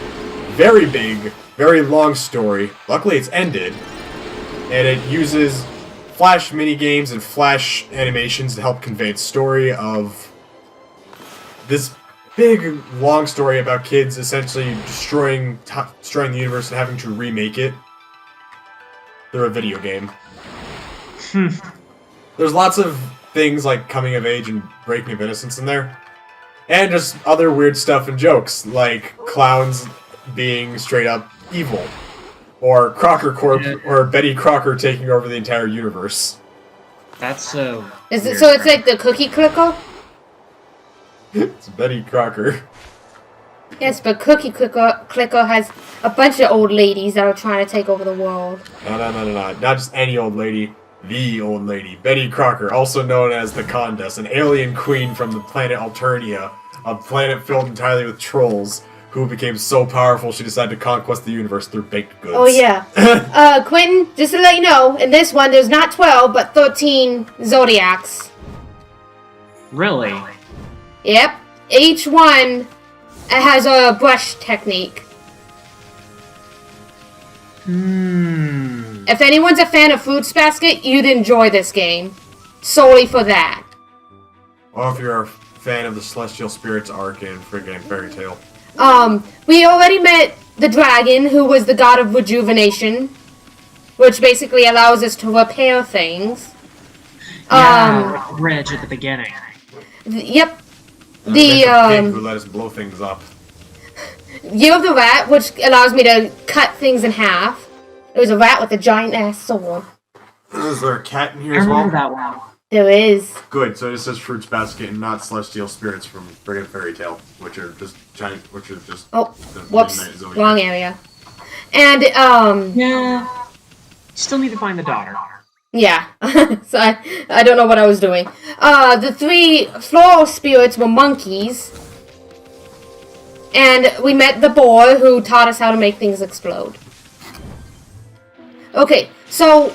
[SPEAKER 3] very big, very long story. Luckily it's ended, and it uses Flash minigames and Flash animations to help convey its story of this big, long story about kids essentially destroying the universe and having to remake it through a video game. There's lots of things like coming of age and breaking of innocence in there. And just other weird stuff and jokes, like clowns being straight up evil. Or Crocker Corp, or Betty Crocker taking over the entire universe.
[SPEAKER 2] That's so.
[SPEAKER 4] Is it so? It's like the Cookie Clicker.
[SPEAKER 3] It's Betty Crocker.
[SPEAKER 4] Yes, but Cookie Clicker has a bunch of old ladies that are trying to take over the world.
[SPEAKER 3] No. Not just any old lady. The old lady. Betty Crocker, also known as the Condess, an alien queen from the planet Alternia, a planet filled entirely with trolls, who became so powerful she decided to conquest the universe through baked goods.
[SPEAKER 4] Oh, yeah. Quentin, just to let you know, in this one, there's not 12, but 13 Zodiacs.
[SPEAKER 2] Really?
[SPEAKER 4] Yep. Each one has a brush technique. If anyone's a fan of Fruits Basket, you'd enjoy this game. Solely for that.
[SPEAKER 3] Or if you're a fan of the Celestial Spirits arc in friggin' Fairy Tail.
[SPEAKER 4] We already met the dragon, who was the god of rejuvenation, which basically allows us to repair things.
[SPEAKER 2] Yeah, like the bridge at the beginning.
[SPEAKER 4] Yep.
[SPEAKER 3] The pig who let us blow things up.
[SPEAKER 4] You have the rat, which allows me to cut things in half. There's a rat with a giant ass sword.
[SPEAKER 3] Is there a cat in here
[SPEAKER 2] I
[SPEAKER 3] as well?
[SPEAKER 2] remember that one.
[SPEAKER 4] There is.
[SPEAKER 3] Good, so it says Fruits Basket and not Celestial Spirits from friggin' Fairy Tail, which are just giant,
[SPEAKER 4] Oh,
[SPEAKER 3] the
[SPEAKER 4] whoops.
[SPEAKER 3] Midnight Zodiac.
[SPEAKER 4] Wrong area. And,
[SPEAKER 2] Yeah. Still need to find the daughter.
[SPEAKER 4] yeah. So I don't know what I was doing. The 3 floral spirits were monkeys. And we met the boar who taught us how to make things explode. Okay, so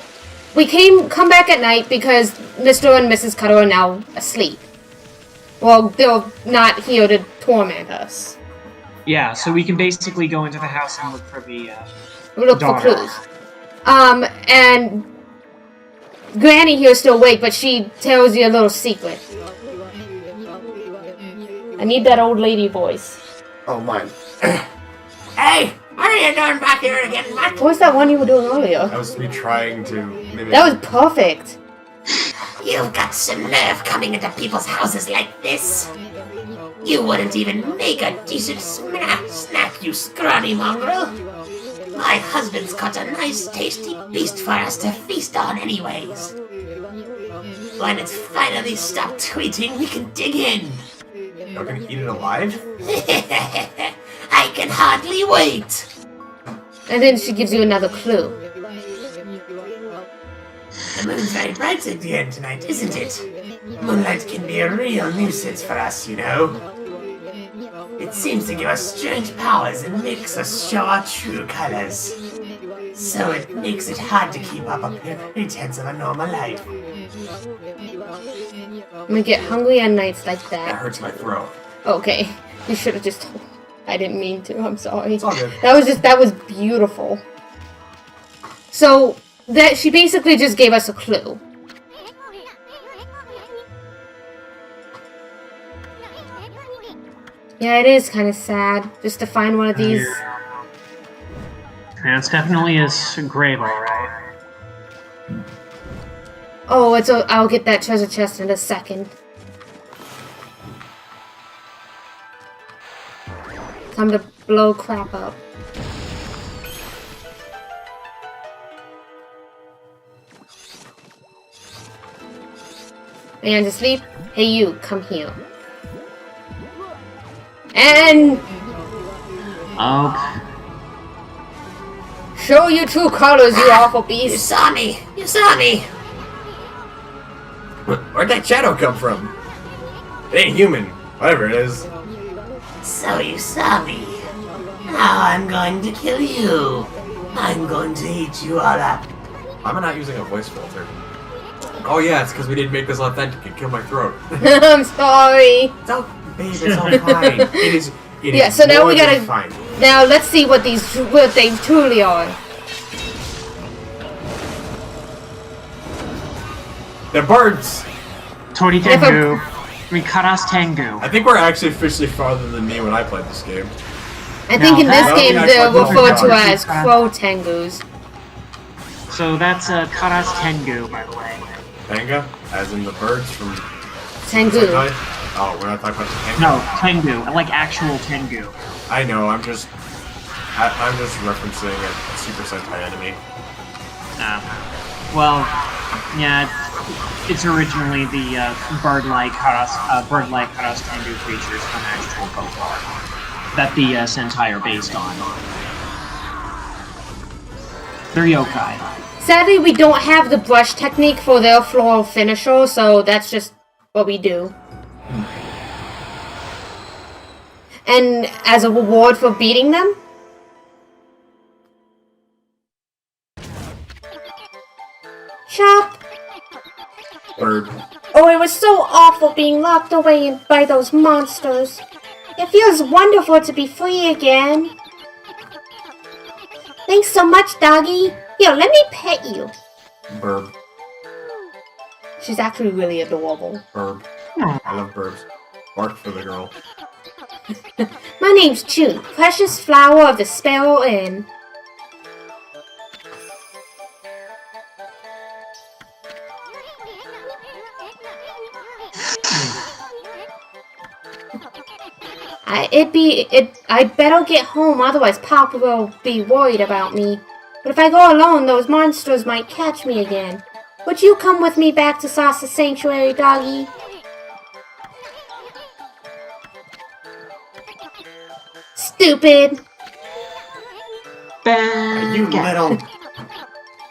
[SPEAKER 4] we come back at night because Mr. and Mrs. Cutter are now asleep. Well, they're not here to torment us.
[SPEAKER 2] Yeah, so we can basically go into the house and look for the
[SPEAKER 4] Look for
[SPEAKER 2] daughter.
[SPEAKER 4] clues. And Granny here is still awake, but she tells you a little secret. I need that old lady voice.
[SPEAKER 3] Oh, mine.
[SPEAKER 6] Hey, what are you doing back here again, Matt?
[SPEAKER 4] What was that one you were doing earlier?
[SPEAKER 3] That was me trying to mimic.
[SPEAKER 4] That was perfect.
[SPEAKER 6] You've got some nerve coming into people's houses like this. You wouldn't even make a decent snack, you scrawny mongrel. My husband's caught a nice tasty beast for us to feast on anyways. When it's finally stopped tweeting, we can dig in.
[SPEAKER 3] You're gonna eat it alive?
[SPEAKER 6] I can hardly wait.
[SPEAKER 4] And then she gives you another clue.
[SPEAKER 6] The moon's very bright again tonight, isn't it? Moonlight can be a real nuisance for us, you know. It seems to give us strange powers and makes us show our true colors. So it makes it hard to keep up a pretense of a normal life.
[SPEAKER 4] I'm gonna get hungry on nights like
[SPEAKER 3] That
[SPEAKER 4] that.
[SPEAKER 3] hurts my throat.
[SPEAKER 4] Okay. You should have just told. I didn't mean to. I'm sorry.
[SPEAKER 3] It's all good.
[SPEAKER 4] That was beautiful. So that she basically just gave us a clue. Yeah, it is kind of sad just to find one of these.
[SPEAKER 2] Yeah, it's definitely a grave, alright.
[SPEAKER 4] Oh, I'll get that treasure chest in a second. Time to blow crap up. And to sleep. Hey, you, come here. And
[SPEAKER 2] Oh,
[SPEAKER 4] show your true colors, you awful
[SPEAKER 6] You
[SPEAKER 4] beast.
[SPEAKER 6] saw me! You saw me!
[SPEAKER 3] Where'd that shadow come from? It ain't human. Whatever it is.
[SPEAKER 6] So you saw me. Now I'm going to kill you. I'm going to eat you all up.
[SPEAKER 3] Why am I not using a voice filter? Oh yeah, it's because we didn't make this authentic and kill my throat.
[SPEAKER 4] I'm sorry.
[SPEAKER 3] It's all, babe, it's all fine. It is.
[SPEAKER 4] Yeah, so now
[SPEAKER 3] more
[SPEAKER 4] we
[SPEAKER 3] than
[SPEAKER 4] gotta-
[SPEAKER 3] Fine.
[SPEAKER 4] Now let's see what they truly are.
[SPEAKER 3] The birds.
[SPEAKER 2] Tori
[SPEAKER 4] If
[SPEAKER 2] Tengu. Rikaras Tengu.
[SPEAKER 3] I think we're actually officially farther than me when I played this game.
[SPEAKER 4] I think
[SPEAKER 2] No,
[SPEAKER 4] in this
[SPEAKER 2] that-
[SPEAKER 4] game
[SPEAKER 3] that-
[SPEAKER 4] they're
[SPEAKER 3] that-
[SPEAKER 4] referred to
[SPEAKER 3] that-
[SPEAKER 4] as Crow Tengus.
[SPEAKER 2] So that's Karas Tengu, by the way.
[SPEAKER 3] Tanga, as in the birds from
[SPEAKER 4] Tengu.
[SPEAKER 3] Sentai? Oh, we're not talking about the Tanga?
[SPEAKER 2] No, Tengu, like actual Tengu.
[SPEAKER 3] I know, I'm just referencing a Super Sentai enemy.
[SPEAKER 2] Well, yeah, it's Originally, the bird-like Karas Tengu creatures from actual folklore that the Sentai are based on. They're yokai.
[SPEAKER 4] Sadly, we don't have the brush technique for their floral finisher, so that's just what we do. And as a reward for beating them, chop.
[SPEAKER 3] Bird.
[SPEAKER 4] Oh, it was so awful being locked away by those monsters. It feels wonderful to be free again. Thanks so much, doggy. Here, let me pet you.
[SPEAKER 3] Burb.
[SPEAKER 4] She's actually really adorable.
[SPEAKER 3] Burb.
[SPEAKER 2] Oh.
[SPEAKER 3] I love burbs. Bark for the girl.
[SPEAKER 4] My name's June, precious flower of the Sparrow Inn. I'd better get home, otherwise Papa will be worried about me. But if I go alone, those monsters might catch me again. Would you come with me back to Sasa Sanctuary, doggy? Stupid!
[SPEAKER 3] You little.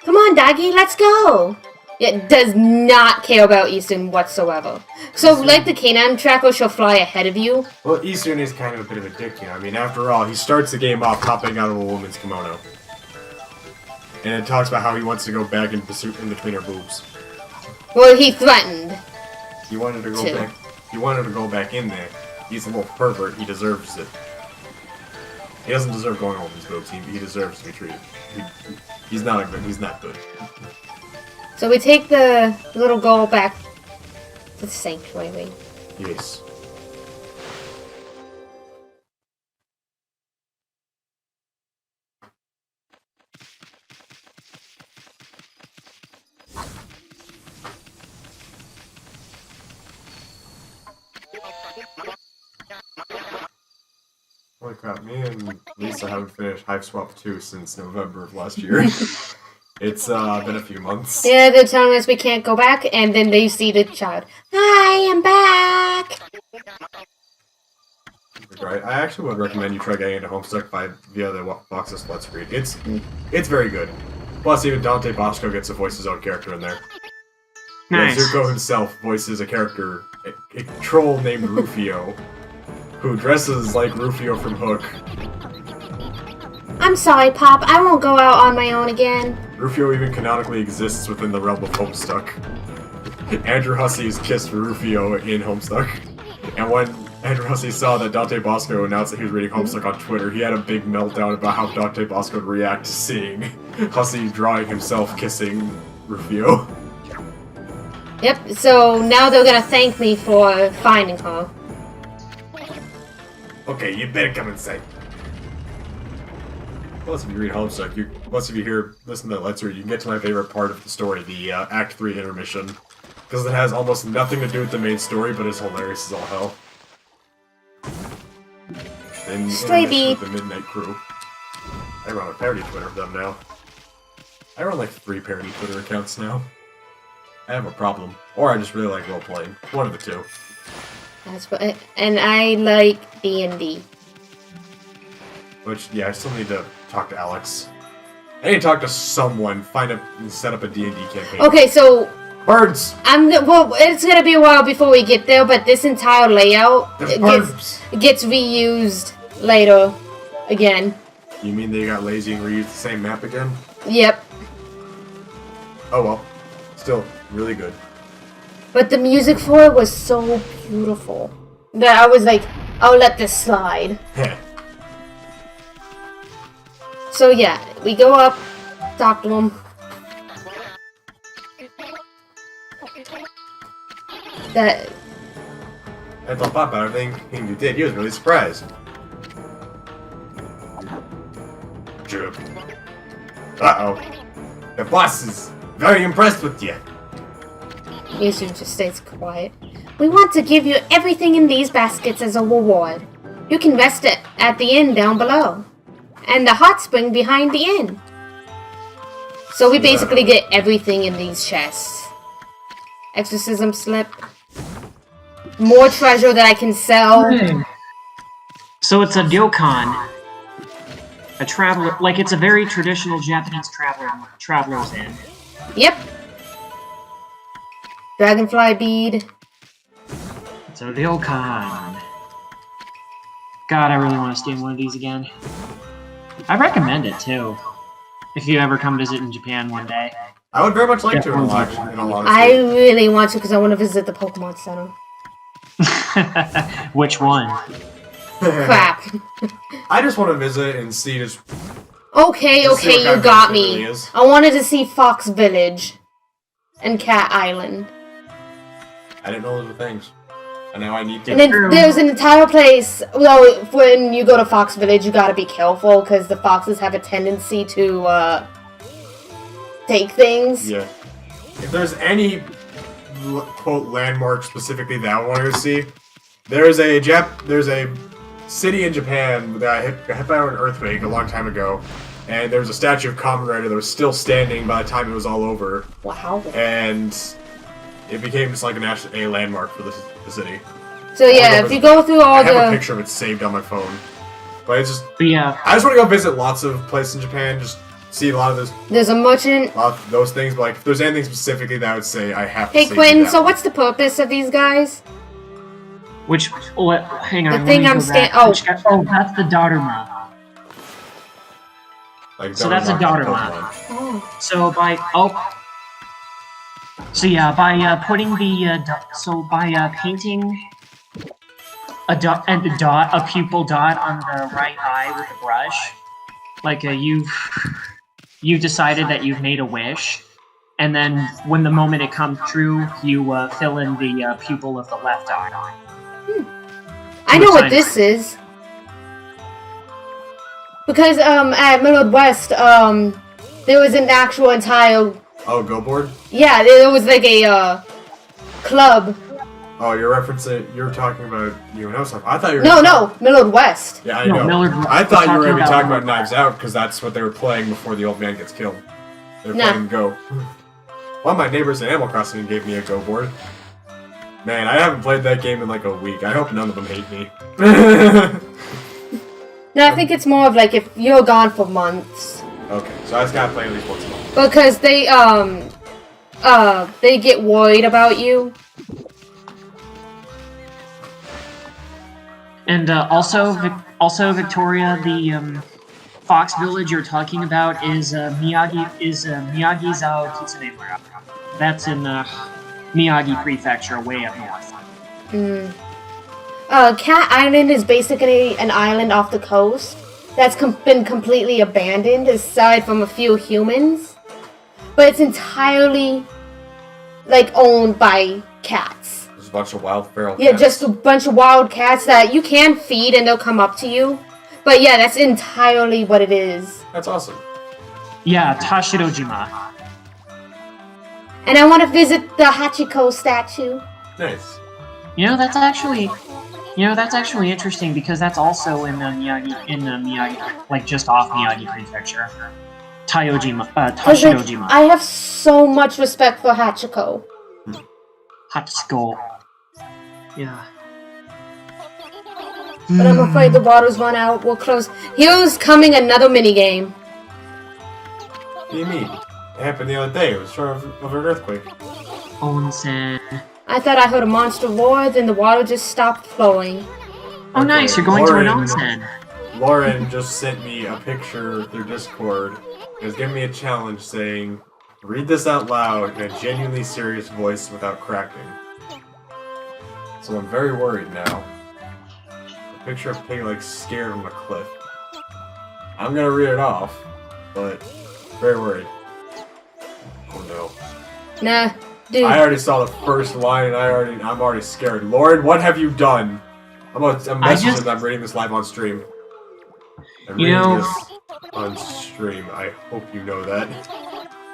[SPEAKER 4] Come on, doggy, let's go! It does not care about Easton whatsoever. So, like the canine tracker, she'll fly ahead of you.
[SPEAKER 3] Well, Eastern is kind of a bit of a dick, you know. I mean, after all, he starts the game off hopping out of a woman's kimono. And it talks about how he wants to go back in between her boobs.
[SPEAKER 4] Well, he threatened.
[SPEAKER 3] He wanted to go back. He wanted to go back in there. He's a little pervert. He deserves it. He doesn't deserve going home with his boobs. He deserves to be treated. He's not good. He's not good.
[SPEAKER 4] So we take the little girl back to the sanctuary.
[SPEAKER 3] Yes. Holy crap, me and Lisa haven't finished Hive Swap 2 since November of last year. It's been a few months.
[SPEAKER 4] Yeah, they're telling us we can't go back, and then they see the child. Hi, I'm back!
[SPEAKER 3] Right, I actually would recommend you try getting into Homestuck via the Voxus Let's Read. It's very good. Plus, even Dante Bosco gets to voice his own character in there.
[SPEAKER 2] Nice.
[SPEAKER 3] Zuko himself voices a character, a troll named Rufio, who dresses like Rufio from Hook.
[SPEAKER 4] I'm sorry, Pop. I won't go out on my own again.
[SPEAKER 3] Rufio even canonically exists within the realm of Homestuck. Andrew Hussey's kissed Rufio in Homestuck. And when Andrew Hussey saw that Dante Bosco announced that he was reading Homestuck on Twitter, he had a big meltdown about how Dante Bosco would react to seeing Hussey drawing himself kissing Rufio.
[SPEAKER 4] Yep, so now they're gonna thank me for finding her.
[SPEAKER 3] Okay, you better come inside. Plus, if you read Homestuck, plus if you listen to that Let's Read, you can get to my favorite part of the story, the Act 3 intermission. Because it has almost nothing to do with the main story, but it's hilarious as all hell. Then
[SPEAKER 4] Stray
[SPEAKER 3] with the Midnight Crew. I run a parody Twitter of them now. I run like 3 parody Twitter accounts now. I have a problem. Or I just really like role-playing. One of the two.
[SPEAKER 4] That's what, and I like D&D.
[SPEAKER 3] Which, yeah, I still need to talk to Alex. I need to talk to someone, set up a D&D campaign.
[SPEAKER 4] Okay, so
[SPEAKER 3] Birds!
[SPEAKER 4] well, it's gonna be a while before we get there, but this entire layout gets reused later again.
[SPEAKER 3] You mean they got lazy and reused the same map again?
[SPEAKER 4] Yep.
[SPEAKER 3] Oh well. Still, really good.
[SPEAKER 4] But the music for it was so beautiful that I was like, I'll let this slide.
[SPEAKER 3] Heh.
[SPEAKER 4] So yeah, we go up, talk to him. That
[SPEAKER 3] I told Papa everything you did. He was really surprised. True. Uh-oh. The boss is very impressed with you.
[SPEAKER 4] Yuzu just stays quiet. We want to give you everything in these baskets as a reward. You can rest it at the inn down below. And the hot spring behind the inn. So we basically get everything in these chests. Exorcism slip. More treasure that I can sell.
[SPEAKER 2] So it's a Doggone. A traveler, like it's a very traditional Japanese traveler's inn.
[SPEAKER 4] Yep. Dragonfly bead.
[SPEAKER 2] It's a Doggone. God, I really want to stay in one of these again. I recommend it too. If you ever come visit in Japan one day.
[SPEAKER 3] I would very much like to, in all honesty.
[SPEAKER 4] I really want to because I want to visit the Pokemon Center.
[SPEAKER 2] Which one?
[SPEAKER 4] Crap.
[SPEAKER 3] I just want to visit and see just...
[SPEAKER 4] Okay,
[SPEAKER 3] Just see what kind
[SPEAKER 4] you
[SPEAKER 3] of
[SPEAKER 4] got
[SPEAKER 3] place it
[SPEAKER 4] me.
[SPEAKER 3] really is.
[SPEAKER 4] I wanted to see Fox Village and Cat Island.
[SPEAKER 3] I didn't know those were things. And now I need to...
[SPEAKER 4] And then there's an entire place. Well, when you go to Fox Village, you gotta be careful because the foxes have a tendency to take things.
[SPEAKER 3] Yeah. If there's any quote landmark specifically that I wanted to see, there's a city in Japan that hit by an earthquake a long time ago, and there was a statue of Kamen Rider that was still standing by the time it was all over.
[SPEAKER 4] Wow.
[SPEAKER 3] And it became just like a landmark for the city.
[SPEAKER 4] So yeah, if you go through all
[SPEAKER 3] I have a picture of it saved on my phone. But it's just...
[SPEAKER 2] But yeah.
[SPEAKER 3] I just want to go visit lots of places in Japan, just see a lot of this...
[SPEAKER 4] There's a merchant.
[SPEAKER 3] A lot of those things, but like, if there's anything specifically that I would say I have to
[SPEAKER 4] Hey
[SPEAKER 3] see
[SPEAKER 4] Quinn,
[SPEAKER 3] that
[SPEAKER 4] so
[SPEAKER 3] one.
[SPEAKER 4] what's the purpose of these guys?
[SPEAKER 2] Which, hang on.
[SPEAKER 4] The
[SPEAKER 2] let
[SPEAKER 4] thing
[SPEAKER 2] me
[SPEAKER 4] I'm
[SPEAKER 2] go back.
[SPEAKER 4] oh,
[SPEAKER 2] Oh, that's the daughter map.
[SPEAKER 3] Like,
[SPEAKER 2] So that's a
[SPEAKER 3] Doggone
[SPEAKER 2] daughter
[SPEAKER 3] Pokemon.
[SPEAKER 2] mod.
[SPEAKER 4] Oh.
[SPEAKER 2] So by putting the painting a pupil dot on the right eye with a brush, like you've decided that you've made a wish, and then when the moment it comes true, you fill in the pupil of the left eye.
[SPEAKER 4] I know what this is. Because at Middle West, there was an actual entire.
[SPEAKER 3] Oh, Go Board?
[SPEAKER 4] Yeah, there was like a club.
[SPEAKER 3] Oh, you're talking about UNO stuff. I thought you were
[SPEAKER 4] No, Middle West.
[SPEAKER 3] Yeah, I
[SPEAKER 2] No,
[SPEAKER 3] know.
[SPEAKER 2] Millard
[SPEAKER 3] I
[SPEAKER 2] was
[SPEAKER 3] thought you were going to be
[SPEAKER 2] talking
[SPEAKER 3] talking
[SPEAKER 2] about
[SPEAKER 3] about Knives Out, because that's what they were playing before the old man gets killed. They're
[SPEAKER 4] Nah.
[SPEAKER 3] playing Go. One of my neighbors in Animal Crossing gave me a Go board. Man, I haven't played that game in like a week. I hope none of them hate me.
[SPEAKER 4] No, I think it's more of like if you're gone for months.
[SPEAKER 3] Okay, so I just gotta play at least once a month.
[SPEAKER 4] Because they get worried about you.
[SPEAKER 2] And also Victoria, the Fox Village you're talking about is Miyagi's Kitsunemura. That's in Miyagi Prefecture, way up north.
[SPEAKER 4] Cat Island is basically an island off the coast that's been completely abandoned, aside from a few humans. But it's entirely, like, owned by cats.
[SPEAKER 3] There's a bunch of wild feral
[SPEAKER 4] Yeah,
[SPEAKER 3] cats.
[SPEAKER 4] just a bunch of wild cats that you can feed and they'll come up to you. But yeah, that's entirely what it is.
[SPEAKER 3] That's awesome.
[SPEAKER 2] Yeah, Tashirojima.
[SPEAKER 4] And I want to visit the Hachiko statue.
[SPEAKER 3] Nice.
[SPEAKER 2] You know, that's actually interesting because that's also in Miyagi, like just off Miyagi Prefecture. Tashirojima.
[SPEAKER 4] I have so much respect for Hachiko.
[SPEAKER 2] Hatsuko. Yeah.
[SPEAKER 4] But I'm afraid the water's run out. We'll close. Here's coming another minigame.
[SPEAKER 3] What do you mean? It happened the other day. It was short of an earthquake.
[SPEAKER 2] Onsen.
[SPEAKER 4] I thought I heard a monster roar, then the water just stopped flowing.
[SPEAKER 2] Oh, nice! You're going to an
[SPEAKER 3] Lauren-
[SPEAKER 2] onsen.
[SPEAKER 3] Lauren just sent me a picture through Discord. She was giving me a challenge saying, read this out loud in a genuinely serious voice without cracking. So I'm very worried now. A picture of Pig like scared on a cliff. I'm gonna read it off, but very worried. Oh no.
[SPEAKER 4] Nah, dude.
[SPEAKER 3] I already saw the first line and I'm already scared. Lauren, what have you done? I'm messaging I'm reading this live on stream. I'm
[SPEAKER 2] You
[SPEAKER 3] reading
[SPEAKER 2] know-
[SPEAKER 3] this on stream. I hope you know that.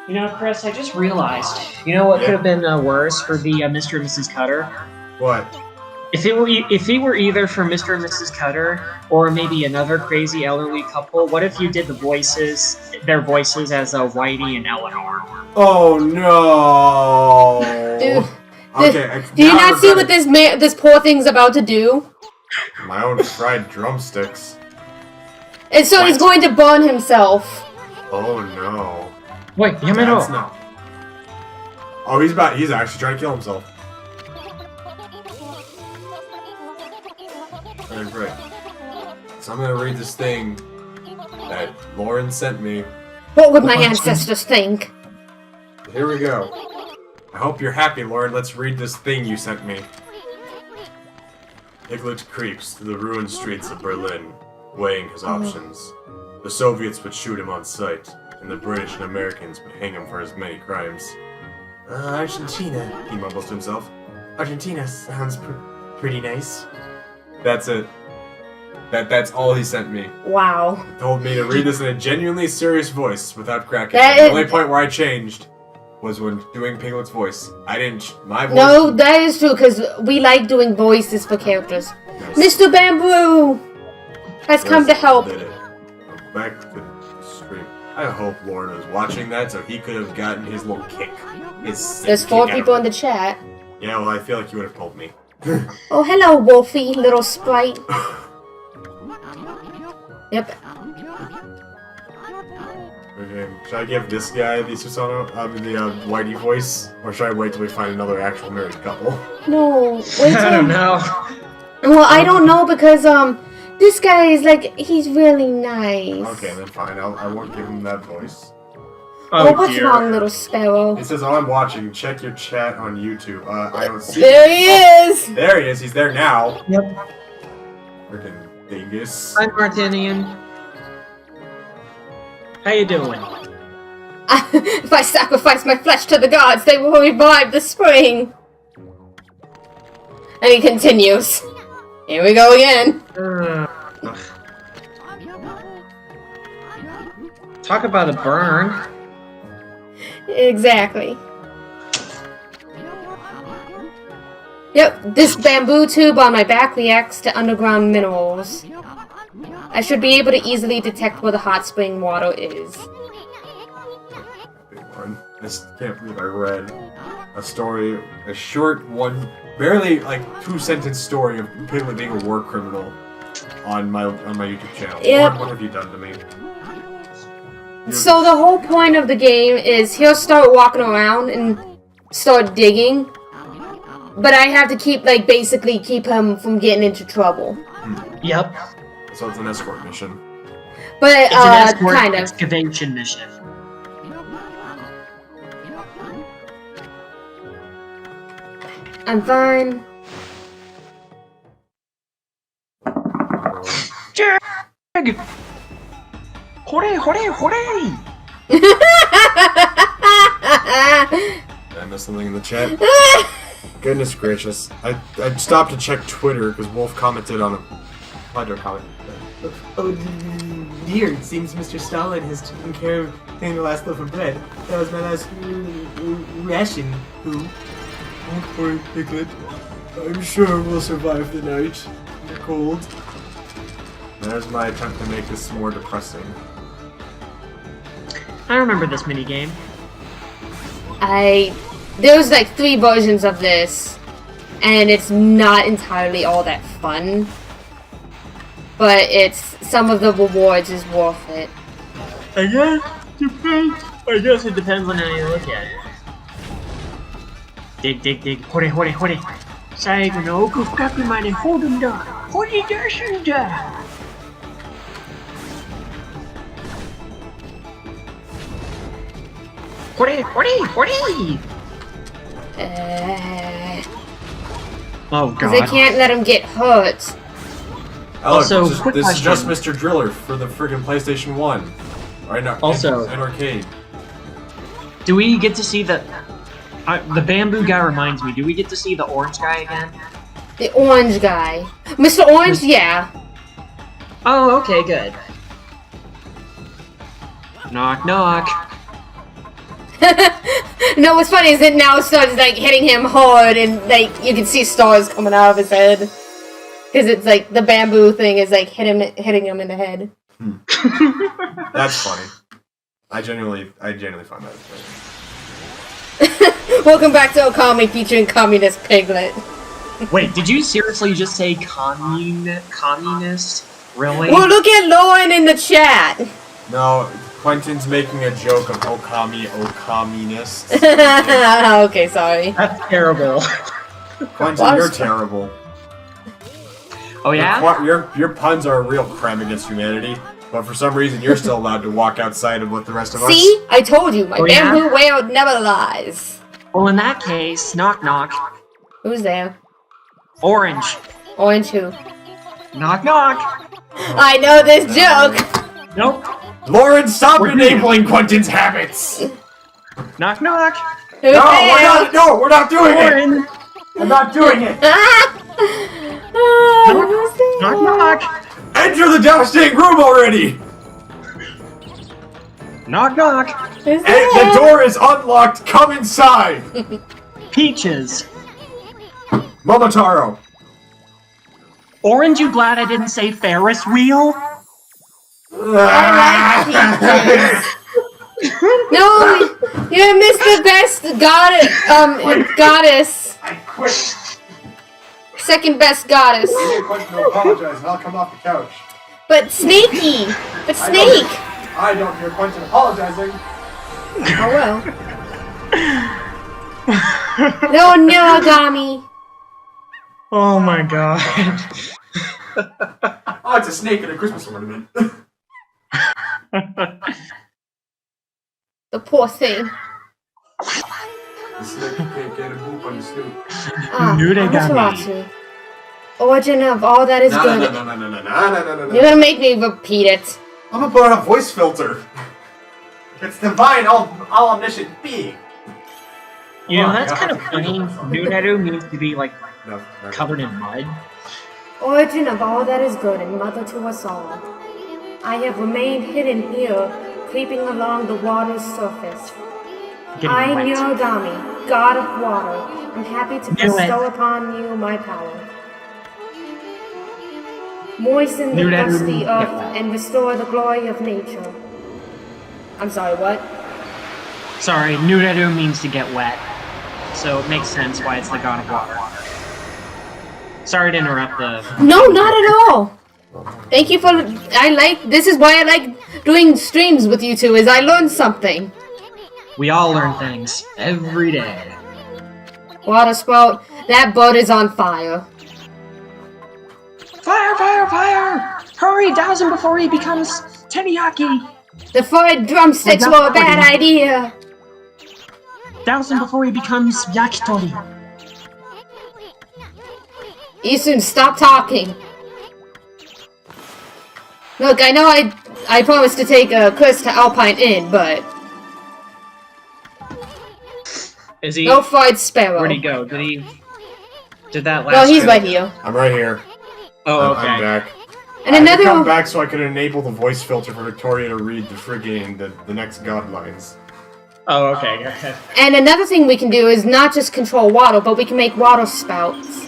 [SPEAKER 2] You know, Chris, I just realized. You know what
[SPEAKER 3] Yeah.
[SPEAKER 2] could have been worse for the Mr. and Mrs. Cutter?
[SPEAKER 3] What?
[SPEAKER 2] If it were either for Mr. and Mrs. Cutter or maybe another crazy elderly couple, what if you did their voices as Whitey and Eleanor?
[SPEAKER 3] Oh no!
[SPEAKER 4] Dude,
[SPEAKER 3] Okay.
[SPEAKER 4] do you
[SPEAKER 3] now
[SPEAKER 4] not see
[SPEAKER 3] regret
[SPEAKER 4] what this poor thing's about to do?
[SPEAKER 3] it. My own fried drumsticks.
[SPEAKER 4] And so he's going to burn himself.
[SPEAKER 3] Oh no!
[SPEAKER 2] Wait,
[SPEAKER 3] That's
[SPEAKER 2] Yamero.
[SPEAKER 3] not. Oh, he's actually trying to kill himself. Alright, great. So I'm gonna read this thing that Lauren sent me.
[SPEAKER 4] What would my ancestors think?
[SPEAKER 3] Here we go. I hope you're happy, Lauren. Let's read this thing you sent me. Piglet creeps through the ruined streets of Berlin, weighing his options. The Soviets would shoot him on sight, and the British and Americans would hang him for his many crimes. Argentina, he mumbles to himself. Argentina sounds pretty nice. That's it. That's all he sent me.
[SPEAKER 4] Wow.
[SPEAKER 3] He told me to read this in a genuinely serious voice without cracking.
[SPEAKER 4] That
[SPEAKER 3] The
[SPEAKER 4] is-
[SPEAKER 3] only point where I changed was when doing Piglet's voice. I didn't. My voice.
[SPEAKER 4] No, that is true, because we like doing voices for characters.
[SPEAKER 3] Yes.
[SPEAKER 4] Mr. Bamboo has come to help.
[SPEAKER 3] Did it. Back to the stream. I hope Lauren was watching that so he could have gotten his little kick.
[SPEAKER 4] There's 4 people in the chat.
[SPEAKER 3] Yeah, well, I feel like you would have told me.
[SPEAKER 4] Oh, hello, Wolfie, little sprite. Yep.
[SPEAKER 3] Okay, should I give this guy the Susanoo, the Whitey voice, or should I wait till we find another actual married couple?
[SPEAKER 4] No, wait
[SPEAKER 2] I don't
[SPEAKER 4] till...
[SPEAKER 2] know.
[SPEAKER 4] Well, I don't know, because, This guy is like, he's really nice.
[SPEAKER 3] Okay, then fine. I won't give him that voice.
[SPEAKER 4] Oh, what's wrong, little sparrow?
[SPEAKER 3] It says, "Oh, I'm watching. Check your chat on YouTube." I don't see.
[SPEAKER 4] There he is.
[SPEAKER 3] There he is. He's there now.
[SPEAKER 2] Yep.
[SPEAKER 3] Freaking dingus.
[SPEAKER 5] Hi, Martinian. How you doing?
[SPEAKER 4] If I sacrifice my flesh to the gods, they will revive the spring. And he continues. Here we go again.
[SPEAKER 5] Talk about a burn.
[SPEAKER 4] Exactly. Yep, this bamboo tube on my back reacts to underground minerals. I should be able to easily detect where the hot spring water is.
[SPEAKER 3] Big one. I just can't believe I read a story, a short one, barely like 2-sentence story of Piglet being a war criminal on my YouTube channel.
[SPEAKER 4] Yep.
[SPEAKER 3] What have you done to me?
[SPEAKER 4] So the whole point of the game is he'll start walking around and start digging, but I have to keep, like, basically keep him from getting into trouble.
[SPEAKER 2] Yep.
[SPEAKER 3] So it's an escort mission.
[SPEAKER 4] But,
[SPEAKER 2] It's an escort
[SPEAKER 4] kind of.
[SPEAKER 2] excavation mission.
[SPEAKER 4] I'm fine.
[SPEAKER 2] Jag! Hooray, hooray, hooray!
[SPEAKER 3] Did I miss something in the chat? Goodness gracious. I stopped to check Twitter because Wolf commented on a Hydro comment.
[SPEAKER 7] Oh dear, it seems Mr. Stalin has taken care of getting the last loaf of bread. That was my last ration. Who? Don't worry, Piglet. I'm sure we'll survive the night. The cold.
[SPEAKER 3] There's my attempt to make this more depressing.
[SPEAKER 2] I remember this minigame.
[SPEAKER 4] There's like 3 versions of this, and it's not entirely all that fun. But some of the rewards is worth it.
[SPEAKER 2] I guess it depends on how you look at it. Dig, dig, dig. Hore, hore, hore. 最後の奥深くまで掘るんだ。掘り出すんだ。ほれ、ほれ、ほれ。Oh
[SPEAKER 4] Because they
[SPEAKER 2] god.
[SPEAKER 4] can't let him get hurt.
[SPEAKER 2] Also,
[SPEAKER 3] this
[SPEAKER 2] quick
[SPEAKER 3] is just
[SPEAKER 2] question.
[SPEAKER 3] Mr. Driller for the friggin' PlayStation 1. Right now.
[SPEAKER 2] Also-
[SPEAKER 3] and arcade.
[SPEAKER 2] Do we get to see the bamboo guy reminds me, do we get to see the orange guy again?
[SPEAKER 4] The orange guy. Mr. Orange, yeah.
[SPEAKER 2] Oh, okay, good. Knock, knock.
[SPEAKER 4] No, what's funny is it now starts like hitting him hard, and like you can see stars coming out of his head because it's like the bamboo thing is like hitting him in the head.
[SPEAKER 3] That's funny. I genuinely find that funny.
[SPEAKER 4] Welcome back to Okami featuring Communist Piglet.
[SPEAKER 2] Wait, did you seriously just say communist? Really?
[SPEAKER 4] Well, look at Lauren in the chat.
[SPEAKER 3] No, Quentin's making a joke of Okaminist.
[SPEAKER 4] Okay, sorry.
[SPEAKER 2] That's terrible.
[SPEAKER 3] Quentin,
[SPEAKER 4] What?
[SPEAKER 3] you're terrible.
[SPEAKER 2] Oh yeah?
[SPEAKER 3] Your puns are a real crime against humanity, but for some reason you're still allowed to walk outside with the rest of us.
[SPEAKER 4] See? I told you, my
[SPEAKER 2] Oh, yeah?
[SPEAKER 4] bamboo whale never lies.
[SPEAKER 2] Well, in that case, knock knock.
[SPEAKER 4] Who's there?
[SPEAKER 2] Orange.
[SPEAKER 4] Orange who?
[SPEAKER 2] Knock knock.
[SPEAKER 4] I know this joke.
[SPEAKER 2] Nope.
[SPEAKER 3] Lauren, stop
[SPEAKER 2] We're
[SPEAKER 3] enabling Quentin's habits!
[SPEAKER 2] Knock knock.
[SPEAKER 4] Who's
[SPEAKER 3] No,
[SPEAKER 4] there?
[SPEAKER 3] we're not doing it!
[SPEAKER 2] Orange.
[SPEAKER 3] I'm not doing it!
[SPEAKER 4] Who's there?
[SPEAKER 2] Knock knock.
[SPEAKER 3] Enter the devastating room already!
[SPEAKER 2] Knock knock.
[SPEAKER 4] Who's
[SPEAKER 3] And
[SPEAKER 4] there?
[SPEAKER 3] the door is unlocked, come inside!
[SPEAKER 2] Peaches.
[SPEAKER 3] Momotaro!
[SPEAKER 2] Orange, you glad I didn't say Ferris wheel?
[SPEAKER 4] I like peaches. No, you missed the best goddess.
[SPEAKER 3] I quit!
[SPEAKER 4] Second best goddess.
[SPEAKER 3] Quentin to apologize and I'll come off the couch.
[SPEAKER 4] But Snakey! But Snake!
[SPEAKER 3] I don't hear Quentin apologizing.
[SPEAKER 4] Oh well. No, Ogami.
[SPEAKER 2] Oh my god.
[SPEAKER 3] Oh, it's a snake and a Christmas ornament.
[SPEAKER 4] The poor thing.
[SPEAKER 3] The snake can't get a boop on the snoot.
[SPEAKER 4] Amaterasu. Origin of all that is good.
[SPEAKER 3] No.
[SPEAKER 4] You're gonna make me repeat it.
[SPEAKER 3] I'm gonna put on a voice filter. It's divine, all omniscient being.
[SPEAKER 2] You know, that's kind of funny. Nuneru means to be, like,
[SPEAKER 3] No.
[SPEAKER 2] covered in mud.
[SPEAKER 4] Origin of all that is good and mother to us all. I have remained hidden here, creeping along the water's surface.
[SPEAKER 2] Getting
[SPEAKER 4] I,
[SPEAKER 2] wet.
[SPEAKER 4] Nirogami, god of water, am happy to
[SPEAKER 2] Do it.
[SPEAKER 4] bestow upon you my power. Moisten the
[SPEAKER 2] Nuneru
[SPEAKER 4] dusty
[SPEAKER 2] means
[SPEAKER 4] earth
[SPEAKER 2] get wet.
[SPEAKER 4] and restore the glory of nature. I'm sorry, what?
[SPEAKER 2] Sorry, Nuneru means to get wet. So it makes sense why it's the god of water. Sorry to interrupt the...
[SPEAKER 4] No, not at all! Thank you for... This is why I like doing streams with you two, is I learned something.
[SPEAKER 2] We all learn things. Every day.
[SPEAKER 4] Water spout, that boat is on fire.
[SPEAKER 2] Fire, fire, fire! Hurry, douse him before he becomes teriyaki!
[SPEAKER 4] The fried drumsticks were a bad idea.
[SPEAKER 2] Douse him before he becomes yakitori.
[SPEAKER 4] Isun, stop talking. Look, I know I promised to take Chris to Alpine Inn, but
[SPEAKER 2] Is he...
[SPEAKER 4] no fried sparrow.
[SPEAKER 2] Where'd he go? Did that last
[SPEAKER 4] No, he's
[SPEAKER 2] trip?
[SPEAKER 4] right here.
[SPEAKER 3] I'm right here.
[SPEAKER 2] Oh,
[SPEAKER 3] I'm
[SPEAKER 2] okay.
[SPEAKER 3] back.
[SPEAKER 4] And
[SPEAKER 3] I had to
[SPEAKER 4] another
[SPEAKER 3] come back so I could enable the voice filter for Victoria to read the friggin' the next god lines.
[SPEAKER 2] Oh, okay.
[SPEAKER 4] And another thing we can do is not just control water, but we can make water spouts.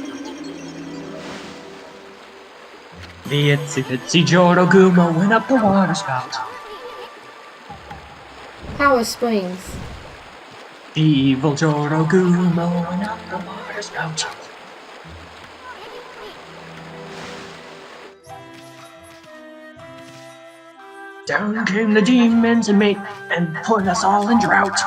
[SPEAKER 2] The itsy bitsy Jorogumo went up the water spout.
[SPEAKER 4] Power springs.
[SPEAKER 2] The evil Jorogumo went up the water spout. Down came the demons and put us all in drought.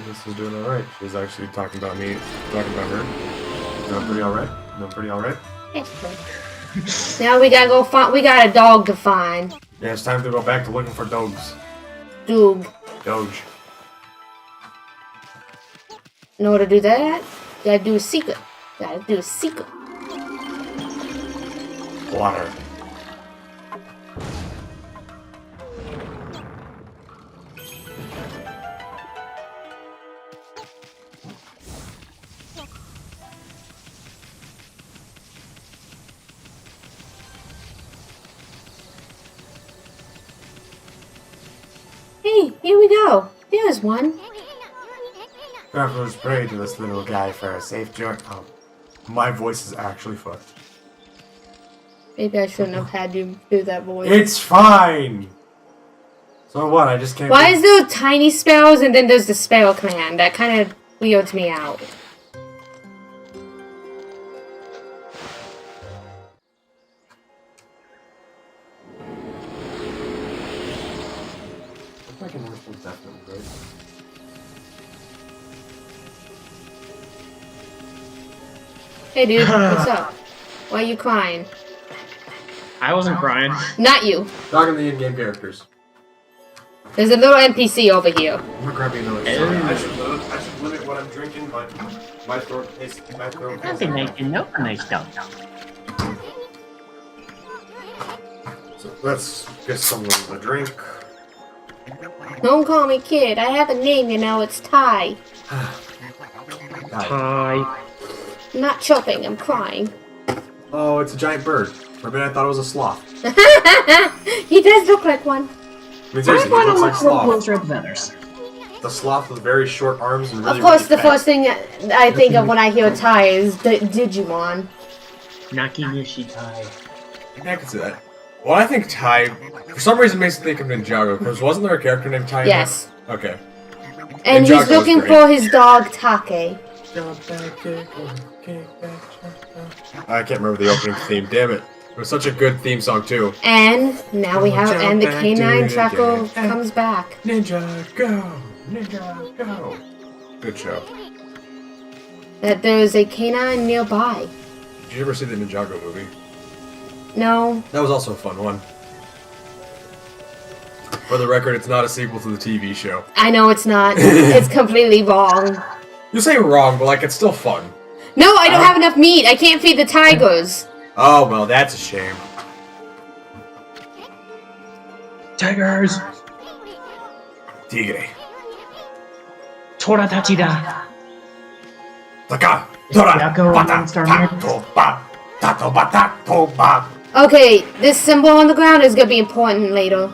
[SPEAKER 3] This is doing alright. She's actually talking about me, talking about her. Doing pretty alright? Doing pretty alright?
[SPEAKER 4] Now we gotta go find. We got a dog to find.
[SPEAKER 3] Yeah, it's time to go back to looking for dogs.
[SPEAKER 4] Doog.
[SPEAKER 3] Doge.
[SPEAKER 4] In order to do that, you gotta do a secret. Gotta do a secret.
[SPEAKER 3] Water.
[SPEAKER 4] Hey, here we go. There's one.
[SPEAKER 3] Travelers pray to this little guy for a safe journey. Oh, my voice is actually fucked.
[SPEAKER 4] Maybe I shouldn't have had you do that voice.
[SPEAKER 3] It's fine! So what, I just can't...
[SPEAKER 4] Why is there tiny sparrows and then there's the sparrow command? That kind of weirds me out.
[SPEAKER 3] I can work with definitely, right?
[SPEAKER 4] Hey dude, what's up? Why are you crying?
[SPEAKER 2] I wasn't crying.
[SPEAKER 4] Not you.
[SPEAKER 3] Talking the in-game characters.
[SPEAKER 4] There's a little NPC over here.
[SPEAKER 3] I'm gonna grab you another sorry. I should limit what I'm drinking, but my throat is...
[SPEAKER 2] Nothing making no stuff.
[SPEAKER 3] So let's get someone a drink.
[SPEAKER 4] Don't call me kid. I have a name, you know. It's Ty.
[SPEAKER 2] Hi.
[SPEAKER 4] I'm not choking. I'm crying.
[SPEAKER 3] Oh, it's a giant bird. For a minute I thought it was a sloth.
[SPEAKER 4] He does look like one.
[SPEAKER 3] I mean, seriously, he looks like sloth.
[SPEAKER 2] Closer up than others.
[SPEAKER 3] The sloth with very short arms and really,
[SPEAKER 4] Of course,
[SPEAKER 3] really
[SPEAKER 4] the
[SPEAKER 3] fat.
[SPEAKER 4] first thing I think of when I hear Ty is Digimon.
[SPEAKER 2] Nakinishi Tai.
[SPEAKER 3] Yeah, I can see that. Well, I think Ty, for some reason, makes me think of Ninjago, because wasn't there a character named Ty? in
[SPEAKER 4] Yes.
[SPEAKER 3] there? Okay.
[SPEAKER 4] And
[SPEAKER 3] Ninjago
[SPEAKER 4] he's
[SPEAKER 3] was
[SPEAKER 4] looking
[SPEAKER 3] great.
[SPEAKER 4] for his dog Take.
[SPEAKER 3] I can't remember the opening theme, damn it. It was such a good theme song, too.
[SPEAKER 4] And now we have, and the
[SPEAKER 3] Jump back to
[SPEAKER 4] canine
[SPEAKER 3] it
[SPEAKER 4] tracker
[SPEAKER 3] again.
[SPEAKER 4] comes back.
[SPEAKER 3] Ninja, go! Ninja, go! Good show.
[SPEAKER 4] that there is a canine nearby.
[SPEAKER 3] Did you ever see the Ninjago movie?
[SPEAKER 4] No.
[SPEAKER 3] That was also a fun one. For the record, it's not a sequel to the TV show.
[SPEAKER 4] I know it's not. It's completely wrong.
[SPEAKER 3] You say wrong, but like it's still fun.
[SPEAKER 4] No, I don't have enough meat. I can't feed the tigers.
[SPEAKER 3] Oh, well, that's a shame.
[SPEAKER 2] Tigers!
[SPEAKER 3] Tigre.
[SPEAKER 2] Tora Tachida!
[SPEAKER 3] Taka! Tora!
[SPEAKER 2] Yaku amongst our men.
[SPEAKER 3] Tato batato ba.
[SPEAKER 4] Okay, this symbol on the ground is gonna be important later.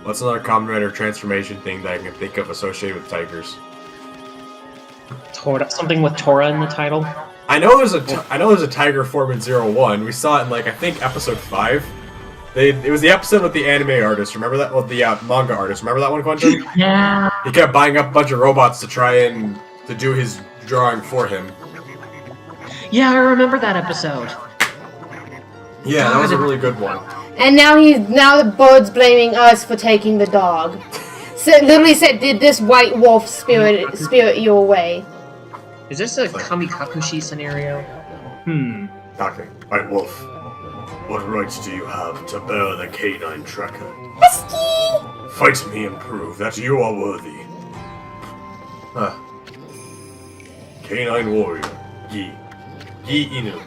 [SPEAKER 3] What's another Kamen Rider transformation thing that I can think of associated with tigers?
[SPEAKER 2] Tora, something with Tora in the title.
[SPEAKER 3] I know there's a tiger form in 01. We saw it in like I think episode 5. It was the episode with the anime artist. Remember that? Well, the manga artist. Remember that one, Quentin?
[SPEAKER 2] Yeah.
[SPEAKER 3] He kept buying up a bunch of robots to try and to do his drawing for him.
[SPEAKER 2] Yeah, I remember that episode.
[SPEAKER 3] Yeah, that was a really good one.
[SPEAKER 4] And now the bird's blaming us for taking the dog. So literally said, "Did this white wolf spirit you away?"
[SPEAKER 2] Is this a Kamikakushi scenario?
[SPEAKER 3] Talking. White Wolf, what rights do you have to bear the canine tracker? Fight me and prove that you are worthy. Canine warrior, Yi Inu.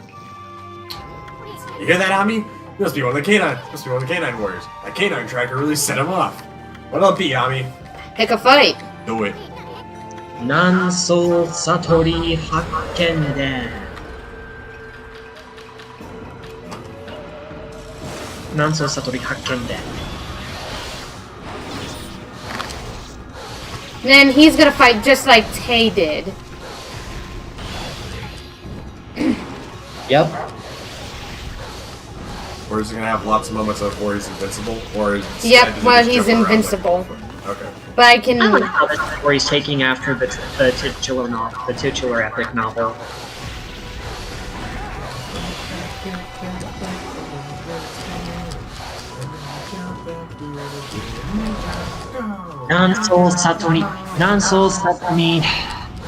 [SPEAKER 3] You hear that, Ami? You must be one of the canine warriors. That canine tracker really set him off. What'll it be, Ami?
[SPEAKER 4] Pick a fight.
[SPEAKER 3] Do it.
[SPEAKER 2] Nansou Satori Hakkenden. Nansou Satori Hakkenden.
[SPEAKER 4] Then he's gonna fight just like Tay did.
[SPEAKER 2] Yep.
[SPEAKER 3] Or is he gonna have lots of moments of where he's invincible? Or is
[SPEAKER 4] Yep, well, he's invincible.
[SPEAKER 3] Okay.
[SPEAKER 4] But I can.
[SPEAKER 2] I like how this story's taking after the titular epic novel. Nansou Satomi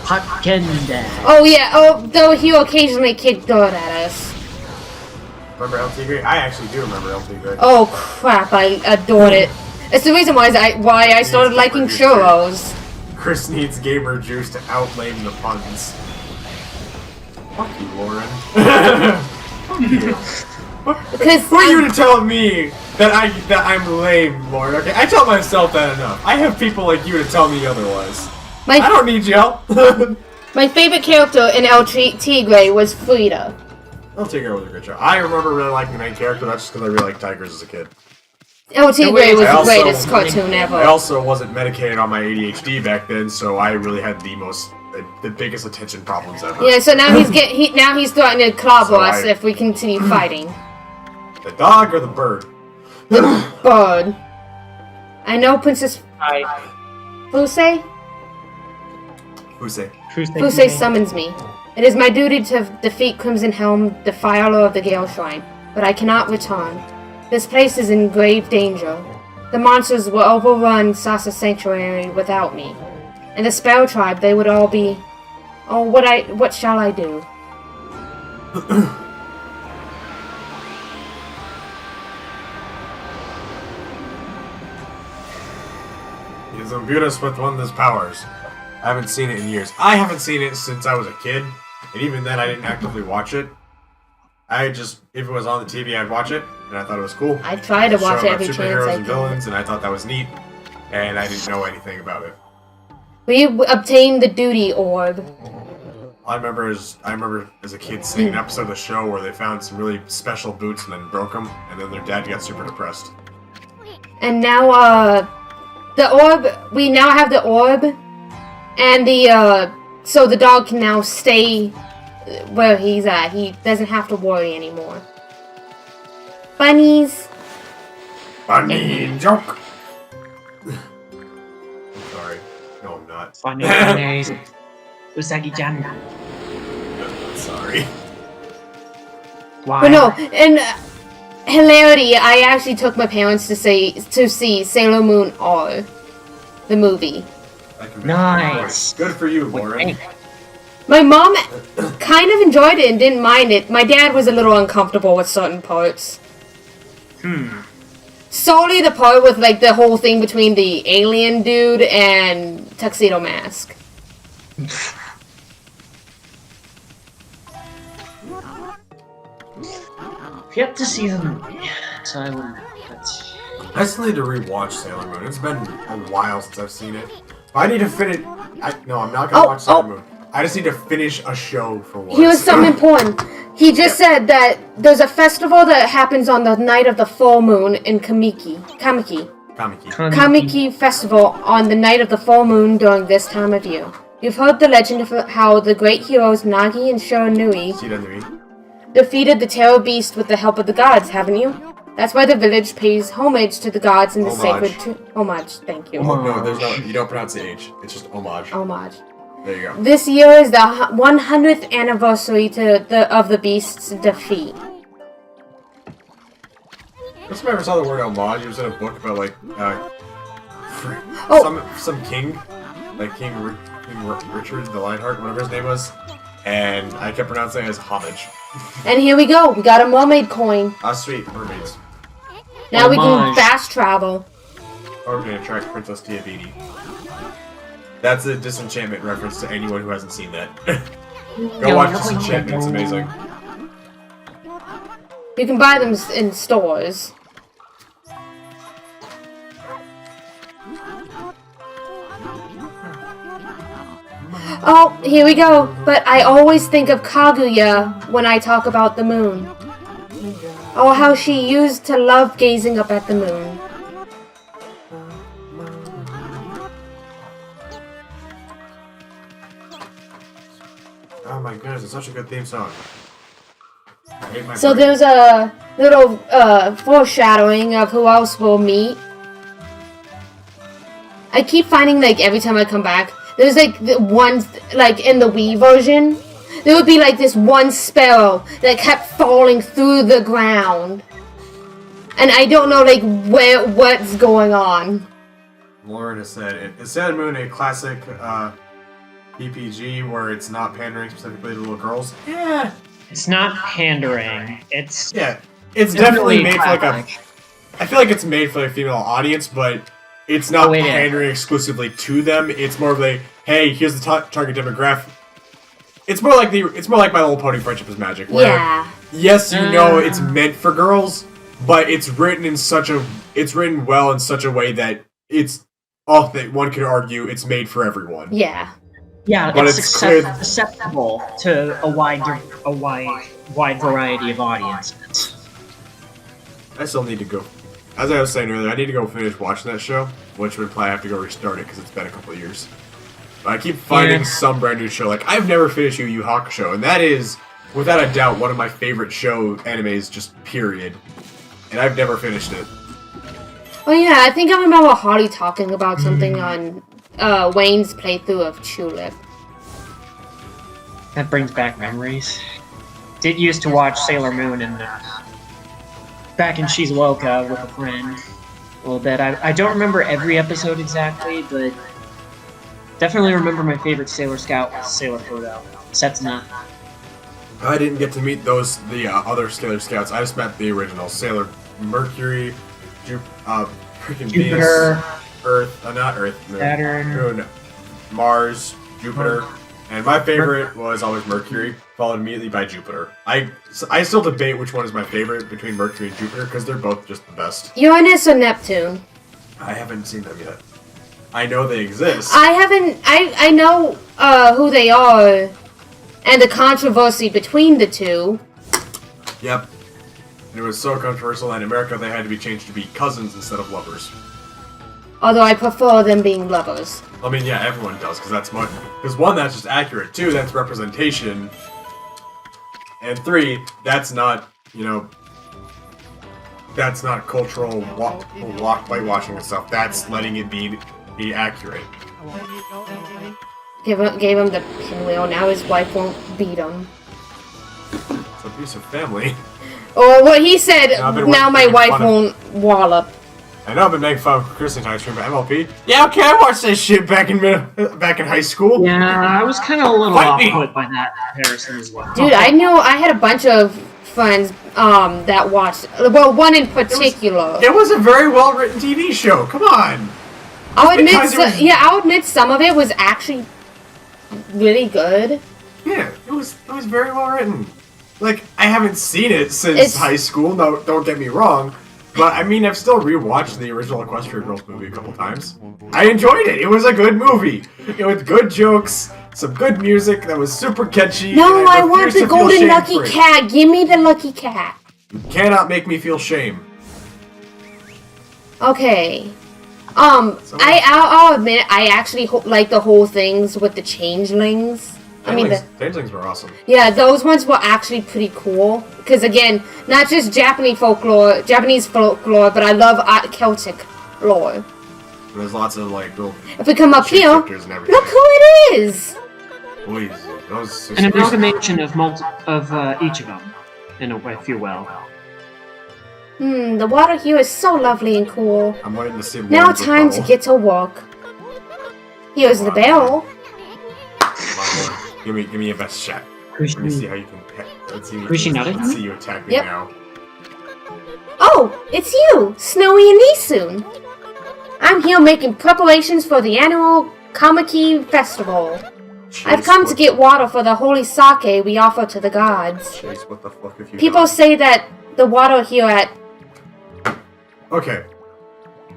[SPEAKER 2] Hakkenden.
[SPEAKER 4] Oh yeah. Oh, though he occasionally kicked dirt at us.
[SPEAKER 3] Remember El Tigre? I actually do remember El Tigre.
[SPEAKER 4] Oh crap! I adored it. It's the reason why I started liking churros.
[SPEAKER 3] Chris needs gamer juice to outlame the puns. Fuck you, Lauren.
[SPEAKER 4] Because
[SPEAKER 3] Who are you to tell me that I'm lame, Lauren? Okay, I tell myself that enough. I have people like you to tell me otherwise. I don't need you.
[SPEAKER 4] My favorite character in El Tigre was Frida.
[SPEAKER 3] El Tigre was a good show. I remember really liking the main character. That's just because I really liked tigers as a kid.
[SPEAKER 4] El Tigre was the
[SPEAKER 3] also-
[SPEAKER 4] greatest cartoon ever.
[SPEAKER 3] I also wasn't medicated on my ADHD back then, so I really had the biggest attention problems ever.
[SPEAKER 4] Yeah, so now he's threatening to clobber us if we continue fighting.
[SPEAKER 3] The dog or the bird?
[SPEAKER 4] The bird. I know Princess Fusei? Fusei summons me. It is my duty to defeat Crimson Helm, the Defiler of the Gale Shrine, but I cannot return. This place is in grave danger. The monsters will overrun Sasa Sanctuary without me. And the Sparrow Tribe, they would all be... Oh, what shall I do?
[SPEAKER 3] He is imbued us with one of his powers. I haven't seen it in years. I haven't seen it since I was a kid, and even then I didn't actively watch it. If it was on the TV, I'd watch it, and I thought it was cool.
[SPEAKER 4] I try to watch it every chance
[SPEAKER 3] superheroes
[SPEAKER 4] I
[SPEAKER 3] and
[SPEAKER 4] can.
[SPEAKER 3] villains, and I thought that was neat, and I didn't know anything about it.
[SPEAKER 4] We obtained the duty orb.
[SPEAKER 3] I remember as a kid seeing an episode of the show where they found some really special boots and then broke them, and then their dad got super depressed.
[SPEAKER 4] And now, the orb, we now have the orb, and so the dog can now stay where he's at. He doesn't have to worry anymore. Bunnies.
[SPEAKER 3] Funny joke! I'm sorry. No, I'm not.
[SPEAKER 2] Funny Usagi-chan.
[SPEAKER 3] Sorry.
[SPEAKER 2] Why?
[SPEAKER 4] But no, and hilarity, I actually took my parents to see Sailor Moon R, the movie.
[SPEAKER 2] Nice.
[SPEAKER 3] Good for you, Lauren.
[SPEAKER 4] My mom kind of enjoyed it and didn't mind it. My dad was a little uncomfortable with certain parts. Solely the part with, like, the whole thing between the alien dude and Tuxedo Mask.
[SPEAKER 2] Yet to see the movie, so I wouldn't.
[SPEAKER 3] I still need to rewatch Sailor Moon. It's been a while since I've seen it. I need to finish. No, I'm not gonna watch Sailor Moon. I just need to finish a show for once.
[SPEAKER 4] Here's something important. He just said that there's a festival that happens on the night of the full moon in Kamiki Festival on the night of the full moon during this time of year. You've heard the legend of how the great heroes Nagi and Shiranui defeated the terror beast with the help of the gods, haven't you? That's why the village pays homage to the gods in the sacred homage. Thank you.
[SPEAKER 3] Oh, no, there's no. You don't pronounce the H. It's just homage.
[SPEAKER 4] Homage.
[SPEAKER 3] There you go.
[SPEAKER 4] This year is the 100th anniversary of the beast's defeat.
[SPEAKER 3] First time I ever saw the word homage, it was in a book about like some king, like King Richard the Lionheart, whatever his name was, and I kept pronouncing it as homage.
[SPEAKER 4] And here we go. We got a mermaid coin.
[SPEAKER 3] Ah, sweet mermaids.
[SPEAKER 4] Now we can fast travel.
[SPEAKER 3] Or we're gonna track Princess Tiabini. That's a Disenchantment reference to anyone who hasn't seen that. Go watch Disenchantment, it's amazing.
[SPEAKER 4] You can buy them in stores. Oh, here we go. But I always think of Kaguya when I talk about the moon. Oh, how she used to love gazing up at the moon.
[SPEAKER 3] Oh my goodness, it's such a good theme song. I hate my
[SPEAKER 4] So
[SPEAKER 3] brain.
[SPEAKER 4] there's a little foreshadowing of who else we'll meet. I keep finding, like, every time I come back, there's, like, one, like, in the Wii version, there would be, like, this one sparrow that kept falling through the ground. And I don't know, like, what's going on.
[SPEAKER 3] Lauren has said, is Sailor Moon a classic RPG where it's not pandering specifically to little girls? Yeah.
[SPEAKER 2] It's not pandering. It's
[SPEAKER 3] definitely made for like a. I feel like it's made for a female audience, but it's not pandering exclusively to them. It's more of a hey, here's the target demographic. It's more like My Little Pony: Friendship is Magic, where yes, you know it's meant for girls, but it's written well in such a way that it's that one could argue it's made for everyone.
[SPEAKER 4] Yeah.
[SPEAKER 2] Yeah,
[SPEAKER 3] but
[SPEAKER 2] it's
[SPEAKER 3] clear
[SPEAKER 2] acceptable to a wide variety of audiences.
[SPEAKER 3] I still need to go. As I was saying earlier, I need to go finish watching that show, which would probably have to go restart it because it's been a couple of years. But I keep finding some brand new show. Like, I've never finished Yu Yu Hakusho, and that is, without a doubt, one of my favorite animes, just period. And I've never finished it.
[SPEAKER 4] Oh yeah, I think I remember Hardy talking about something on Wayne's playthrough of Tulip.
[SPEAKER 2] That brings back memories. Did used to watch Sailor Moon back in Shizuoka with a friend a little bit. I don't remember every episode exactly, but definitely remember my favorite Sailor Scout was Sailor Frodo. Setsuna.
[SPEAKER 3] I didn't get to meet the other Sailor Scouts. I just met the original Sailor Mercury, freaking
[SPEAKER 2] Jupiter,
[SPEAKER 3] Venus, Earth, not Earth,
[SPEAKER 2] Saturn,
[SPEAKER 3] Mars, Jupiter, and my favorite was always Mercury, followed immediately by Jupiter. I still debate which one is my favorite between Mercury and Jupiter because they're both just the best.
[SPEAKER 4] Uranus or Neptune?
[SPEAKER 3] I haven't seen them yet. I know they exist.
[SPEAKER 4] I know who they are and the controversy between the two.
[SPEAKER 3] Yep. And it was so controversial that in America they had to be changed to be cousins instead of lovers.
[SPEAKER 4] Although I prefer them being lovers.
[SPEAKER 3] I mean, yeah, everyone does, because that's much. Because one, that's just accurate. Two, that's representation. And three, that's not, that's not cultural whitewashing and stuff. That's letting it be accurate.
[SPEAKER 4] Gave him the pinwheel. Now his wife won't beat him.
[SPEAKER 3] It's abusive family.
[SPEAKER 4] Or what he said. Now my wife won't wallop.
[SPEAKER 3] I know I've been making fun of Chris and stream, but MLP? Yeah, okay, I watched that shit back in high school.
[SPEAKER 2] Yeah, I was kind of a little
[SPEAKER 3] Fight
[SPEAKER 2] off
[SPEAKER 3] me!
[SPEAKER 2] put by that comparison as well.
[SPEAKER 4] Dude, I know I had a bunch of friends that watched. Well, one in particular.
[SPEAKER 3] It was a very well written TV show. Come on.
[SPEAKER 4] I'll admit,
[SPEAKER 3] Because it was-
[SPEAKER 4] I'll admit some of it was actually really good.
[SPEAKER 3] Yeah, it was very well written. Like, I haven't seen it since
[SPEAKER 4] It's-
[SPEAKER 3] high school. No, don't get me wrong. But I mean, I've still rewatched the original Equestria Girls movie a couple times. I enjoyed it. It was a good movie. It was good jokes, some good music that was super catchy.
[SPEAKER 4] No,
[SPEAKER 3] and
[SPEAKER 4] I want
[SPEAKER 3] refuse
[SPEAKER 4] the
[SPEAKER 3] to feel
[SPEAKER 4] golden
[SPEAKER 3] shame
[SPEAKER 4] lucky
[SPEAKER 3] for it.
[SPEAKER 4] cat. Give me the lucky cat.
[SPEAKER 3] You cannot make me feel shame.
[SPEAKER 4] Okay. I'll admit, I actually like the whole things with the changelings. I mean,
[SPEAKER 3] Changelings were awesome.
[SPEAKER 4] yeah, those ones were actually pretty cool. Because again, not just Japanese folklore, but I love Celtic lore.
[SPEAKER 3] There's lots of like little
[SPEAKER 4] If we come up here, look
[SPEAKER 3] shapeshifters and
[SPEAKER 4] who
[SPEAKER 3] everything.
[SPEAKER 4] it is!
[SPEAKER 3] Boys, those
[SPEAKER 2] An amalgamation of each of them, if you will.
[SPEAKER 4] The water here is so lovely and cool.
[SPEAKER 3] I'm waiting to see.
[SPEAKER 4] Now
[SPEAKER 3] Lauren's
[SPEAKER 4] time to
[SPEAKER 3] rebuttal.
[SPEAKER 4] get to work. Here's the bell.
[SPEAKER 3] Come on, Lauren. Give me your best shot. Let me see how you can. Let's see you attack me
[SPEAKER 4] Yep.
[SPEAKER 3] now.
[SPEAKER 4] Oh, it's you, Snowy and Nisun. I'm here making preparations for the annual Kamiki Festival. I've come to get water for the holy sake we offer to the gods.
[SPEAKER 3] Chase, what the fuck have you
[SPEAKER 4] People
[SPEAKER 3] done?
[SPEAKER 4] say that the water here at
[SPEAKER 3] Okay.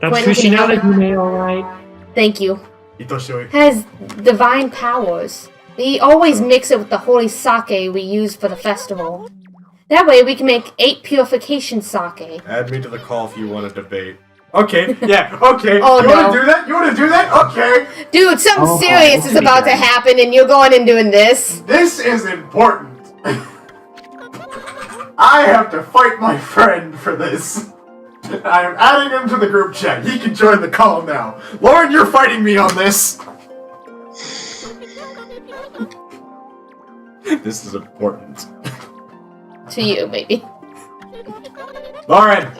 [SPEAKER 2] That's
[SPEAKER 4] When can
[SPEAKER 2] Kushinada
[SPEAKER 4] you-
[SPEAKER 2] Hime, alright.
[SPEAKER 4] thank you
[SPEAKER 3] Itoshoi.
[SPEAKER 4] has divine powers. We always mix it with the holy sake we use for the festival. That way we can make 8 purification sake.
[SPEAKER 3] Add me to the call if you want to debate. Okay, yeah, okay.
[SPEAKER 4] Oh,
[SPEAKER 3] you
[SPEAKER 4] no.
[SPEAKER 3] wanna do that? You wanna do that? Okay.
[SPEAKER 4] Dude, something
[SPEAKER 2] Oh,
[SPEAKER 4] serious
[SPEAKER 2] this
[SPEAKER 4] is
[SPEAKER 2] would be
[SPEAKER 4] about to
[SPEAKER 2] great.
[SPEAKER 4] happen and you're going and doing this.
[SPEAKER 3] This is important. I have to fight my friend for this. I am adding him to the group chat. He can join the call now. Lauren, you're fighting me on this. This is important.
[SPEAKER 4] To you, baby.
[SPEAKER 3] Lauren!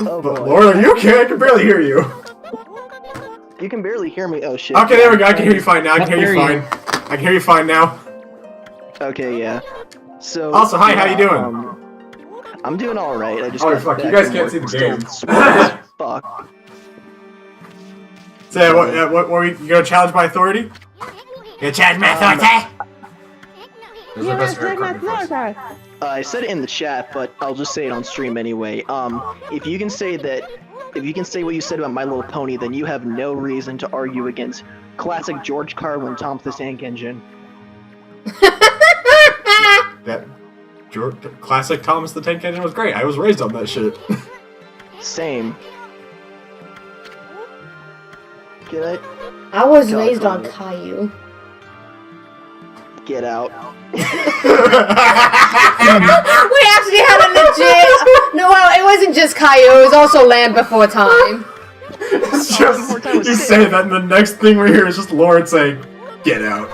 [SPEAKER 8] Oh boy.
[SPEAKER 3] Lauren, are you okay? I can barely hear you.
[SPEAKER 8] You can barely hear me. Oh shit.
[SPEAKER 3] Okay, there we go. I can hear you fine now. I can
[SPEAKER 2] How
[SPEAKER 3] hear you
[SPEAKER 2] dare
[SPEAKER 3] fine. I can hear you fine now.
[SPEAKER 8] Okay, yeah. So.
[SPEAKER 3] Also, hi, how you doing?
[SPEAKER 8] I'm doing all right. I just.
[SPEAKER 3] Oh,
[SPEAKER 8] got
[SPEAKER 3] fuck, you
[SPEAKER 8] back
[SPEAKER 3] guys
[SPEAKER 8] from
[SPEAKER 3] can't
[SPEAKER 8] work.
[SPEAKER 3] see the
[SPEAKER 8] I'm still
[SPEAKER 3] game.
[SPEAKER 8] sweaty as fuck.
[SPEAKER 3] So, what were you gonna challenge my authority? You gonna challenge my authority? This is the best very coming voice.
[SPEAKER 8] I said it in the chat, but I'll just say it on stream anyway. If you can say what you said about My Little Pony, then you have no reason to argue against classic George Carlin Thomas the Tank Engine.
[SPEAKER 3] That classic Thomas the Tank Engine was great. I was raised on that shit.
[SPEAKER 8] Same. Get it?
[SPEAKER 4] I was
[SPEAKER 8] God,
[SPEAKER 4] raised on
[SPEAKER 8] God.
[SPEAKER 4] Caillou.
[SPEAKER 8] Get out.
[SPEAKER 4] We actually had a legit. No, well, it wasn't just Caillou. It was also Land Before Time.
[SPEAKER 3] It's
[SPEAKER 8] Before
[SPEAKER 3] just
[SPEAKER 8] time was
[SPEAKER 3] you
[SPEAKER 8] sick.
[SPEAKER 3] say that, and the next thing we hear is just Lauren saying, "Get out."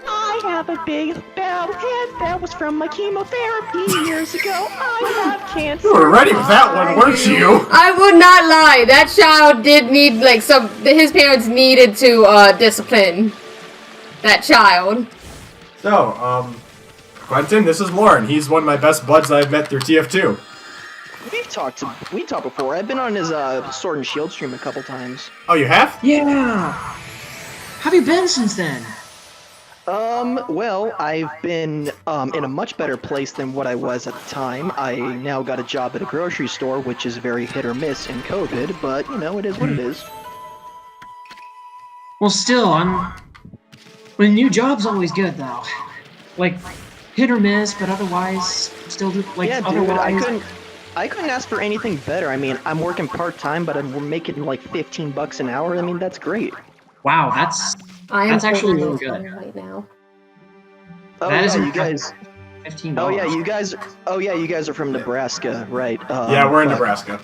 [SPEAKER 9] I have a big bald head that was from my chemotherapy years ago. I have cancer.
[SPEAKER 3] You were ready with that one, weren't you?
[SPEAKER 4] I would not lie. That child did need like some. His parents needed to discipline that child.
[SPEAKER 3] So, Quentin, this is Lauren. He's one of my best buds I've met through TF2.
[SPEAKER 8] We talked before. I've been on his Sword and Shield stream a couple times.
[SPEAKER 3] Oh, you have?
[SPEAKER 2] Yeah! How have you been since then?
[SPEAKER 8] Well, I've been in a much better place than what I was at the time. I now got a job at a grocery store, which is very hit or miss in COVID, but you know, it is what it is.
[SPEAKER 2] Well, still, But a new job's always good, though. Like, hit or miss, but otherwise, still, like,
[SPEAKER 8] Yeah, dude,
[SPEAKER 2] otherwise...
[SPEAKER 8] I couldn't ask for anything better. I mean, I'm working part-time, but I'm making like $15 an hour. I mean, that's great.
[SPEAKER 2] Wow, that's
[SPEAKER 4] I am
[SPEAKER 2] actually
[SPEAKER 4] putting
[SPEAKER 2] really
[SPEAKER 4] those
[SPEAKER 2] good.
[SPEAKER 4] on right now.
[SPEAKER 8] Oh,
[SPEAKER 2] That is
[SPEAKER 8] yeah, you
[SPEAKER 2] impressive.
[SPEAKER 8] guys.
[SPEAKER 2] $15.
[SPEAKER 8] Oh yeah, you guys are from Nebraska, right?
[SPEAKER 3] Yeah, we're in
[SPEAKER 8] but-
[SPEAKER 3] Nebraska.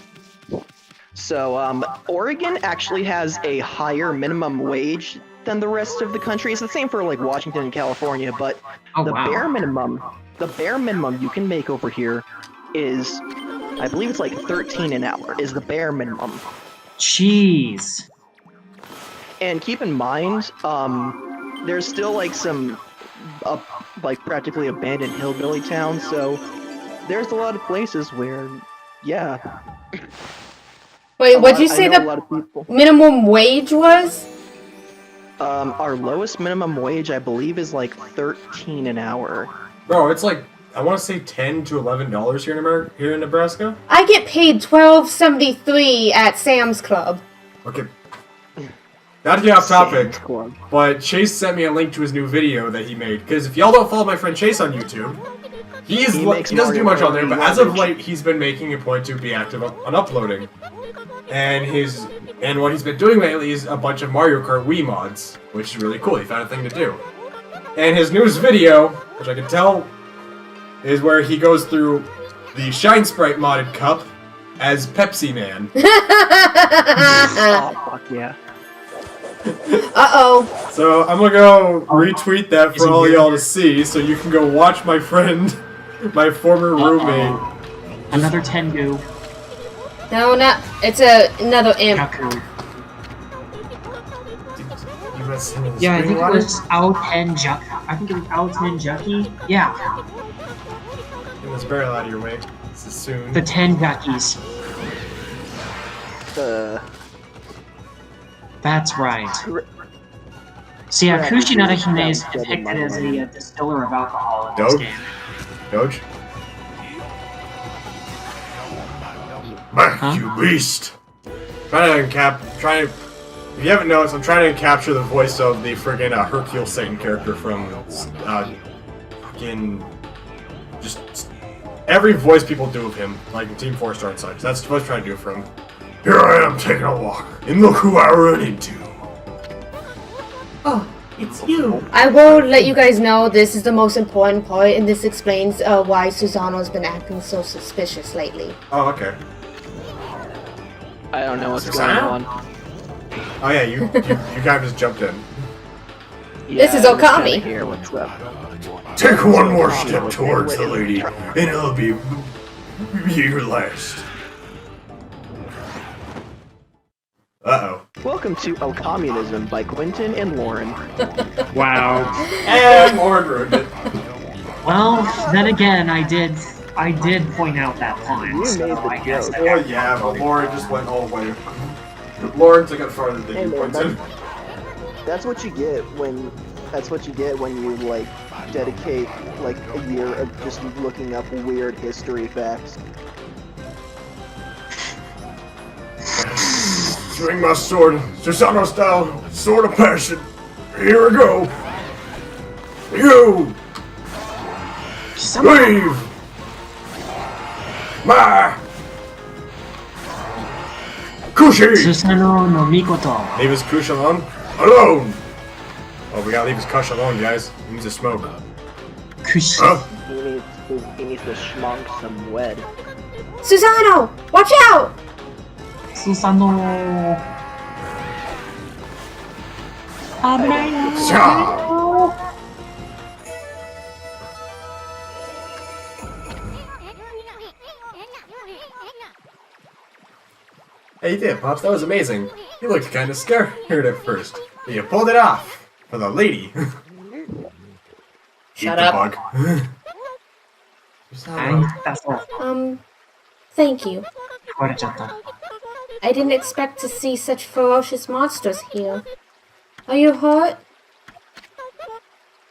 [SPEAKER 8] So, Oregon actually has a higher minimum wage than the rest of the country. It's the same for like Washington and California, but
[SPEAKER 5] Oh,
[SPEAKER 8] the
[SPEAKER 5] wow.
[SPEAKER 8] bare minimum you can make over here is, I believe it's like 13 an hour is the bare minimum.
[SPEAKER 5] Jeez.
[SPEAKER 8] And keep in mind, there's still like some like practically abandoned hillbilly towns, so there's a lot of places where, yeah.
[SPEAKER 4] Wait, what'd you say
[SPEAKER 8] I know a
[SPEAKER 4] the
[SPEAKER 8] lot of people.
[SPEAKER 4] minimum wage was?
[SPEAKER 8] Our lowest minimum wage, I believe, is like 13 an hour.
[SPEAKER 3] Bro, it's like, I want to say $10 to $11 here in Nebraska.
[SPEAKER 4] I get paid $12.73 at Sam's Club.
[SPEAKER 3] Okay. Not to get off topic,
[SPEAKER 8] Sam's Club.
[SPEAKER 3] but Chase sent me a link to his new video that he made. Because if y'all don't follow my friend Chase on YouTube, he doesn't do much on there, but as of late, he's been making a point to be active on uploading. And what he's been doing lately is a bunch of Mario Kart Wii mods, which is really cool. He found a thing to do. And his newest video, which I can tell, is where he goes through the Shine Sprite modded cup as Pepsi Man.
[SPEAKER 8] Oh, fuck yeah.
[SPEAKER 4] Uh-oh.
[SPEAKER 3] So I'm gonna go retweet that for all y'all to see, so you can go watch my friend, my former roommate.
[SPEAKER 5] Another Tengu.
[SPEAKER 4] No, not. It's another imp.
[SPEAKER 5] Yaku.
[SPEAKER 3] You must send me the
[SPEAKER 5] Yeah, I
[SPEAKER 3] spring
[SPEAKER 5] think it
[SPEAKER 3] water?
[SPEAKER 5] was Aoten Jucky. I think it was Aoten Jucky. Yeah,
[SPEAKER 3] Get this barrel out of your way. This is soon.
[SPEAKER 5] the Tengakis. That's right. See, Akushi Narahime is depicted as a distiller of alcohol in this
[SPEAKER 3] Doge?
[SPEAKER 5] game.
[SPEAKER 3] Doge? Back,
[SPEAKER 5] Huh?
[SPEAKER 3] you beast! If you haven't noticed, I'm trying to capture the voice of the friggin' Hercule Satan character from, fucking... just every voice people do of him, like in Team 4 Star and such. That's what I'm trying to do for him. Here I am taking a walk, and look who I run into.
[SPEAKER 7] Oh, it's you.
[SPEAKER 4] I will let you guys know this is the most important part, and this explains why Susano's been acting so suspicious lately.
[SPEAKER 3] Oh, okay.
[SPEAKER 8] I don't know what's going
[SPEAKER 3] Susanna?
[SPEAKER 8] on.
[SPEAKER 3] Oh yeah, you kind of just jumped in.
[SPEAKER 4] This is
[SPEAKER 8] I'm just kinda
[SPEAKER 4] Okami.
[SPEAKER 8] Here, what's up?
[SPEAKER 3] Take one more step towards the lady, and it'll be your last. Uh-oh.
[SPEAKER 8] Welcome to Okamism by Quentin and Lauren.
[SPEAKER 5] Wow.
[SPEAKER 3] And Lauren ruined it.
[SPEAKER 5] Well, then again, I did point out that point.
[SPEAKER 8] You made
[SPEAKER 5] So
[SPEAKER 8] the
[SPEAKER 5] I guess
[SPEAKER 8] joke.
[SPEAKER 5] that
[SPEAKER 3] Oh yeah, but Lauren just went all the way. Lauren took it farther than
[SPEAKER 8] Hey,
[SPEAKER 3] you
[SPEAKER 8] man,
[SPEAKER 3] pointed.
[SPEAKER 8] That's what you get when you like dedicate like a year of just looking up weird history facts.
[SPEAKER 3] Swing my sword, Susano style, sword of passion. Here we go. You leave my Kushi.
[SPEAKER 5] Susano no Mikoto.
[SPEAKER 3] Leave his Kush alone. Alone. Oh, we gotta leave his Kush alone, guys. He needs to smoke.
[SPEAKER 5] Kushi.
[SPEAKER 3] Huh?
[SPEAKER 8] He needs to schmonk some wed.
[SPEAKER 4] Susano! Watch out!
[SPEAKER 5] Susano.
[SPEAKER 3] Cha. Hey, you did, Pops. That was amazing. You looked kind of scared at first, but you pulled it off for the lady.
[SPEAKER 4] Shut
[SPEAKER 3] Eat the
[SPEAKER 4] up.
[SPEAKER 3] bug.
[SPEAKER 4] Thank you.
[SPEAKER 5] 壊れちゃった。
[SPEAKER 4] I didn't expect to see such ferocious monsters here. Are you hurt?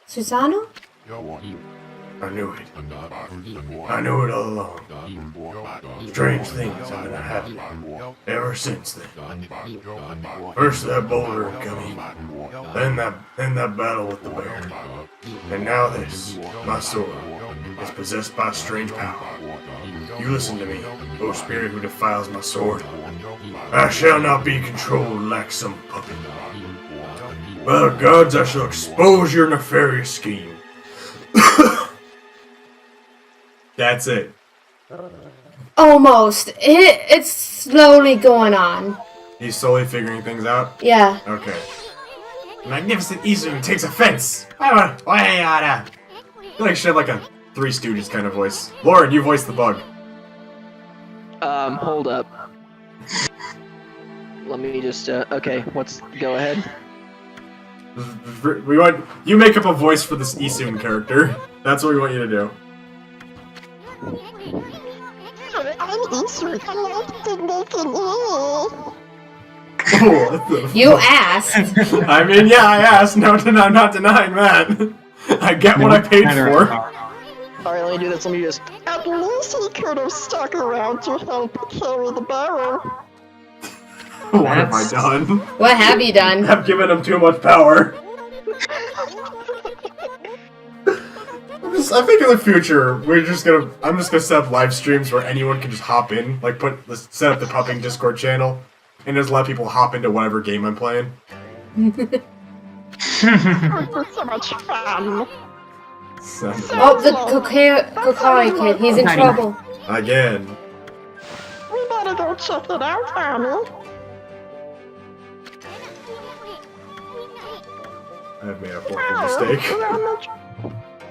[SPEAKER 4] Susano?
[SPEAKER 3] I knew it. I knew it all along. Strange things have been happening ever since then. First that boulder coming, then that battle with the bear, and now this. My sword is possessed by strange power. You listen to me, O spirit who defiles my sword. I shall not be controlled like some puppet. By the gods, I shall expose your nefarious scheme. That's it.
[SPEAKER 4] Almost. It's slowly going on.
[SPEAKER 3] He's slowly figuring things out?
[SPEAKER 4] Yeah.
[SPEAKER 3] Okay. Magnificent Isun takes offense. Why yada? You like shit like a Three Stooges kind of voice. Lauren, you voice the bug.
[SPEAKER 8] Hold up. Let me just, okay, go ahead.
[SPEAKER 3] We want you make up a voice for this Isun character. That's what we want you to do.
[SPEAKER 4] You asked.
[SPEAKER 3] I mean, yeah, I asked. No, I'm not denying that. I get what I paid for.
[SPEAKER 8] Alright, let me do this. Let me just. At least he could have stuck around to help carry the barrel.
[SPEAKER 3] What have I done?
[SPEAKER 4] What have you done?
[SPEAKER 3] I've given him too much power. I think in the future, I'm just gonna set up live streams where anyone can just hop in, like set up the Pupping Discord channel, and just let people hop into whatever game I'm playing.
[SPEAKER 9] So much fun.
[SPEAKER 4] Oh, the Kokari kid, he's in trouble.
[SPEAKER 3] Again.
[SPEAKER 9] We better go check it out, Annie.
[SPEAKER 3] I've made a horrible mistake.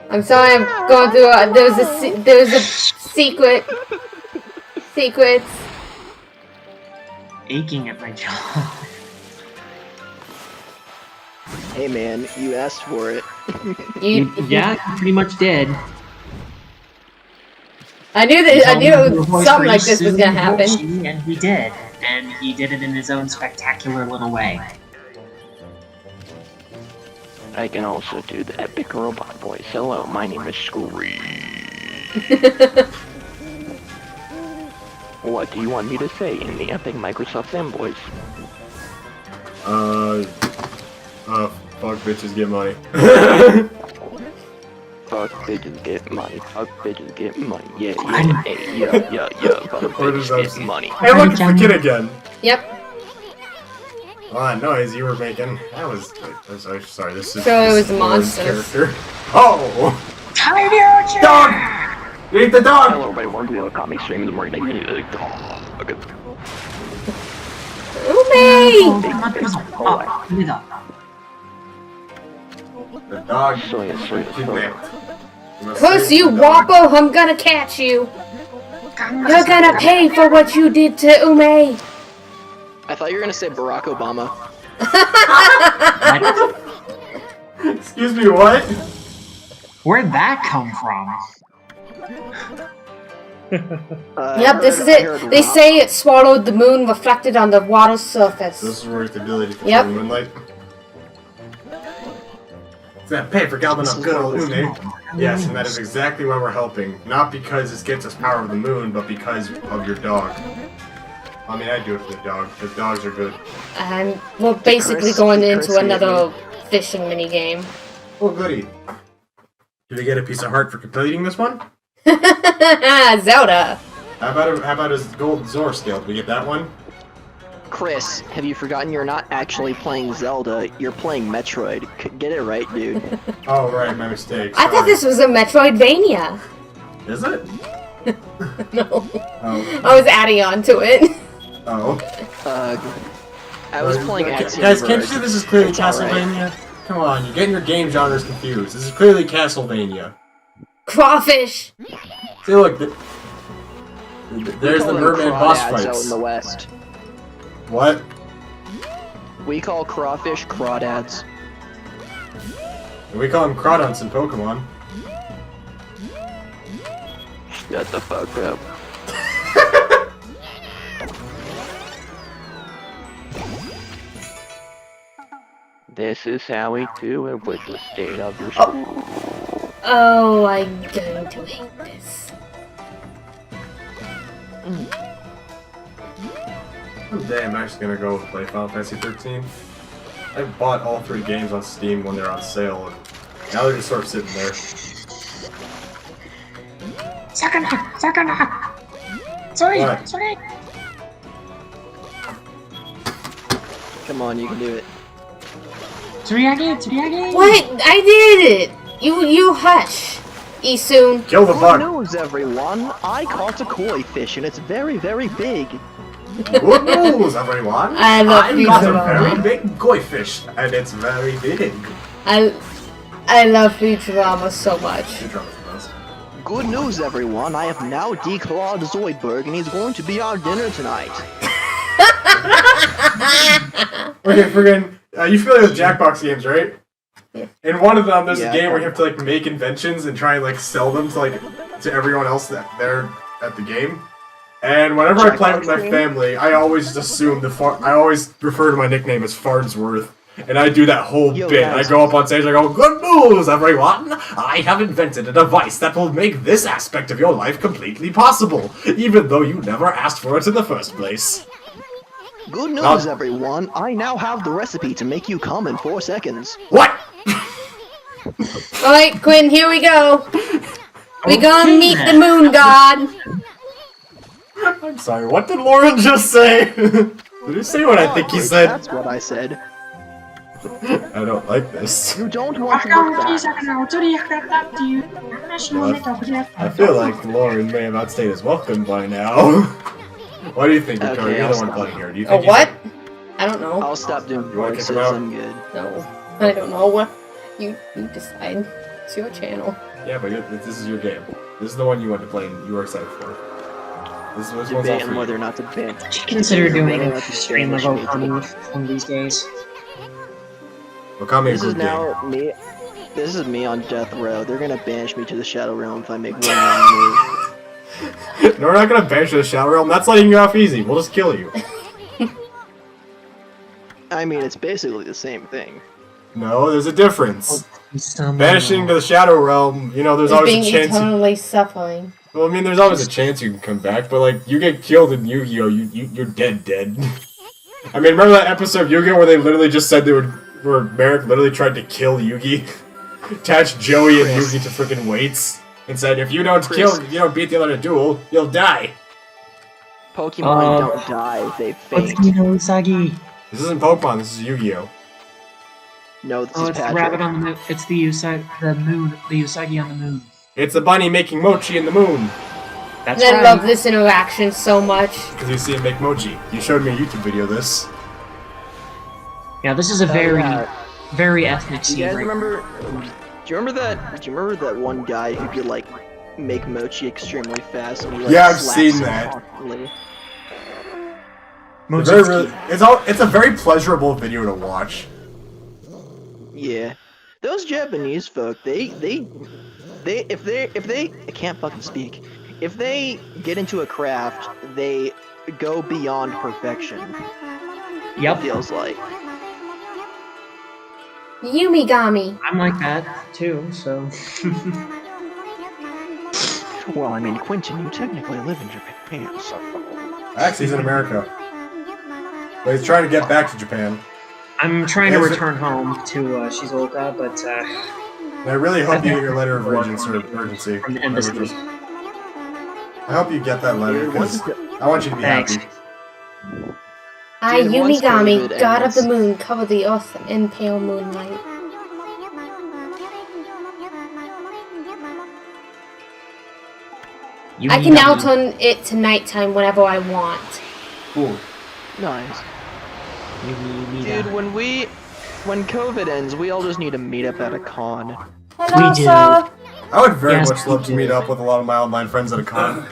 [SPEAKER 4] I'm sorry, I'm going through. There's a secret. Secrets.
[SPEAKER 5] Aching at my jaw.
[SPEAKER 8] Hey man, you asked for it.
[SPEAKER 5] Yeah, you pretty much did.
[SPEAKER 4] I knew something like this was gonna happen.
[SPEAKER 5] And he did. And he did it in his own spectacular little way.
[SPEAKER 10] I can also do the epic robot voice. Hello, my name is Scream. What do you want me to say in the epic Microsoft Zen voice?
[SPEAKER 3] Fuck bitches get money.
[SPEAKER 10] Fuck bitches get money. Fuck bitches get money. Yeah. Fuck bitches get money.
[SPEAKER 3] Hey, look, it's the kid again.
[SPEAKER 4] Yep.
[SPEAKER 3] Well, that noise you were making, that was... I'm sorry, this is...
[SPEAKER 4] So it was
[SPEAKER 3] Lauren's
[SPEAKER 4] monsters.
[SPEAKER 3] character. Oh!
[SPEAKER 5] Tiny
[SPEAKER 3] Dog! Eat the dog!
[SPEAKER 10] Hello, everybody. Welcome to the Okami stream in the morning.
[SPEAKER 4] Ume!
[SPEAKER 3] The dog
[SPEAKER 10] So
[SPEAKER 4] Curse you, Wappo! I'm gonna catch you! You're gonna pay for what you did to Ume!
[SPEAKER 8] I thought you were gonna say Barack Obama.
[SPEAKER 3] Excuse me, what?
[SPEAKER 5] Where'd that come from?
[SPEAKER 4] Yep, this is it. They say it swallowed the moon reflected on the water surface.
[SPEAKER 3] This is where it's the ability to control moonlight. It's that pay for gobbling up good old Ume. Yes, and that is exactly why we're helping. Not because this gets us power of the moon, but because of your dog. I mean, I do it for the dog, because dogs are good.
[SPEAKER 4] And we're basically going into another fishing minigame.
[SPEAKER 3] Oh, goody. Did we get a piece of heart for completing this one?
[SPEAKER 4] Zelda!
[SPEAKER 3] How about his gold Zor scale? Did we get that one?
[SPEAKER 8] Chris, have you forgotten you're not actually playing Zelda, you're playing Metroid. Get it right, dude.
[SPEAKER 3] Oh, right, my mistake.
[SPEAKER 4] I thought this was a Metroidvania.
[SPEAKER 3] Is it?
[SPEAKER 4] No.
[SPEAKER 3] Oh.
[SPEAKER 4] I was adding on to it.
[SPEAKER 3] Oh.
[SPEAKER 8] I was playing Axiom
[SPEAKER 3] Guys, can't you
[SPEAKER 8] Verge.
[SPEAKER 3] see this is clearly
[SPEAKER 8] It's all right.
[SPEAKER 3] Castlevania? Come on, you're getting your game genres confused. This is clearly Castlevania.
[SPEAKER 4] Crawfish!
[SPEAKER 3] See, look, there's the merman boss
[SPEAKER 8] Crawdads out in
[SPEAKER 3] fights.
[SPEAKER 8] the West.
[SPEAKER 3] What?
[SPEAKER 8] We call crawfish crawdads.
[SPEAKER 3] We call them Crawdunts in Pokemon.
[SPEAKER 10] Shut the fuck up. This is how we do it with the state of your school.
[SPEAKER 4] Oh, I'm going to hate this.
[SPEAKER 3] Someday I'm actually gonna go play Final Fantasy 13. I bought all 3 games on Steam when they're on sale, and now they're just sort of sitting there.
[SPEAKER 5] Sakana! Sorry!
[SPEAKER 3] What?
[SPEAKER 5] Sorry!
[SPEAKER 8] Come on, you can do it.
[SPEAKER 5] Tsuriyagi!
[SPEAKER 4] What? I did it! You hush, Isun.
[SPEAKER 3] Kill the
[SPEAKER 8] Good
[SPEAKER 3] bug!
[SPEAKER 8] news, everyone! I caught a koi fish, and it's very, very big.
[SPEAKER 3] Good news, everyone!
[SPEAKER 4] I love
[SPEAKER 3] I've got a
[SPEAKER 4] Futurama.
[SPEAKER 3] very big koi fish, and it's very big.
[SPEAKER 4] I love Futurama so much.
[SPEAKER 3] Futurama's the best.
[SPEAKER 8] Good news, everyone. I have now declawed Zoidberg, and he's going to be our dinner tonight.
[SPEAKER 3] Okay, friggin', you familiar with Jackbox games, right?
[SPEAKER 4] Yeah.
[SPEAKER 3] In one of them, there's
[SPEAKER 8] Yeah,
[SPEAKER 3] a game where you have to like make inventions and try and like sell them to everyone else that they're at the game. And whenever I play with my family, I always assume I always refer to my nickname as Farnsworth. And I do that whole
[SPEAKER 8] Yo,
[SPEAKER 3] bit.
[SPEAKER 8] guys.
[SPEAKER 3] I go up on stage, I go, "Good news, everyone! I have invented a device that will make this aspect of your life completely possible, even though you never asked for it in the first place."
[SPEAKER 8] Good news, everyone. I now have the recipe to make you come in 4 seconds.
[SPEAKER 3] What?
[SPEAKER 4] Alright, Quinn, here we go. We gonna meet the moon god.
[SPEAKER 3] I'm sorry, what did Lauren just say? Did he say what I think he said?
[SPEAKER 8] That's what I said.
[SPEAKER 3] I don't like this.
[SPEAKER 8] You don't want to look back.
[SPEAKER 3] I feel like Lauren may have outstayed his welcome by now. What do you think, Dakota?
[SPEAKER 8] Okay,
[SPEAKER 3] You're
[SPEAKER 8] I'll
[SPEAKER 3] the one
[SPEAKER 8] stop.
[SPEAKER 3] playing here. Do you
[SPEAKER 4] A
[SPEAKER 3] think
[SPEAKER 4] what? I don't know.
[SPEAKER 8] I'll stop doing
[SPEAKER 3] You wanna kick
[SPEAKER 8] voices.
[SPEAKER 3] him out?
[SPEAKER 8] I'm good.
[SPEAKER 4] No, I don't know. What you decide. It's your channel.
[SPEAKER 3] Yeah, but this is your game. This is the one you want to play and you were excited for. This one's all
[SPEAKER 8] Debate
[SPEAKER 3] for
[SPEAKER 8] on
[SPEAKER 3] you.
[SPEAKER 8] whether or not to ban.
[SPEAKER 2] Consider doing
[SPEAKER 8] Whether or
[SPEAKER 2] a
[SPEAKER 8] not to
[SPEAKER 2] stream of
[SPEAKER 8] banish me
[SPEAKER 2] Okami
[SPEAKER 8] today.
[SPEAKER 2] one of these days.
[SPEAKER 3] Okami
[SPEAKER 8] This
[SPEAKER 3] is a
[SPEAKER 8] is
[SPEAKER 3] good game.
[SPEAKER 8] now me. This is me on death row. They're gonna banish me to the Shadow Realm if I make one wrong move.
[SPEAKER 3] No, we're not gonna banish you to the Shadow Realm. That's letting you off easy. We'll just kill you.
[SPEAKER 8] I mean, it's basically the same thing.
[SPEAKER 3] No, there's a difference.
[SPEAKER 2] Some,
[SPEAKER 3] Banishing to the Shadow Realm, you know, there's
[SPEAKER 4] It's
[SPEAKER 3] always
[SPEAKER 4] being
[SPEAKER 3] a chance.
[SPEAKER 4] eternally suffering.
[SPEAKER 3] Well, I mean, there's always a chance you can come back, but like, you get killed in Yu-Gi-Oh, you're dead. I mean, remember that episode of Yu-Gi-Oh where they literally just said where Merrick literally tried to kill Yugi? Attached Joey and Yugi to freaking weights and said, if you don't beat the other in a duel, you'll die.
[SPEAKER 8] Pokemon don't die, they
[SPEAKER 2] What's
[SPEAKER 8] faint.
[SPEAKER 2] Usagi?
[SPEAKER 3] This isn't Pokemon, this is Yu-Gi-Oh.
[SPEAKER 8] No, this
[SPEAKER 2] Oh,
[SPEAKER 8] is
[SPEAKER 2] it's the
[SPEAKER 8] Patrick.
[SPEAKER 2] rabbit on the moon. It's the Usagi on the moon.
[SPEAKER 3] It's the bunny making mochi in the moon.
[SPEAKER 2] That's
[SPEAKER 4] And I
[SPEAKER 2] right.
[SPEAKER 4] love this interaction so much.
[SPEAKER 3] Because you see him make mochi. You showed me a YouTube video of this.
[SPEAKER 2] Yeah, this is a very,
[SPEAKER 8] yeah.
[SPEAKER 2] very ethnic
[SPEAKER 8] Do
[SPEAKER 2] scene.
[SPEAKER 8] you guys
[SPEAKER 2] right
[SPEAKER 8] remember? Do you remember that one guy who could like make mochi extremely fast? And he, like,
[SPEAKER 3] Yeah, I've
[SPEAKER 8] slaps
[SPEAKER 3] seen
[SPEAKER 8] him
[SPEAKER 3] that.
[SPEAKER 8] constantly?
[SPEAKER 3] It's a very pleasurable video to watch.
[SPEAKER 8] Yeah, those Japanese folk, they if they I can't fucking speak. If they get into a craft, they go beyond perfection.
[SPEAKER 2] Yep.
[SPEAKER 8] It feels like.
[SPEAKER 4] Yumigami.
[SPEAKER 2] I'm like that too, so.
[SPEAKER 8] Well, I mean, Quentin, you technically live in Japan, so.
[SPEAKER 3] Actually, he's in America. But he's trying to get back to Japan.
[SPEAKER 2] I'm trying to
[SPEAKER 3] Yes,
[SPEAKER 2] return home to Shizuoka, but
[SPEAKER 3] And I really hope you get your letter of urgency.
[SPEAKER 2] from the embassy.
[SPEAKER 3] I hope you get that letter, because I want you to be
[SPEAKER 2] Thanks.
[SPEAKER 3] happy.
[SPEAKER 4] I,
[SPEAKER 8] Dude, once
[SPEAKER 4] Yumigami,
[SPEAKER 8] COVID
[SPEAKER 4] god of
[SPEAKER 8] ends-
[SPEAKER 4] the moon, cover the earth in pale moonlight. I can now turn it to nighttime whenever I want.
[SPEAKER 3] Cool.
[SPEAKER 8] Nice. Dude, when COVID ends, we all just need to meet up at a con.
[SPEAKER 4] Hello,
[SPEAKER 2] We do.
[SPEAKER 4] sir.
[SPEAKER 3] I would very
[SPEAKER 2] Yes,
[SPEAKER 3] much love to
[SPEAKER 2] we
[SPEAKER 3] meet
[SPEAKER 2] do.
[SPEAKER 3] up with a lot of my online friends at a con.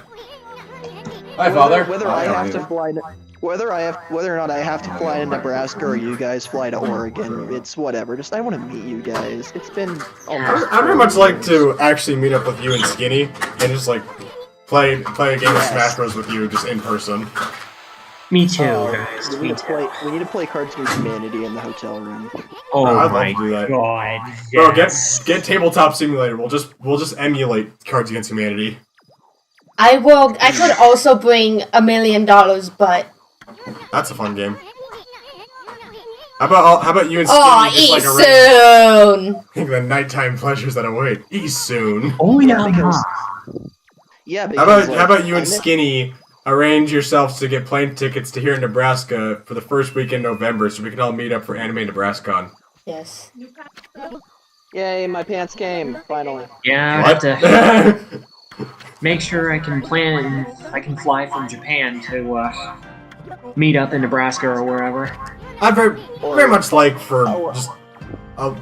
[SPEAKER 3] Hi, Father.
[SPEAKER 8] Whether I have to fly, whether or not I have to fly to Nebraska or you guys fly to Oregon, it's whatever. Just I want to meet you guys. It's been almost.
[SPEAKER 3] I'd very much like to actually meet up with you and Skinny and just like play a game of Smash Bros with you just in person.
[SPEAKER 2] Me too, guys.
[SPEAKER 8] We
[SPEAKER 2] Me
[SPEAKER 8] need to
[SPEAKER 2] too.
[SPEAKER 8] we need to play Cards Against Humanity in the hotel room.
[SPEAKER 2] Oh
[SPEAKER 3] I'd love
[SPEAKER 2] my
[SPEAKER 3] to do that.
[SPEAKER 2] god.
[SPEAKER 3] Bro,
[SPEAKER 2] Yes.
[SPEAKER 3] get Tabletop Simulator. We'll just emulate Cards Against Humanity.
[SPEAKER 4] I could also bring $1 million, but
[SPEAKER 3] That's a fun game. How about you and Skinny
[SPEAKER 4] oh,
[SPEAKER 3] just
[SPEAKER 4] eat
[SPEAKER 3] like
[SPEAKER 4] soon.
[SPEAKER 3] think the nighttime pleasures that await. Eat soon.
[SPEAKER 2] Oh yeah.
[SPEAKER 8] Yeah,
[SPEAKER 3] How
[SPEAKER 8] because,
[SPEAKER 3] about
[SPEAKER 8] like,
[SPEAKER 3] you and Skinny arrange yourselves to get plane tickets to here in Nebraska for the first week in November so we can all meet up for Anime NebraskaCon?
[SPEAKER 4] Yes.
[SPEAKER 8] Yay, my pants came finally.
[SPEAKER 2] Yeah, I have to make sure I can plan. I can fly from Japan to meet up in Nebraska or wherever.
[SPEAKER 3] I'd very much like for just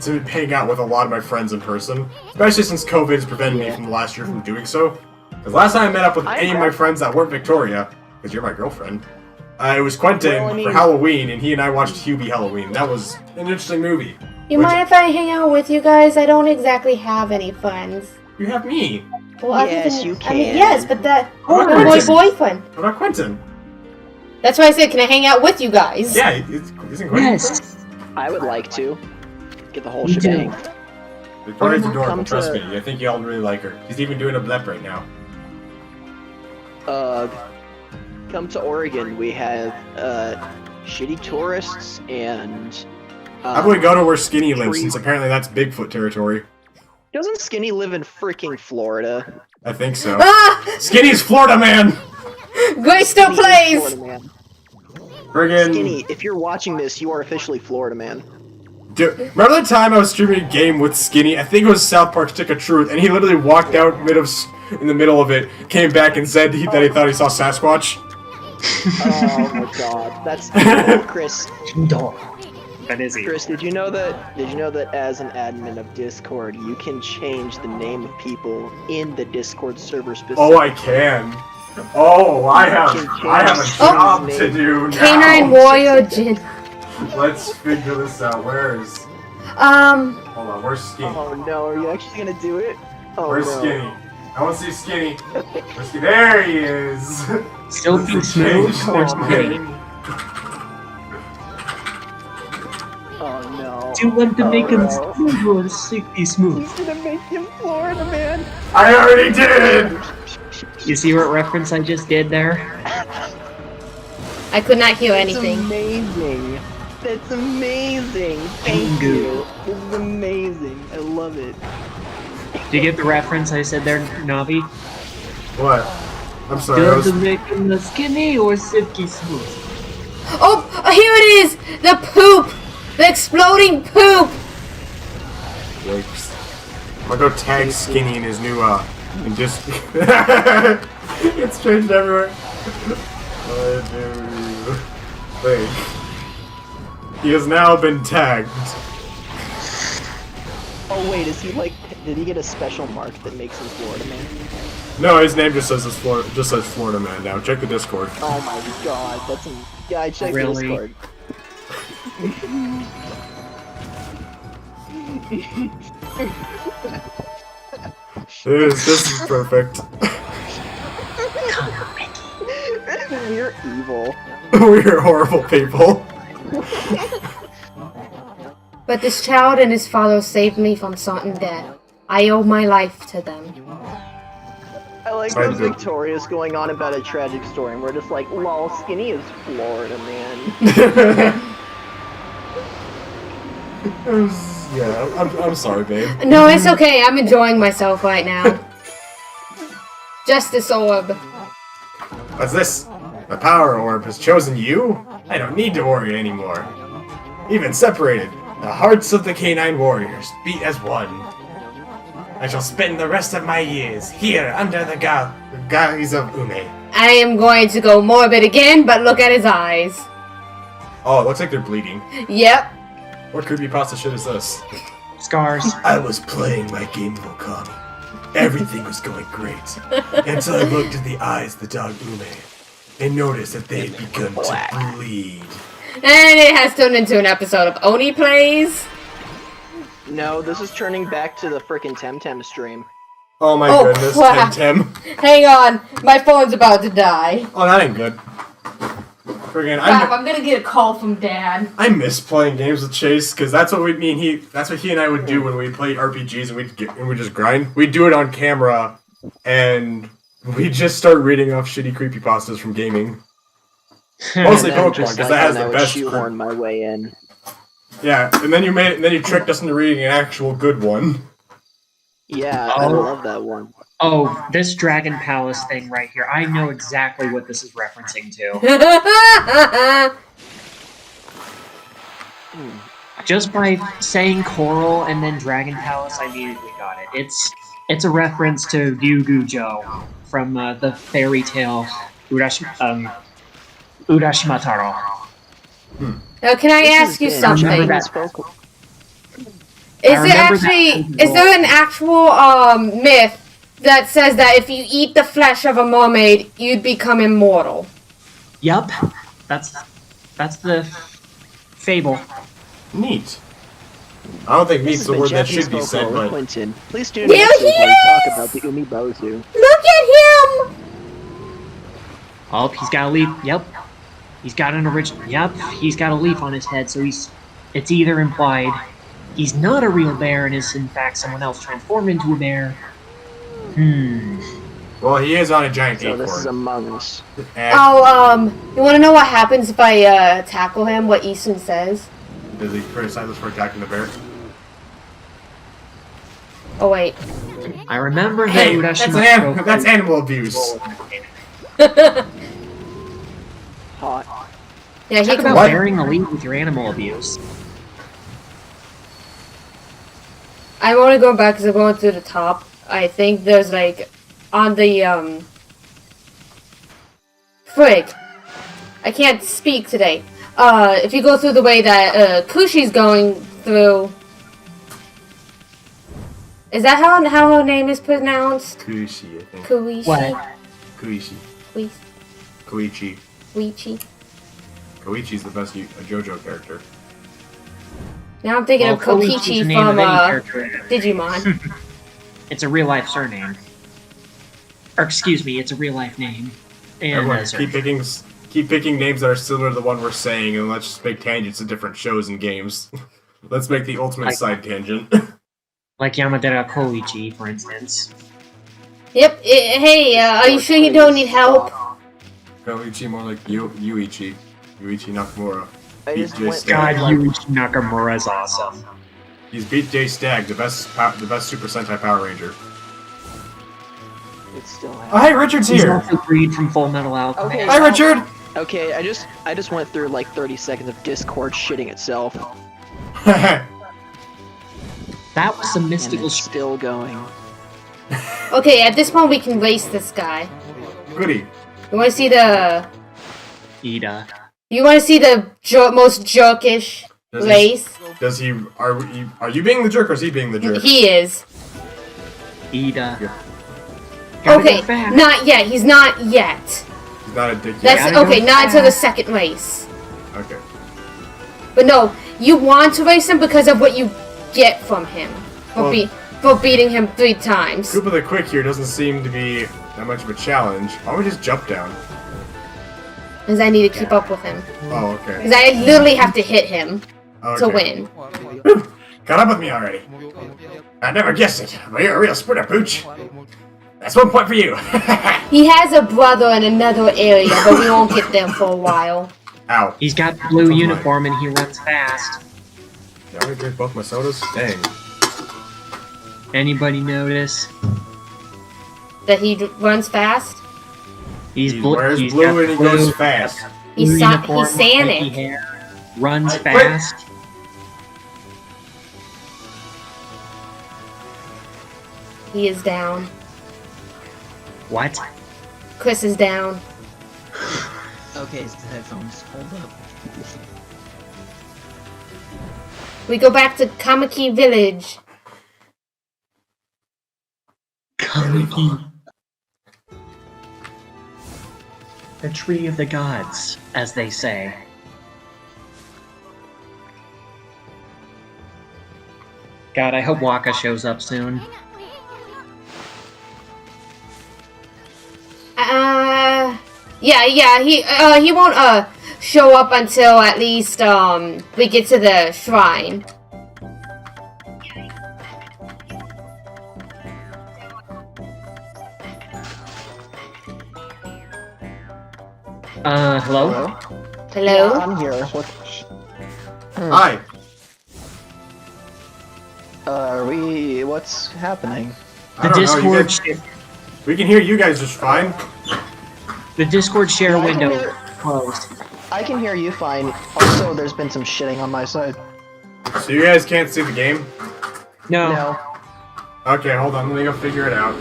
[SPEAKER 3] to hang out with a lot of my friends in person, especially since COVID has prevented me from the last year from doing so. Because last time I met up with any of my friends that weren't Victoria, because you're my girlfriend, it was Quentin for Halloween, and he and I watched Hubie Halloween. That was an interesting movie.
[SPEAKER 4] You mind if I hang out with you guys? I don't exactly have any friends.
[SPEAKER 3] You have me.
[SPEAKER 4] Well,
[SPEAKER 8] Yes, you
[SPEAKER 4] I mean,
[SPEAKER 8] can.
[SPEAKER 4] yes, but that...
[SPEAKER 3] What
[SPEAKER 4] I'm
[SPEAKER 3] about
[SPEAKER 4] my
[SPEAKER 3] Quentin?
[SPEAKER 4] boyfriend.
[SPEAKER 3] What about Quentin?
[SPEAKER 4] That's why I said, can I hang out with you guys?
[SPEAKER 3] Yeah, isn't Quentin?
[SPEAKER 2] Yes.
[SPEAKER 8] I would like to get the whole
[SPEAKER 2] Me too.
[SPEAKER 8] shebang.
[SPEAKER 3] Victoria's adorable,
[SPEAKER 8] Come
[SPEAKER 3] trust
[SPEAKER 8] to-
[SPEAKER 3] me. I think y'all really like her. He's even doing a blep right now.
[SPEAKER 8] Come to Oregon. We have shitty tourists and.
[SPEAKER 3] How about we go to where Skinny lives, since apparently that's Bigfoot territory.
[SPEAKER 8] Doesn't Skinny live in freaking Florida?
[SPEAKER 3] I think so.
[SPEAKER 4] Ah!
[SPEAKER 3] Skinny's Florida man!
[SPEAKER 4] Grace still
[SPEAKER 8] Skinny is
[SPEAKER 4] plays!
[SPEAKER 8] Florida man.
[SPEAKER 3] Friggin'
[SPEAKER 8] Skinny, if you're watching this, you are officially Florida man.
[SPEAKER 3] Dude, remember the time I was streaming a game with Skinny? I think it was South Park Stick of Truth, and he literally walked out in the middle of it, came back and said that he thought he saw Sasquatch.
[SPEAKER 8] Oh my god, that's Chris.
[SPEAKER 2] That is evil.
[SPEAKER 8] Chris, did you know that as an admin of Discord, you can change the name of people in the Discord server specifically?
[SPEAKER 3] Oh, I can. Oh, I have a job to do now.
[SPEAKER 4] Canine Warrior Jin.
[SPEAKER 3] Let's figure this out. Where's... Hold on, where's Skinny?
[SPEAKER 8] Oh no, are you actually gonna do it? Oh
[SPEAKER 3] Where's
[SPEAKER 8] no.
[SPEAKER 3] Skinny? I want to see Skinny. Where's Skinny? There he is!
[SPEAKER 2] Still
[SPEAKER 3] This
[SPEAKER 2] being
[SPEAKER 3] is
[SPEAKER 2] smooth.
[SPEAKER 3] changed
[SPEAKER 2] Or
[SPEAKER 3] already.
[SPEAKER 2] skinny.
[SPEAKER 8] Oh no.
[SPEAKER 2] Do you want to make him
[SPEAKER 8] no.
[SPEAKER 2] smooth or sickly smooth?
[SPEAKER 8] He's gonna make him Florida man.
[SPEAKER 3] I already did!
[SPEAKER 2] You see what reference I just did there?
[SPEAKER 4] I could not hear
[SPEAKER 8] That's
[SPEAKER 4] anything.
[SPEAKER 8] amazing. That's amazing. Thank you. This is amazing. I love it.
[SPEAKER 2] Do you get the reference I said there, Navi?
[SPEAKER 3] What? I'm sorry,
[SPEAKER 2] Do
[SPEAKER 3] I
[SPEAKER 2] you want
[SPEAKER 3] was...
[SPEAKER 2] to make him skinny or silky smooth?
[SPEAKER 4] Oh, here it is! The poop! The exploding poop!
[SPEAKER 3] Yikes. I'm gonna go tag Skinny in his new, in just... It's changed everywhere. Wait. He has now been tagged.
[SPEAKER 8] Oh wait, is he like? Did he get a special mark that makes him Florida man?
[SPEAKER 3] No, his name just says Florida Man now. Check the Discord.
[SPEAKER 8] Oh my god, that's a... Yeah, I checked
[SPEAKER 2] Really?
[SPEAKER 8] Discord.
[SPEAKER 3] This is perfect.
[SPEAKER 8] You're evil.
[SPEAKER 3] We're horrible people.
[SPEAKER 4] But this child and his father saved me from certain death. I owe my life to them.
[SPEAKER 8] I like
[SPEAKER 3] Sorry
[SPEAKER 8] those
[SPEAKER 3] to do-
[SPEAKER 8] Victoria's going on about a tragic story, and we're just like, lol, Skinny is Florida, man.
[SPEAKER 3] Yeah, I'm sorry, babe.
[SPEAKER 4] No, it's okay. I'm enjoying myself right now. Justice Orb.
[SPEAKER 3] What's this? My power orb has chosen you? I don't need to worry anymore. Even separated, the hearts of the canine warriors beat as one. I shall spend the rest of my years here under the guise of Ume.
[SPEAKER 4] I am going to go morbid again, but look at his eyes.
[SPEAKER 3] Oh, it looks like they're bleeding.
[SPEAKER 4] Yep.
[SPEAKER 3] What creepypasta shit is this?
[SPEAKER 2] Scars.
[SPEAKER 3] I was playing my game of Okami. Everything was going great. Until I looked in the eyes of the dog Ume and noticed that they had begun to bleed.
[SPEAKER 4] And it has turned into an episode of Oni Plays.
[SPEAKER 8] No, this is turning back to the frickin' Temtem stream.
[SPEAKER 3] Oh my
[SPEAKER 4] Oh,
[SPEAKER 3] goodness,
[SPEAKER 4] crap.
[SPEAKER 3] Tim.
[SPEAKER 4] Hang on, my phone's about to die.
[SPEAKER 3] Oh, that ain't good. Friggin',
[SPEAKER 4] Crap, I'm gonna get a call from Dad.
[SPEAKER 3] I miss playing games with Chase because that's what that's what he and I would do when we played RPGs and we'd just grind. We'd do it on camera and we'd just start reading off shitty creepypastas from gaming. Mostly
[SPEAKER 8] And then
[SPEAKER 3] Pokemon
[SPEAKER 8] just
[SPEAKER 3] because
[SPEAKER 8] like
[SPEAKER 3] that has
[SPEAKER 8] when I
[SPEAKER 3] the
[SPEAKER 8] would
[SPEAKER 3] best.
[SPEAKER 8] shoehorn my way in.
[SPEAKER 3] Yeah, and then you tricked us into reading an actual good one.
[SPEAKER 8] Yeah, I love that one.
[SPEAKER 2] Oh, this Dragon Palace thing right here. I know exactly what this is referencing to. Just by saying Coral and then Dragon Palace, I immediately got it. It's a reference to Ryugujo from the fairy tale
[SPEAKER 5] Urashimataro.
[SPEAKER 4] Now, can I ask you something?
[SPEAKER 5] Remember
[SPEAKER 4] Is
[SPEAKER 5] that.
[SPEAKER 4] there an actual myth that says that if you eat the flesh of a mermaid, you'd become immortal?
[SPEAKER 5] Yup. That's the fable.
[SPEAKER 3] Neat. I don't think neat's the word that should be said, but...
[SPEAKER 8] Quentin. Please tune in next week where we talk about the Umibozu.
[SPEAKER 4] Look at him!
[SPEAKER 5] Oh, he's got a leaf. Yep. He's got an original. Yep. He's got a leaf on his head, so it's either implied he's not a real bear and is in fact someone else transformed into a bear.
[SPEAKER 3] Well, he is on a giant acorn.
[SPEAKER 8] So this is Among Us.
[SPEAKER 4] You want to know what happens if I tackle him? What Isun says?
[SPEAKER 3] Does he criticize us for attacking the bear?
[SPEAKER 4] Oh wait.
[SPEAKER 5] I remember
[SPEAKER 3] Hey,
[SPEAKER 5] that
[SPEAKER 3] that's animal abuse.
[SPEAKER 8] Hot.
[SPEAKER 4] Yeah,
[SPEAKER 5] Talk about bearing the lead with your animal abuse.
[SPEAKER 4] I want to go back because I'm going through the top. I think there's like on the frig. I can't speak today. If you go through the way that Kushi's going through, is that how her name is pronounced?
[SPEAKER 3] Kuishi, I think.
[SPEAKER 4] Kuishi.
[SPEAKER 5] What?
[SPEAKER 3] Kuishi.
[SPEAKER 4] Kuishi.
[SPEAKER 3] Koichi. Koichi's the best JoJo character.
[SPEAKER 4] Now I'm thinking of Kokichi from Digimon.
[SPEAKER 5] It's a real life surname. Or excuse me, it's a real life name. And
[SPEAKER 3] Everyone, keep picking names that are similar to the one we're saying, and let's just make tangents to different shows and games. Let's make the ultimate side tangent.
[SPEAKER 5] Like Yamadera Koichi, for instance.
[SPEAKER 4] Yep. Hey, are you sure you don't need help?
[SPEAKER 3] Koichi, more like Yuichi. Yuichi Nakamura.
[SPEAKER 8] Beat
[SPEAKER 3] Jay Stag.
[SPEAKER 5] God, Yuichi Nakamura is awesome.
[SPEAKER 3] He's beat Jay Stag, the best Super Sentai Power Ranger.
[SPEAKER 8] It's still happening.
[SPEAKER 3] Oh, hey, Richard's
[SPEAKER 5] He's
[SPEAKER 3] here!
[SPEAKER 5] also Greed from Full Metal Alchemist.
[SPEAKER 8] Okay,
[SPEAKER 3] Hi, Richard!
[SPEAKER 8] Okay, I just went through like 30 seconds of Discord shitting itself.
[SPEAKER 5] That was some
[SPEAKER 8] And
[SPEAKER 5] mystical
[SPEAKER 8] it's still going.
[SPEAKER 4] Okay, at this point we can race this guy.
[SPEAKER 3] Goody.
[SPEAKER 4] You want to see the?
[SPEAKER 5] Ida.
[SPEAKER 4] You want to see the most jerkish race?
[SPEAKER 3] Are you being the jerk or is he being the jerk?
[SPEAKER 4] He is.
[SPEAKER 5] Ida.
[SPEAKER 3] Yeah.
[SPEAKER 4] Okay, not yet. He's not yet.
[SPEAKER 3] He's not a dick yet.
[SPEAKER 4] That's okay. Not until the second race.
[SPEAKER 3] Okay.
[SPEAKER 4] But no, you want to race him because of what you get from him for beating him 3 times.
[SPEAKER 3] Scoop of the Quick here doesn't seem to be that much of a challenge. Why don't we just jump down?
[SPEAKER 4] Because I need to keep up with him.
[SPEAKER 3] Oh, okay.
[SPEAKER 4] Because I literally have to hit him to win.
[SPEAKER 3] Whew. Caught up with me already. I never guessed it, but you're a real sprinter, Pooch. That's 1 point for you.
[SPEAKER 4] He has a brother in another area, but we won't get there for a while.
[SPEAKER 3] Ow.
[SPEAKER 5] He's got the blue uniform and he runs fast.
[SPEAKER 3] Did I already drink both my sodas? Dang.
[SPEAKER 5] Anybody notice?
[SPEAKER 4] That he runs fast?
[SPEAKER 5] He
[SPEAKER 3] wears blue and he goes fast.
[SPEAKER 4] He's Sonic.
[SPEAKER 5] Hair, runs fast.
[SPEAKER 4] He is down.
[SPEAKER 5] What?
[SPEAKER 4] Chris is down.
[SPEAKER 7] Okay, it's the headphones. Hold up.
[SPEAKER 4] We go back to Kamiki Village.
[SPEAKER 5] Kamiki. The tree of the gods, as they say. God, I hope Waka shows up soon.
[SPEAKER 4] Yeah, he won't show up until at least we get to the shrine.
[SPEAKER 5] Hello?
[SPEAKER 4] Hello?
[SPEAKER 8] Yeah, I'm here.
[SPEAKER 3] Hi.
[SPEAKER 8] What's happening?
[SPEAKER 5] The Discord
[SPEAKER 3] we can hear you guys just fine.
[SPEAKER 5] The Discord share
[SPEAKER 8] Yeah,
[SPEAKER 5] window closed.
[SPEAKER 8] I can hear you fine. Also, there's been some shitting on my side.
[SPEAKER 3] So you guys can't see the game?
[SPEAKER 5] No.
[SPEAKER 3] Okay, hold on. Let me go figure it out.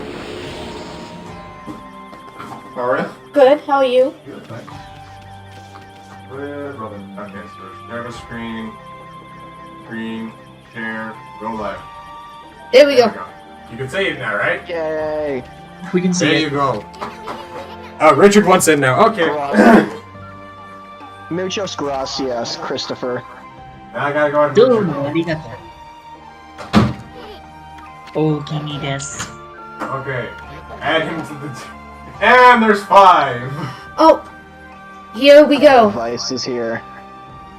[SPEAKER 3] Alright.
[SPEAKER 4] Good, how are you?
[SPEAKER 3] Okay, so grab a screen. Screen. Share. Go left.
[SPEAKER 4] There we go.
[SPEAKER 3] You can say it now, right?
[SPEAKER 8] Yay!
[SPEAKER 5] We can see
[SPEAKER 3] There
[SPEAKER 5] it.
[SPEAKER 3] you go. Oh, Richard wants in now. Okay.
[SPEAKER 8] Muchos gracias, Christopher.
[SPEAKER 3] Now I gotta go ahead and
[SPEAKER 5] Dude,
[SPEAKER 3] Richard.
[SPEAKER 5] arigato. Okami desu.
[SPEAKER 3] Okay. Add him to the... And there's 5!
[SPEAKER 4] Oh, here we go.
[SPEAKER 8] Vice is here.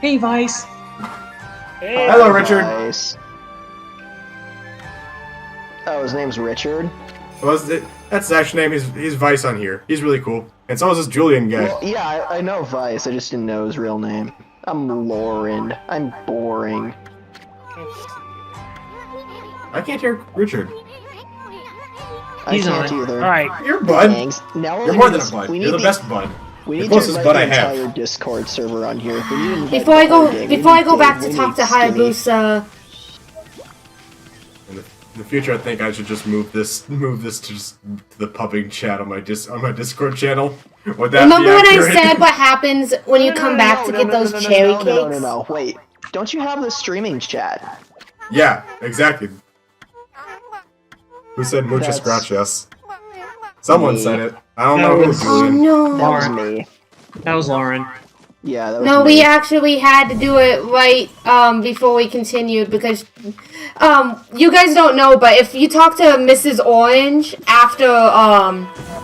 [SPEAKER 5] Hey, Vice.
[SPEAKER 3] Hello, Richard.
[SPEAKER 8] Vice. Oh, his name's Richard?
[SPEAKER 3] That's his actual name. He's Vice on here. He's really cool. And so is this Julian guy.
[SPEAKER 8] Well, yeah, I know Vice. I just didn't know his real name. I'm Lauren. I'm boring.
[SPEAKER 3] I can't hear Richard.
[SPEAKER 5] He's
[SPEAKER 8] I can't
[SPEAKER 5] on.
[SPEAKER 8] either.
[SPEAKER 5] Alright.
[SPEAKER 3] You're Bud.
[SPEAKER 8] Thanks. Now
[SPEAKER 3] You're more than a Bud. You're the best Bud.
[SPEAKER 8] We
[SPEAKER 3] The
[SPEAKER 8] need
[SPEAKER 3] closest
[SPEAKER 8] to
[SPEAKER 3] Bud
[SPEAKER 8] invite
[SPEAKER 3] I
[SPEAKER 8] the
[SPEAKER 3] have.
[SPEAKER 8] entire Discord server on here. We need to invite
[SPEAKER 4] Before I
[SPEAKER 8] the whole
[SPEAKER 4] go,
[SPEAKER 8] gang.
[SPEAKER 4] before I go
[SPEAKER 8] We
[SPEAKER 4] back
[SPEAKER 8] need
[SPEAKER 4] to
[SPEAKER 8] Dave,
[SPEAKER 4] talk to
[SPEAKER 8] we need Skinny.
[SPEAKER 4] Hayabusa,
[SPEAKER 3] In the future, I think I should just move this to just the pubbing chat on my Discord channel. Would that
[SPEAKER 4] remember
[SPEAKER 3] be
[SPEAKER 4] when I
[SPEAKER 3] accurate?
[SPEAKER 4] said what happens when you come back to get those cherry cakes?
[SPEAKER 8] No. Wait. Don't you have the streaming chat?
[SPEAKER 3] Yeah, exactly. Who said muchas
[SPEAKER 8] That's-
[SPEAKER 3] gracias? Someone
[SPEAKER 8] Me.
[SPEAKER 3] said it. I don't
[SPEAKER 5] That
[SPEAKER 3] know who,
[SPEAKER 5] was-
[SPEAKER 4] Oh
[SPEAKER 3] Julian.
[SPEAKER 4] no.
[SPEAKER 8] That was
[SPEAKER 5] Lauren.
[SPEAKER 8] me.
[SPEAKER 5] That was Lauren.
[SPEAKER 8] Yeah, that was
[SPEAKER 4] No,
[SPEAKER 8] me.
[SPEAKER 4] we actually had to do it right before we continued because you guys don't know, but if you talk to Mrs. Orange after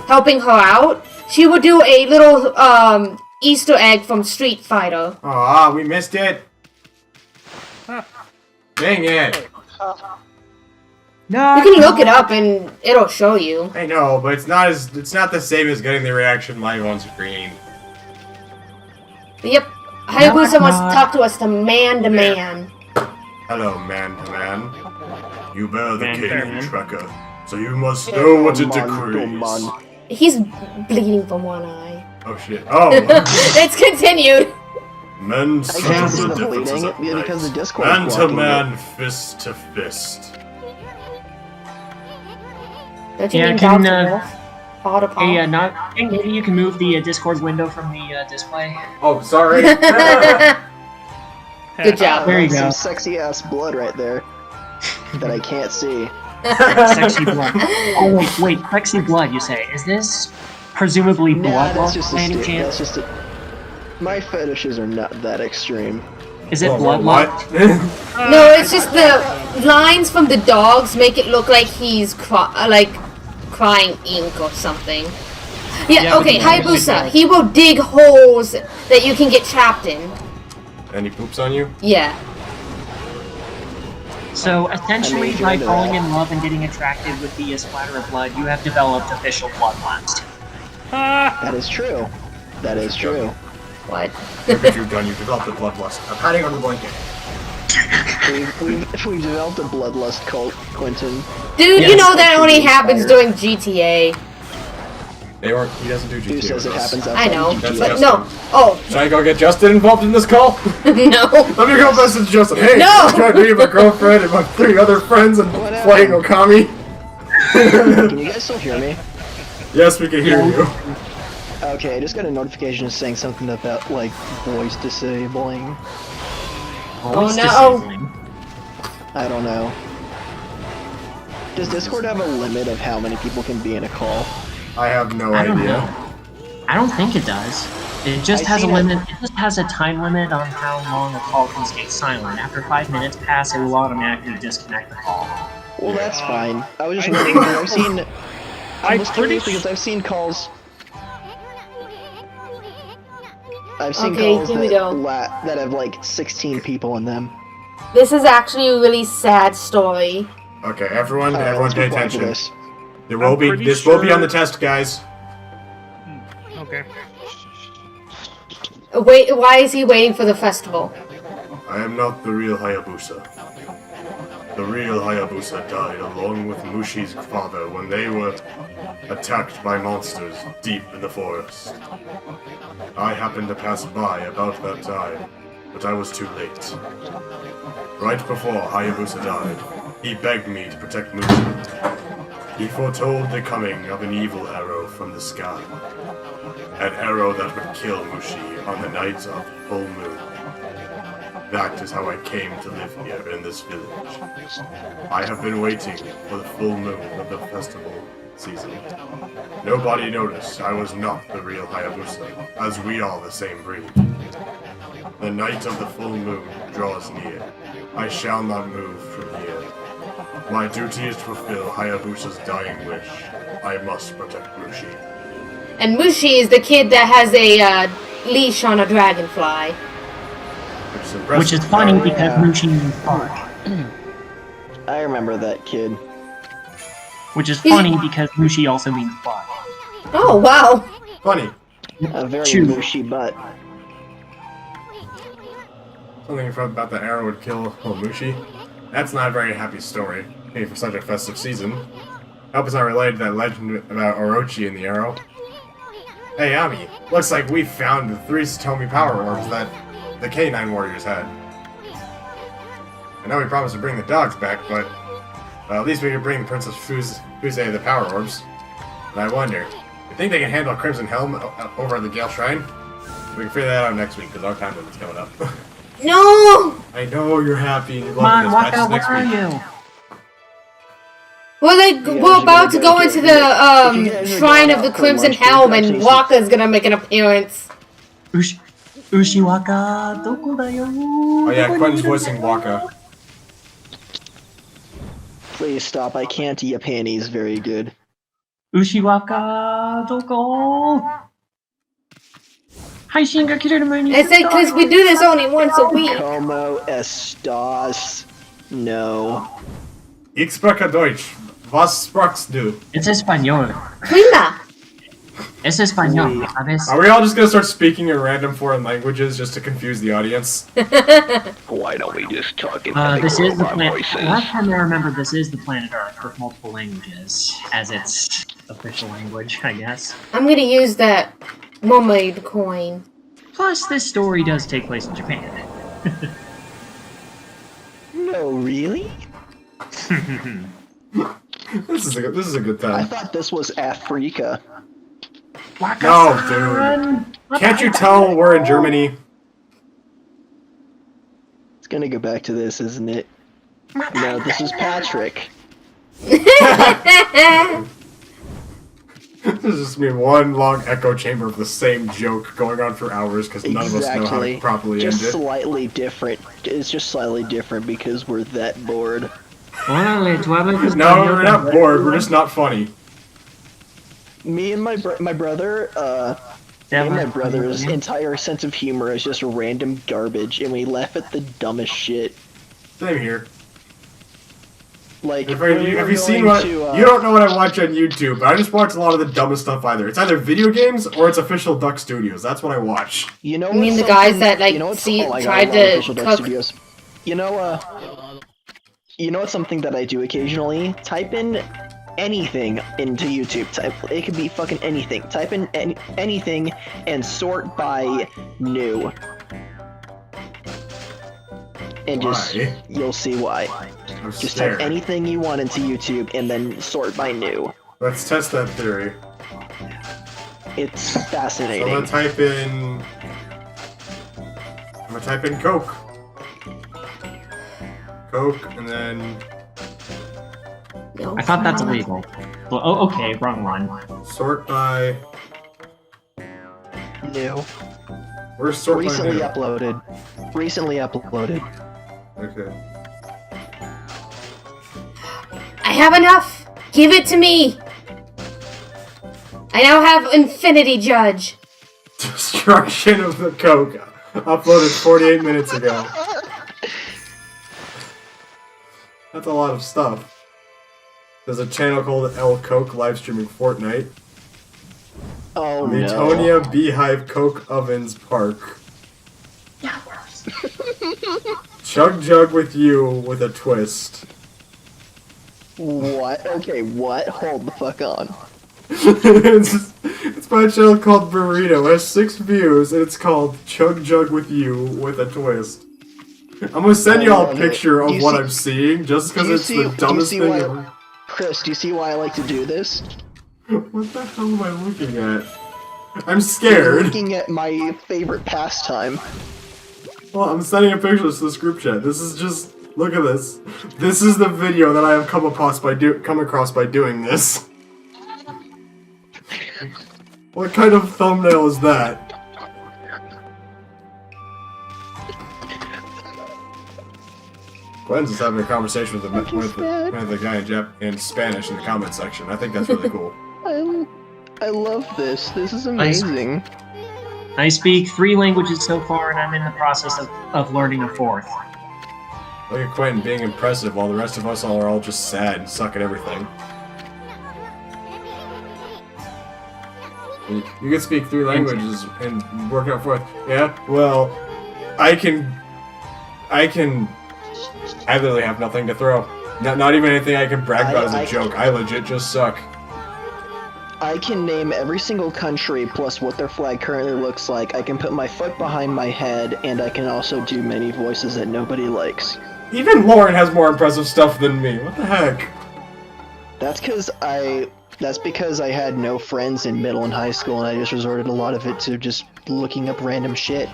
[SPEAKER 4] helping her out, she will do a little Easter egg from Street Fighter.
[SPEAKER 3] Aw, we missed it. Dang it.
[SPEAKER 5] No.
[SPEAKER 4] You can look it up and it'll show you.
[SPEAKER 3] I know, but it's not the same as getting the reaction live on screen.
[SPEAKER 4] Yep. Hayabusa wants to talk to us to man.
[SPEAKER 3] Hello, man to man. You bear the
[SPEAKER 5] Man to
[SPEAKER 3] king
[SPEAKER 5] man.
[SPEAKER 3] tracker, so you must know what it
[SPEAKER 8] Man,
[SPEAKER 3] decrees.
[SPEAKER 8] man.
[SPEAKER 4] He's bleeding from one eye.
[SPEAKER 3] Oh shit. Oh!
[SPEAKER 4] It's continued.
[SPEAKER 3] Men
[SPEAKER 8] I can't see
[SPEAKER 3] settle
[SPEAKER 8] the
[SPEAKER 3] the differences
[SPEAKER 8] bleeding
[SPEAKER 3] at
[SPEAKER 8] because
[SPEAKER 3] night.
[SPEAKER 8] the Discord
[SPEAKER 3] Man
[SPEAKER 8] is
[SPEAKER 3] to
[SPEAKER 8] blocking
[SPEAKER 3] man, fist to fist.
[SPEAKER 4] Don't you
[SPEAKER 5] Yeah,
[SPEAKER 4] mean
[SPEAKER 5] can,
[SPEAKER 4] dog to wolf? Paw to paw?
[SPEAKER 5] Hey, maybe you can move the Discord window from the display.
[SPEAKER 3] Oh, sorry.
[SPEAKER 4] Good job.
[SPEAKER 5] There you
[SPEAKER 8] Some
[SPEAKER 5] go.
[SPEAKER 8] sexy ass blood right there that I can't see.
[SPEAKER 5] Sexy blood. Oh, wait, sexy blood, you say. Is this presumably
[SPEAKER 8] Nah,
[SPEAKER 5] blood
[SPEAKER 8] that's
[SPEAKER 5] loss
[SPEAKER 8] just
[SPEAKER 5] by
[SPEAKER 8] a
[SPEAKER 5] any
[SPEAKER 8] sti-
[SPEAKER 5] chance?
[SPEAKER 8] That's just a. My fetishes are not that extreme.
[SPEAKER 5] Is it
[SPEAKER 3] Oh,
[SPEAKER 5] blood
[SPEAKER 3] what?
[SPEAKER 5] loss?
[SPEAKER 4] No, it's just the lines from the dogs make it look like he's crying ink or something. Yeah,
[SPEAKER 5] Yeah,
[SPEAKER 4] okay,
[SPEAKER 5] but the-
[SPEAKER 4] Hayabusa, he will dig holes that you can get trapped in.
[SPEAKER 3] And he poops on you?
[SPEAKER 4] Yeah.
[SPEAKER 5] So, essentially,
[SPEAKER 8] if you're
[SPEAKER 5] by
[SPEAKER 8] into
[SPEAKER 5] falling
[SPEAKER 8] that.
[SPEAKER 5] in love and getting attracted with the splatter of blood, you have developed official bloodlust.
[SPEAKER 8] That is true. That is true.
[SPEAKER 4] What?
[SPEAKER 3] Look at you done, you developed a bloodlust. I'm hiding under the blanket.
[SPEAKER 8] We've developed a bloodlust cult, Quentin.
[SPEAKER 4] Dude, you
[SPEAKER 5] Yes,
[SPEAKER 4] know that
[SPEAKER 8] should
[SPEAKER 4] only
[SPEAKER 8] be
[SPEAKER 4] happens
[SPEAKER 8] inspired.
[SPEAKER 4] during GTA.
[SPEAKER 3] He doesn't do GTA
[SPEAKER 8] Who says it
[SPEAKER 3] with us.
[SPEAKER 8] happens
[SPEAKER 4] I
[SPEAKER 8] outside
[SPEAKER 4] know,
[SPEAKER 8] of
[SPEAKER 3] That's
[SPEAKER 8] GTA?
[SPEAKER 4] but
[SPEAKER 3] Justin.
[SPEAKER 4] no. Oh,
[SPEAKER 3] Should I go get Justin involved in this call?
[SPEAKER 4] no.
[SPEAKER 3] Let me go message Justin. Hey,
[SPEAKER 4] No!
[SPEAKER 3] join me and my girlfriend and my 3 other friends and
[SPEAKER 8] What
[SPEAKER 3] playing
[SPEAKER 8] happened?
[SPEAKER 3] Okami.
[SPEAKER 8] Can you guys still hear me?
[SPEAKER 3] Yes, we can hear you.
[SPEAKER 8] Okay, I just got a notification saying something about, like, voice disabling.
[SPEAKER 5] Always
[SPEAKER 4] no.
[SPEAKER 5] disabling.
[SPEAKER 8] I don't know. Does Discord have a limit of how many people can be in a call?
[SPEAKER 3] I have no
[SPEAKER 5] I don't
[SPEAKER 3] idea.
[SPEAKER 5] know. I don't think it does. It just
[SPEAKER 8] I've
[SPEAKER 5] has a
[SPEAKER 8] seen it.
[SPEAKER 5] limit. It just has a time limit on how long a call can stay silent. After 5 minutes pass, it will automatically disconnect the call.
[SPEAKER 8] Well, that's fine. I was just wondering because I've seen. I was curious because I've seen calls. I've seen
[SPEAKER 4] Okay,
[SPEAKER 8] calls
[SPEAKER 4] here we go.
[SPEAKER 8] that have like 16 people in them.
[SPEAKER 4] This is actually a really sad story.
[SPEAKER 3] Okay, everyone
[SPEAKER 8] Alright, let's
[SPEAKER 3] pay
[SPEAKER 8] be quiet for
[SPEAKER 3] attention.
[SPEAKER 8] this.
[SPEAKER 3] There will be
[SPEAKER 11] pretty
[SPEAKER 3] this will be
[SPEAKER 11] sure-
[SPEAKER 3] on the test, guys.
[SPEAKER 11] Okay.
[SPEAKER 4] Wait, why is he waiting for the festival?
[SPEAKER 3] I am not the real Hayabusa. The real Hayabusa died along with Mushi's father when they were attacked by monsters deep in the forest. I happened to pass by about that time, but I was too late. Right before Hayabusa died, he begged me to protect Mushi. He foretold the coming of an evil arrow from the sky. An arrow that would kill Mushi on the night of full moon. That is how I came to live here in this village. I have been waiting for the full moon of the festival season. Nobody noticed I was not the real Hayabusa, as we are the same breed. The night of the full moon draws near. I shall not move from here. My duty is to fulfill Hayabusa's dying wish. I must protect Mushi.
[SPEAKER 4] And Mushi is the kid that has a leash on a dragonfly.
[SPEAKER 5] Which is funny because Mushi means bark.
[SPEAKER 8] I remember that kid.
[SPEAKER 5] Which is funny because Mushi also means bark.
[SPEAKER 4] Oh, wow.
[SPEAKER 3] Funny.
[SPEAKER 8] A very
[SPEAKER 5] Chew.
[SPEAKER 8] mushy butt.
[SPEAKER 3] Something about the arrow would kill Mushi. That's not a very happy story, maybe for such a festive season. I hope it's not related to that legend about Orochi and the arrow. Hey, Ami, looks like we found the 3 Satomi power orbs that the K9 warriors had. I know we promised to bring the dogs back, but at least we could bring Princess Fuse the power orbs. And I wonder, you think they can handle Crimson Helm over at the Gale Shrine? We can figure that out next week, because our time limit's coming up.
[SPEAKER 4] No!
[SPEAKER 3] I know you're happy. You
[SPEAKER 5] Come
[SPEAKER 3] love
[SPEAKER 5] on,
[SPEAKER 3] this
[SPEAKER 5] walk
[SPEAKER 3] match
[SPEAKER 5] out,
[SPEAKER 3] next
[SPEAKER 5] where are
[SPEAKER 3] week.
[SPEAKER 5] you?
[SPEAKER 4] We're about to go into the Shrine of the Crimson Helm, and Waka's gonna make an appearance.
[SPEAKER 5] Ushiwaka, doko da yo?
[SPEAKER 3] Oh yeah, Quinn's voicing Waka.
[SPEAKER 8] Please stop. I can't eat panties very good.
[SPEAKER 5] Ushiwaka, doko? Haishin ga kireru mae ni
[SPEAKER 4] I said because we do this only once a week.
[SPEAKER 8] Como estas? No.
[SPEAKER 3] Ich spreche Deutsch. Was sprachst du?
[SPEAKER 5] Es español.
[SPEAKER 4] Prima.
[SPEAKER 5] Es español, ¿sabes?
[SPEAKER 3] Are we all just gonna start speaking in random foreign languages just to confuse the audience?
[SPEAKER 10] Why don't we just talk in
[SPEAKER 5] This is the planet.
[SPEAKER 10] voices?
[SPEAKER 5] Last time I remember, this is the planet Earth with multiple languages as its official language, I guess.
[SPEAKER 4] I'm gonna use that mermaid coin.
[SPEAKER 5] Plus, this story does take place in Japan.
[SPEAKER 8] No, really?
[SPEAKER 3] This is a good
[SPEAKER 8] I
[SPEAKER 3] time.
[SPEAKER 8] thought this was Africa.
[SPEAKER 3] No, dude. Can't you tell we're in Germany?
[SPEAKER 8] It's gonna go back to this, isn't it? No, this is Patrick.
[SPEAKER 3] This is just me one long echo chamber of the same joke going on for hours because none of us know how to properly
[SPEAKER 8] Just
[SPEAKER 3] end it.
[SPEAKER 8] slightly different. It's just slightly different because we're that bored.
[SPEAKER 5] Órale, tú hablas
[SPEAKER 3] No,
[SPEAKER 5] español
[SPEAKER 3] we're not
[SPEAKER 5] tan
[SPEAKER 3] bored.
[SPEAKER 5] bueno.
[SPEAKER 3] We're just not funny.
[SPEAKER 8] Me and my brother, brother's entire sense of humor is just random garbage, and we laugh at the dumbest shit.
[SPEAKER 3] Same here.
[SPEAKER 8] Like,
[SPEAKER 3] Have you seen what? You don't know what I watch on YouTube, but I just watch a lot of the dumbest stuff either. It's either video games or it's official Duck Studios. That's what I watch.
[SPEAKER 8] You know,
[SPEAKER 4] I mean, the
[SPEAKER 8] what's
[SPEAKER 4] guys
[SPEAKER 8] something-
[SPEAKER 4] that, like,
[SPEAKER 8] you know what's-
[SPEAKER 4] see-
[SPEAKER 8] oh my God,
[SPEAKER 4] tried
[SPEAKER 8] I love
[SPEAKER 4] to
[SPEAKER 8] Official Duck
[SPEAKER 4] cook-
[SPEAKER 8] Studios. You know what's something that I do occasionally? Type in anything into YouTube. It could be fucking anything. Type in anything and sort by new. And just
[SPEAKER 3] Why?
[SPEAKER 8] you'll see why.
[SPEAKER 3] I'm
[SPEAKER 8] Just
[SPEAKER 3] scared.
[SPEAKER 8] type anything you want into YouTube and then sort by new.
[SPEAKER 3] Let's test that theory.
[SPEAKER 8] It's
[SPEAKER 3] So I'm
[SPEAKER 8] fascinating.
[SPEAKER 3] gonna type in Coke. Coke, and then
[SPEAKER 4] No.
[SPEAKER 5] I thought that's illegal. Well, oh, okay, wrong one.
[SPEAKER 3] sort by.
[SPEAKER 8] New.
[SPEAKER 3] Where's sort
[SPEAKER 8] Recently
[SPEAKER 3] by?
[SPEAKER 8] uploaded. Recently uploaded.
[SPEAKER 3] Okay.
[SPEAKER 4] I have enough. Give it to me. I now have Infinity Judge.
[SPEAKER 3] Destruction of the Coke. Uploaded 48 minutes ago. That's a lot of stuff. There's a channel called L Coke live streaming Fortnite.
[SPEAKER 8] Oh
[SPEAKER 3] Letonia Beehive Coke Ovens Park. Chug Jug with you with a twist.
[SPEAKER 8] What? Okay, what? Hold the fuck on.
[SPEAKER 3] It's by a channel called Burrito. It has 6 views, and it's called Chug Jug with you with a twist. I'm gonna send you all a picture of what I'm seeing, just because it's the dumbest thing ever.
[SPEAKER 8] Chris, do you see why I like to do this?
[SPEAKER 3] What the hell am I looking at? I'm
[SPEAKER 8] You're
[SPEAKER 3] scared.
[SPEAKER 8] looking at my favorite pastime.
[SPEAKER 3] Well, I'm sending a picture to this group chat. This is just... Look at this. This is the video that I have come across by doing this. What kind of thumbnail is that? Gwen's just having a conversation with the guy in Spanish in the comment section. I think that's really cool.
[SPEAKER 8] I love this. This is amazing.
[SPEAKER 5] I speak 3 languages so far, and I'm in the process of learning a 4th.
[SPEAKER 3] Look at Quentin being impressive while the rest of us are all just sad and suck at everything. You can speak 3 languages and work out 4th. Yeah? Well, I literally have nothing to throw. Not even anything I can brag about as a joke. I legit just suck.
[SPEAKER 8] I can name every single country plus what their flag currently looks like. I can put my foot behind my head, and I can also do many voices that nobody likes.
[SPEAKER 3] Even Lauren has more impressive stuff than me. What the heck?
[SPEAKER 8] That's because I had no friends in middle and high school, and I just resorted a lot of it to just looking up random shit.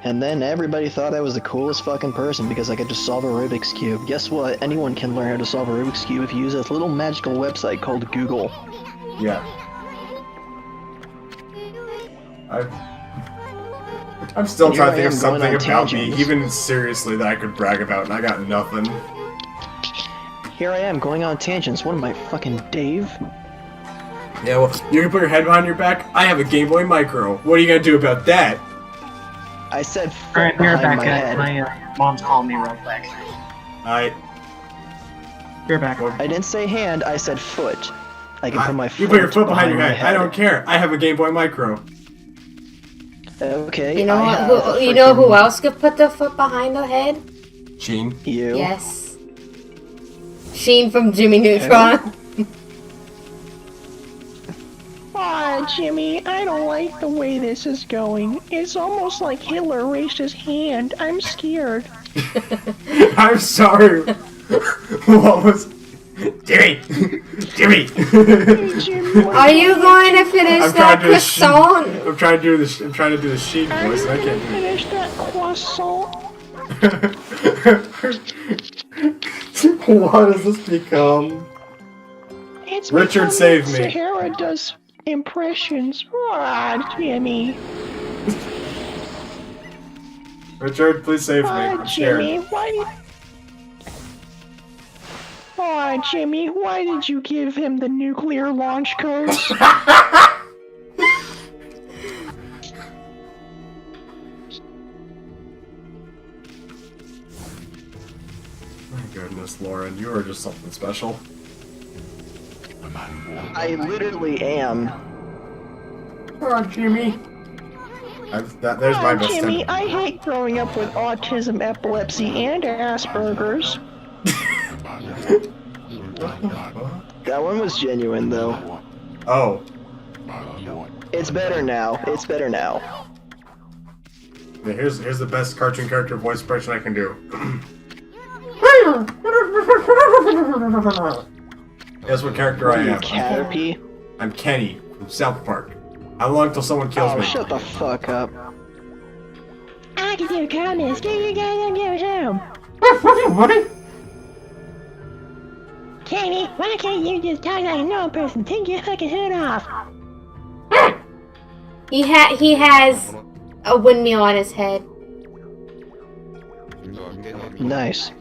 [SPEAKER 8] And then everybody thought I was the coolest fucking person because I could just solve a Rubik's Cube. Guess what? Anyone can learn how to solve a Rubik's Cube if you use this little magical website called Google.
[SPEAKER 3] Yeah. I'm still trying to think of something about me, even seriously, that I could brag about, and I got nothing.
[SPEAKER 8] Here I am, going on tangents. What am I, fucking Dave?
[SPEAKER 3] Yeah, well, you can put your head behind your back. I have a Game Boy Micro. What are you gonna do about that?
[SPEAKER 8] I said foot
[SPEAKER 5] Alright, we're
[SPEAKER 8] behind
[SPEAKER 5] back.
[SPEAKER 8] my head.
[SPEAKER 5] My mom's calling me real quick. We're back.
[SPEAKER 8] I didn't say hand, I said foot. I can put my foot
[SPEAKER 3] You put your foot behind your
[SPEAKER 8] my
[SPEAKER 3] head. I don't care. I have a Game Boy Micro.
[SPEAKER 8] Okay.
[SPEAKER 4] You know what? You know who else could put their foot behind their head?
[SPEAKER 3] Sheen.
[SPEAKER 8] You.
[SPEAKER 4] Yes. Sheen from Jimmy Neutron.
[SPEAKER 9] Aw, Jimmy, I don't like the way this is going. It's almost like Hitler raised his hand. I'm scared.
[SPEAKER 3] I'm sorry. What was... Jimmy! Jimmy!
[SPEAKER 4] Are you going to finish that croissant?
[SPEAKER 3] I'm trying to do the Sheen voice, and I can't do it.
[SPEAKER 9] Finish that croissant.
[SPEAKER 3] What has this become?
[SPEAKER 9] It's
[SPEAKER 3] Richard, save me.
[SPEAKER 9] Sahara does impressions. Ah, Jimmy.
[SPEAKER 3] Richard, please save me. I'm scared.
[SPEAKER 9] Jimmy, why did... Aw, Jimmy, why did you give him the nuclear launch codes?
[SPEAKER 3] My goodness, Lauren, you are just something special.
[SPEAKER 8] I literally am.
[SPEAKER 3] Oh, Jimmy. There's my best
[SPEAKER 9] Jimmy, I hate growing up with autism, epilepsy, and Asperger's.
[SPEAKER 8] That one was genuine, though.
[SPEAKER 3] Oh.
[SPEAKER 8] It's better now. It's better now.
[SPEAKER 3] Yeah, here's the best cartoon character voice impression I can do. Guess what character I am?
[SPEAKER 8] Caterpie?
[SPEAKER 3] I'm Kenny from South Park. How long till someone kills me?
[SPEAKER 8] Shut the fuck up.
[SPEAKER 9] I can do comments. Get you guys on your home.
[SPEAKER 3] What?
[SPEAKER 9] Kenny, why can't you just talk like a normal person? Take your fucking hood off.
[SPEAKER 4] He has a windmill on his head.
[SPEAKER 8] Nice.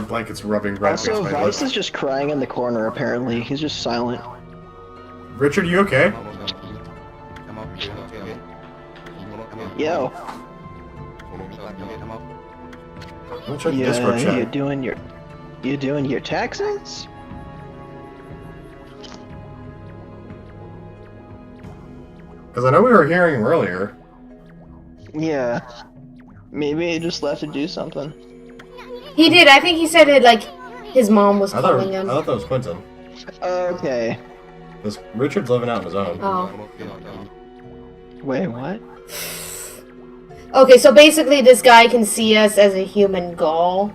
[SPEAKER 3] Blanket's rubbing right
[SPEAKER 8] Also,
[SPEAKER 3] against my
[SPEAKER 8] Vice
[SPEAKER 3] lips.
[SPEAKER 8] is just crying in the corner, apparently. He's just silent.
[SPEAKER 3] Richard, you okay?
[SPEAKER 8] Yo.
[SPEAKER 3] I'll check the Discord chat.
[SPEAKER 8] You doing your taxes?
[SPEAKER 3] Because I know we were hearing him earlier.
[SPEAKER 8] Yeah. Maybe he just left to do something.
[SPEAKER 4] He did. I think he said it like his mom was calling him.
[SPEAKER 3] I thought that was Quentin.
[SPEAKER 8] Okay.
[SPEAKER 3] Because Richard's living out on his own.
[SPEAKER 4] Oh.
[SPEAKER 8] Wait, what?
[SPEAKER 4] Okay, so basically this guy can see us as a human ghoul.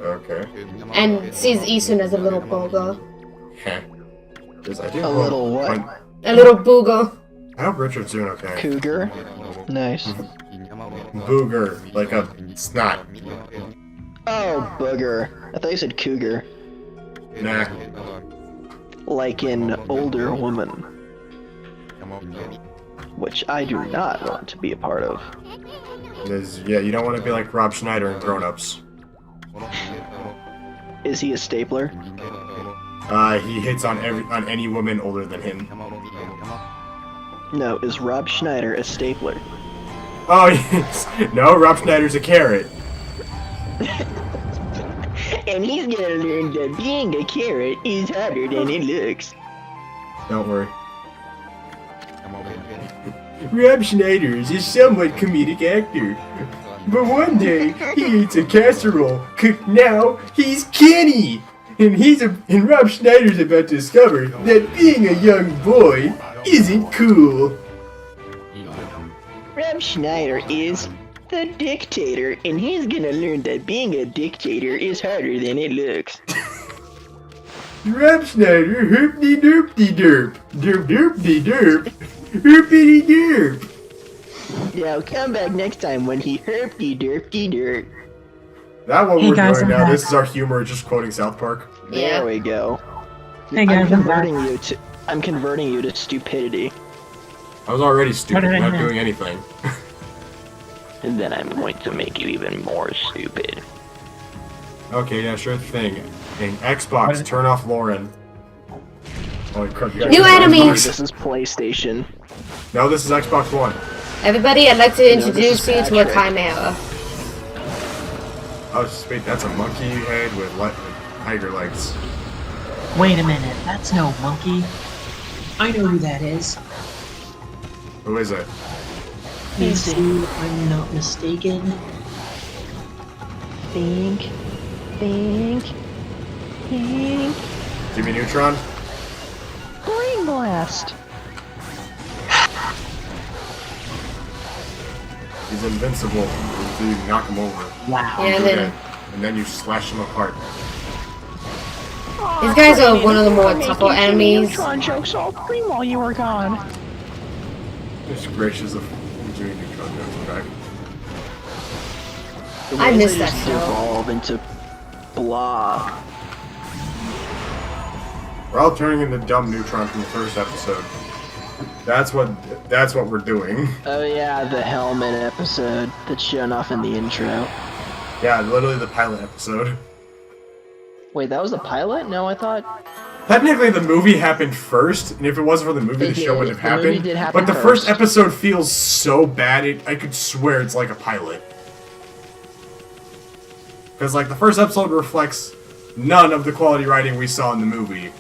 [SPEAKER 3] Okay.
[SPEAKER 4] And sees Isun as a little pogo.
[SPEAKER 3] Because I do
[SPEAKER 8] A little what?
[SPEAKER 4] A little booger.
[SPEAKER 3] I hope Richard's doing okay.
[SPEAKER 8] Cougar? Nice.
[SPEAKER 3] Booger, like a snot.
[SPEAKER 8] Oh, booger. I thought you said cougar.
[SPEAKER 3] Nah.
[SPEAKER 8] Like an older woman. Which I do not want to be a part of.
[SPEAKER 3] Yeah, you don't want to be like Rob Schneider in Grown Ups.
[SPEAKER 8] Is he a stapler?
[SPEAKER 3] He hits on any woman older than him.
[SPEAKER 8] No, is Rob Schneider a stapler?
[SPEAKER 3] Oh, yes. No, Rob Schneider's a carrot.
[SPEAKER 8] And he's gonna learn that being a carrot is harder than it looks.
[SPEAKER 3] Don't worry. Rob Schneider is a somewhat comedic actor. But one day, he eats a casserole. Now, he's Kenny! And Rob Schneider's about to discover that being a young boy isn't cool.
[SPEAKER 8] Rob Schneider is the dictator, and he's gonna learn that being a dictator is harder than it looks.
[SPEAKER 3] Rob Schneider, herpty-derpty-derp. Derp-derpty-derp. Herpity-derp.
[SPEAKER 8] Now come back next time when he herpty-derpty-derp.
[SPEAKER 3] That what
[SPEAKER 5] Hey
[SPEAKER 3] we're
[SPEAKER 5] guys,
[SPEAKER 3] doing
[SPEAKER 5] I'm
[SPEAKER 3] now.
[SPEAKER 5] back.
[SPEAKER 3] This is our humor, just quoting South Park.
[SPEAKER 8] There we go.
[SPEAKER 5] Hey guys,
[SPEAKER 8] I'm converting you to stupidity.
[SPEAKER 3] I was already stupid,
[SPEAKER 5] What did I
[SPEAKER 3] not
[SPEAKER 5] do?
[SPEAKER 3] doing anything.
[SPEAKER 10] And then I'm going to make you even more stupid.
[SPEAKER 3] Okay, yeah, sure thing. In Xbox, turn off Lauren. Holy crap, you guys
[SPEAKER 4] New
[SPEAKER 3] are-
[SPEAKER 4] enemies!
[SPEAKER 8] This is PlayStation.
[SPEAKER 3] No, this is Xbox One.
[SPEAKER 4] Everybody, I'd like to introduce
[SPEAKER 8] is
[SPEAKER 4] you to a
[SPEAKER 8] Patrick.
[SPEAKER 4] chimera.
[SPEAKER 3] Oh, wait, that's a monkey head with tiger legs.
[SPEAKER 5] Wait a minute, that's no monkey. I know who that is.
[SPEAKER 3] Who is it?
[SPEAKER 5] If I'm not mistaken.
[SPEAKER 9] Think.
[SPEAKER 3] Jimmy Neutron?
[SPEAKER 9] Brain blast.
[SPEAKER 3] He's invincible until you knock him over.
[SPEAKER 5] Wow.
[SPEAKER 4] Yeah, and then
[SPEAKER 3] And then you slash him apart.
[SPEAKER 4] these guys are one of the more
[SPEAKER 9] Making
[SPEAKER 4] tougher enemies.
[SPEAKER 9] Neutron jokes all free while you were gone.
[SPEAKER 3] It's gracious of Jimmy Neutron jokes back.
[SPEAKER 4] I miss
[SPEAKER 8] They
[SPEAKER 4] that
[SPEAKER 8] just
[SPEAKER 4] show.
[SPEAKER 8] evolve into blah.
[SPEAKER 3] We're all turning into dumb Neutron from the first episode. That's what we're doing.
[SPEAKER 8] Oh yeah, the helmet episode that's shown off in the intro.
[SPEAKER 3] Yeah, literally the pilot episode.
[SPEAKER 8] Wait, that was the pilot? No, I thought...
[SPEAKER 3] Technically, the movie happened first, and if it wasn't for the movie,
[SPEAKER 8] It
[SPEAKER 3] the show
[SPEAKER 8] did.
[SPEAKER 3] wouldn't have
[SPEAKER 8] The movie
[SPEAKER 3] happened.
[SPEAKER 8] did happen
[SPEAKER 3] But the first
[SPEAKER 8] first.
[SPEAKER 3] episode feels so bad, I could swear it's like a pilot. Because, like, the first episode reflects none of the quality writing we saw in the movie.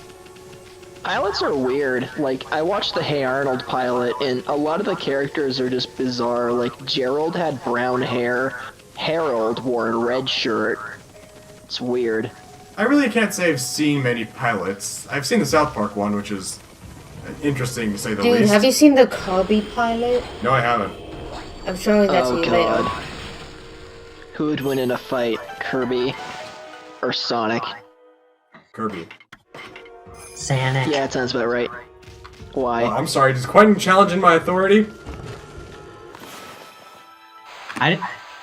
[SPEAKER 8] Pilots are weird. Like, I watched the Hey Arnold pilot, and a lot of the characters are just bizarre. Like, Gerald had brown hair, Harold wore a red shirt. It's weird.
[SPEAKER 3] I really can't say I've seen many pilots. I've seen the South Park one, which is interesting to say the
[SPEAKER 4] Dude,
[SPEAKER 3] least.
[SPEAKER 4] have you seen the Kirby pilot?
[SPEAKER 3] No, I haven't.
[SPEAKER 4] I'm showing that to
[SPEAKER 8] Oh
[SPEAKER 4] you
[SPEAKER 8] god.
[SPEAKER 4] later.
[SPEAKER 8] Who would win in a fight, Kirby or Sonic?
[SPEAKER 3] Kirby.
[SPEAKER 5] Sonic.
[SPEAKER 8] Yeah, that sounds about right. Why?
[SPEAKER 3] I'm sorry, does Quentin challenging my authority?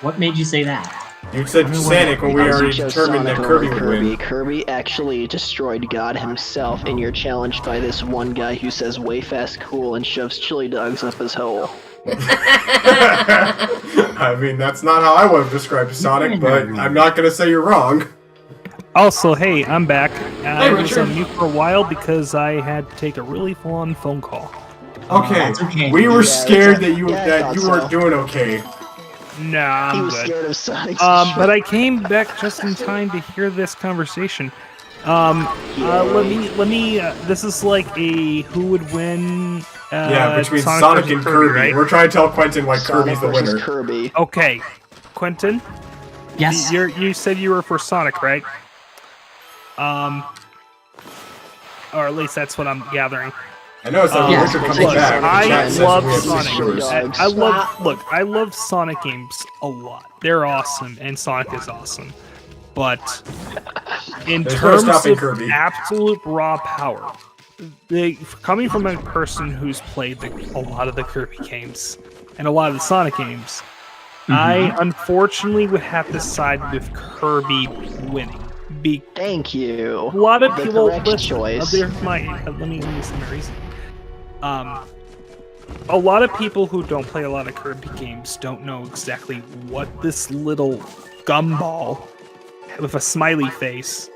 [SPEAKER 5] What made you say that?
[SPEAKER 3] You said Sonic when we
[SPEAKER 8] Because you
[SPEAKER 3] already
[SPEAKER 8] chose
[SPEAKER 3] determined that
[SPEAKER 8] Sonic
[SPEAKER 3] Kirby
[SPEAKER 8] over
[SPEAKER 3] would win.
[SPEAKER 8] Kirby actually destroyed God himself, and you're challenged by this one guy who says way fast cool and shoves chili dogs up his hole.
[SPEAKER 3] I mean, that's not how I would have described Sonic, but I'm not gonna say you're wrong.
[SPEAKER 11] Also, hey, I'm back. I was
[SPEAKER 3] Richard.
[SPEAKER 11] on mute for a while because I had to take a really full-on phone call.
[SPEAKER 3] Okay,
[SPEAKER 5] that's okay.
[SPEAKER 3] we were
[SPEAKER 8] Yeah,
[SPEAKER 3] scared
[SPEAKER 8] that's-
[SPEAKER 3] that you
[SPEAKER 8] yeah, I
[SPEAKER 3] that
[SPEAKER 8] thought
[SPEAKER 3] you
[SPEAKER 8] so.
[SPEAKER 3] weren't doing okay.
[SPEAKER 11] Nah,
[SPEAKER 8] He
[SPEAKER 11] I'm
[SPEAKER 8] was
[SPEAKER 11] good.
[SPEAKER 8] scared of Sonic's
[SPEAKER 11] But I came back just in time to hear this conversation. Let me. This is like a who would win.
[SPEAKER 3] Yeah, between Sonic
[SPEAKER 11] versus
[SPEAKER 3] and Kirby.
[SPEAKER 11] right?
[SPEAKER 3] We're trying to tell Quentin why
[SPEAKER 8] Sonic
[SPEAKER 3] Kirby's the
[SPEAKER 8] versus
[SPEAKER 3] winner.
[SPEAKER 8] Kirby.
[SPEAKER 11] Okay, Quentin.
[SPEAKER 5] Yes.
[SPEAKER 11] You said you were for Sonic, right? Or at least that's what I'm gathering.
[SPEAKER 3] I know it's like
[SPEAKER 5] Yeah.
[SPEAKER 3] Richard coming
[SPEAKER 11] Look,
[SPEAKER 3] back.
[SPEAKER 11] I
[SPEAKER 3] Chat says
[SPEAKER 11] love
[SPEAKER 3] we have 6
[SPEAKER 11] Sonic.
[SPEAKER 3] viewers.
[SPEAKER 8] Dogs.
[SPEAKER 11] I love. Look, I love Sonic games a lot. They're awesome, and Sonic is awesome. But in
[SPEAKER 3] There's no
[SPEAKER 11] terms
[SPEAKER 3] stopping
[SPEAKER 11] of
[SPEAKER 3] Kirby.
[SPEAKER 11] absolute raw power, coming from a person who's played a lot of the Kirby games and a lot of the Sonic games, I unfortunately would have to side with Kirby winning.
[SPEAKER 8] Thank you.
[SPEAKER 11] A lot of people.
[SPEAKER 8] Choice.
[SPEAKER 11] Let me use some reason. A lot of people who don't play a lot of Kirby games don't know exactly what this little gumball with a smiley face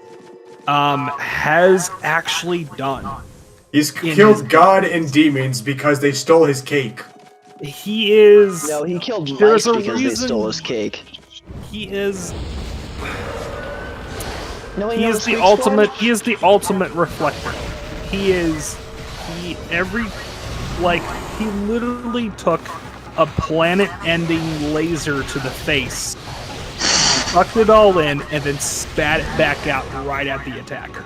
[SPEAKER 11] has actually done.
[SPEAKER 3] He's killed God and demons because they stole his cake.
[SPEAKER 11] He is.
[SPEAKER 8] No, he killed mice because they stole his cake.
[SPEAKER 11] He is.
[SPEAKER 8] No,
[SPEAKER 11] he is the ultimate. He is the ultimate reflector. He is. He literally took a planet-ending laser to the face, sucked it all in, and then spat it back out right at the attacker.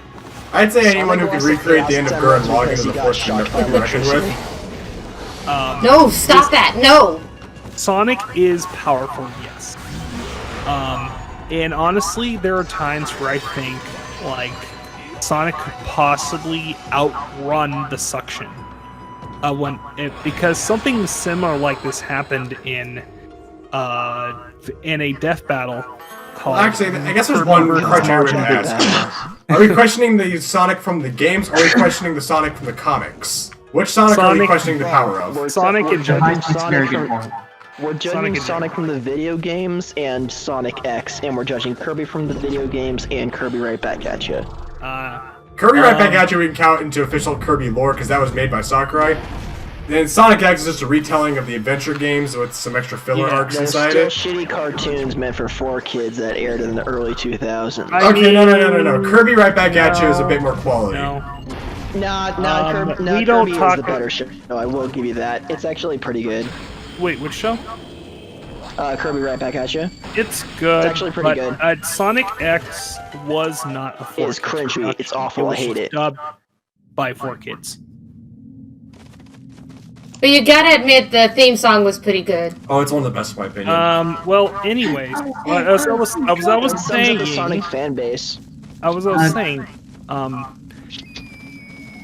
[SPEAKER 3] I'd say anyone who could recreate the end of Gurren Lagann into the force can be reckoned with.
[SPEAKER 4] No, stop that! No!
[SPEAKER 11] Sonic is powerful, yes. And honestly, there are times where I think, Sonic could possibly outrun the suction. Because something similar like this happened in a death battle called...
[SPEAKER 3] Actually, I guess there's one criteria we can ask. Are we questioning the Sonic from the games, or are we questioning the Sonic from the comics? Which Sonic are we questioning the power of?
[SPEAKER 11] Sonic and
[SPEAKER 8] We're judging Sonic from the video games and Sonic X, and we're judging Kirby from the video games and Kirby Right Back at You.
[SPEAKER 3] Kirby Right Back at You we can count into official Kirby lore because that was made by Sakurai. Then Sonic X is just a retelling of the adventure games with some extra filler arcs inside it.
[SPEAKER 8] Shitty cartoons meant for 4 kids that aired in the early 2000s.
[SPEAKER 3] No. Kirby Right Back at You is a bit more quality.
[SPEAKER 8] Kirby is the better show. No, I will give you that. It's actually pretty good.
[SPEAKER 11] Wait, which show?
[SPEAKER 8] Kirby Right Back at You.
[SPEAKER 11] It's good.
[SPEAKER 8] It's actually pretty good.
[SPEAKER 11] Sonic X was not a 4
[SPEAKER 8] It's cringy. It's awful. I hate it.
[SPEAKER 11] Dubbed by 4 kids.
[SPEAKER 4] But you gotta admit, the theme song was pretty good.
[SPEAKER 3] Oh, it's one of the best in my opinion.
[SPEAKER 11] Well, anyways, I was saying
[SPEAKER 8] the Sonic fan base.
[SPEAKER 11] I was saying,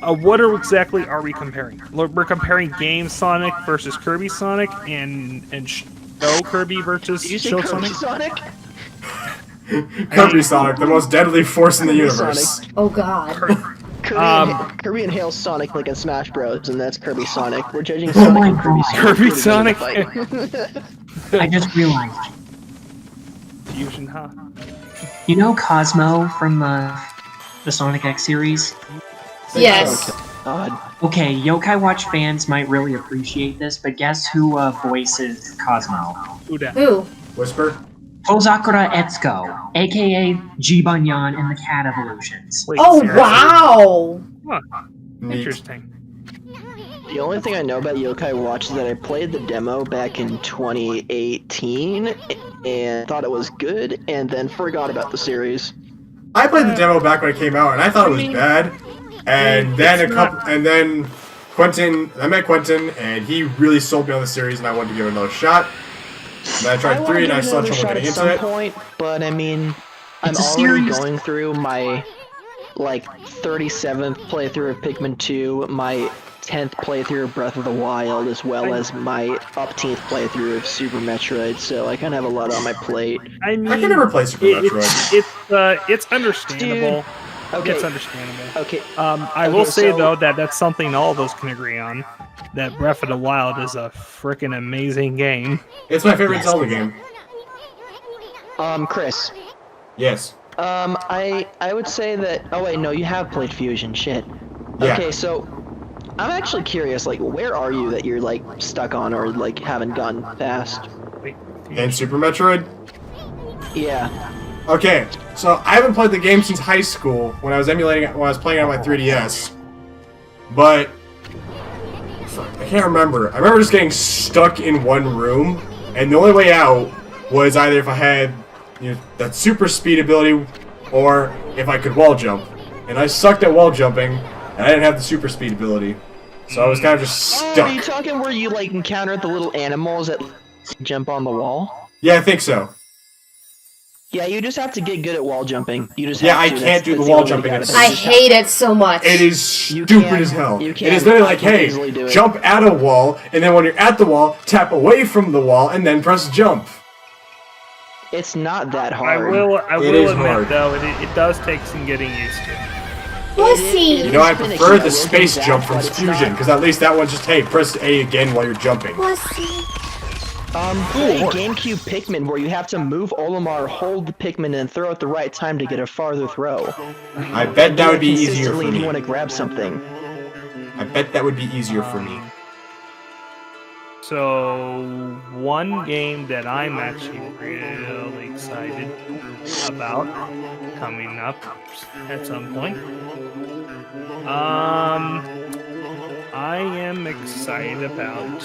[SPEAKER 11] what exactly are we comparing? We're comparing game Sonic versus Kirby Sonic, and show Kirby versus show Sonic.
[SPEAKER 3] Kirby Sonic, the most deadly force in the universe.
[SPEAKER 8] Sonic.
[SPEAKER 4] Oh God.
[SPEAKER 8] Kirby inhales Sonic like in Smash Bros, and that's Kirby Sonic. We're judging Sonic and Kirby Sonic.
[SPEAKER 5] I just realized.
[SPEAKER 11] Fusion, huh?
[SPEAKER 5] You know Cosmo from the Sonic X series?
[SPEAKER 4] Yes.
[SPEAKER 5] Okay, Yokai Watch fans might really appreciate this, but guess who voices Cosmo?
[SPEAKER 4] Who?
[SPEAKER 3] Whisper?
[SPEAKER 5] Tozakura Etsuko, aka Jibanyan in the Cat Evolutions.
[SPEAKER 11] Wait,
[SPEAKER 4] oh,
[SPEAKER 11] seriously?
[SPEAKER 4] wow!
[SPEAKER 11] Huh. Interesting.
[SPEAKER 8] The only thing I know about Yokai Watch is that I played the demo back in 2018 and thought it was good, and then forgot about the series.
[SPEAKER 3] I played the demo back when it came out, and I thought it was bad. And then I met Quentin, and he really sold me on the series, and I wanted to give it another shot. And I tried 3, and I saw trouble getting into it.
[SPEAKER 8] Point, but I mean, I'm already going through my 37th playthrough of Pikmin 2, my 10th playthrough of Breath of the Wild, as well as my 10th playthrough of Super Metroid. So I kind of have a lot on my plate.
[SPEAKER 11] I mean,
[SPEAKER 3] I can never play Super Metroid.
[SPEAKER 11] It's understandable.
[SPEAKER 8] Dude, okay.
[SPEAKER 11] It's understandable.
[SPEAKER 8] Okay.
[SPEAKER 11] I will say though that's something all of us can agree on. That Breath of the Wild is a freaking amazing game.
[SPEAKER 3] It's my favorite Zelda game.
[SPEAKER 8] Chris.
[SPEAKER 3] Yes.
[SPEAKER 8] I would say that. Oh wait, no, you have played Fusion. Shit.
[SPEAKER 3] Yeah.
[SPEAKER 8] Okay, so I'm actually curious. Where are you that you're stuck on or haven't gone past?
[SPEAKER 3] In Super Metroid?
[SPEAKER 8] Yeah.
[SPEAKER 3] Okay, so I haven't played the game since high school when I was playing it on my 3DS. But I can't remember. I remember just getting stuck in one room, and the only way out was either if I had that super speed ability, or if I could wall jump. And I sucked at wall jumping, and I didn't have the super speed ability, so I was kind of just stuck.
[SPEAKER 8] Oh, are you talking where you encountered the little animals that jump on the wall?
[SPEAKER 3] Yeah, I think so.
[SPEAKER 8] Yeah, you just have to get good at wall jumping. You just
[SPEAKER 3] Yeah,
[SPEAKER 8] have
[SPEAKER 3] I
[SPEAKER 8] to.
[SPEAKER 3] can't do the
[SPEAKER 8] That's
[SPEAKER 3] wall
[SPEAKER 8] only way to
[SPEAKER 3] jumping.
[SPEAKER 8] get
[SPEAKER 3] It's
[SPEAKER 8] it.
[SPEAKER 4] I hate it so much.
[SPEAKER 3] It is stupid as hell.
[SPEAKER 8] You
[SPEAKER 3] It is literally like,
[SPEAKER 8] can
[SPEAKER 3] hey,
[SPEAKER 8] easily do it.
[SPEAKER 3] jump at a wall, and then when you're at the wall, tap away from the wall, and then press jump.
[SPEAKER 8] It's not that
[SPEAKER 11] I
[SPEAKER 8] hard.
[SPEAKER 11] will
[SPEAKER 3] is
[SPEAKER 11] admit
[SPEAKER 3] hard.
[SPEAKER 11] though, it does take some getting used to.
[SPEAKER 4] Pussy.
[SPEAKER 3] You know, I
[SPEAKER 8] finicky,
[SPEAKER 3] prefer
[SPEAKER 8] I
[SPEAKER 3] the
[SPEAKER 8] will
[SPEAKER 3] space
[SPEAKER 8] do that,
[SPEAKER 3] jump from
[SPEAKER 8] but it's
[SPEAKER 3] Fusion,
[SPEAKER 8] not-
[SPEAKER 3] because at least that one just, hey, press A again while you're jumping.
[SPEAKER 4] Pussy.
[SPEAKER 8] Play GameCube Pikmin where you have to move Olimar, hold the Pikmin, and throw at the right time to get a farther throw.
[SPEAKER 3] I bet that would be easier
[SPEAKER 8] Consistently
[SPEAKER 3] for
[SPEAKER 8] if you
[SPEAKER 3] me.
[SPEAKER 8] want to grab something.
[SPEAKER 3] I bet that would be easier for me.
[SPEAKER 11] So, one game that I'm actually really excited about coming up at some point. I am excited about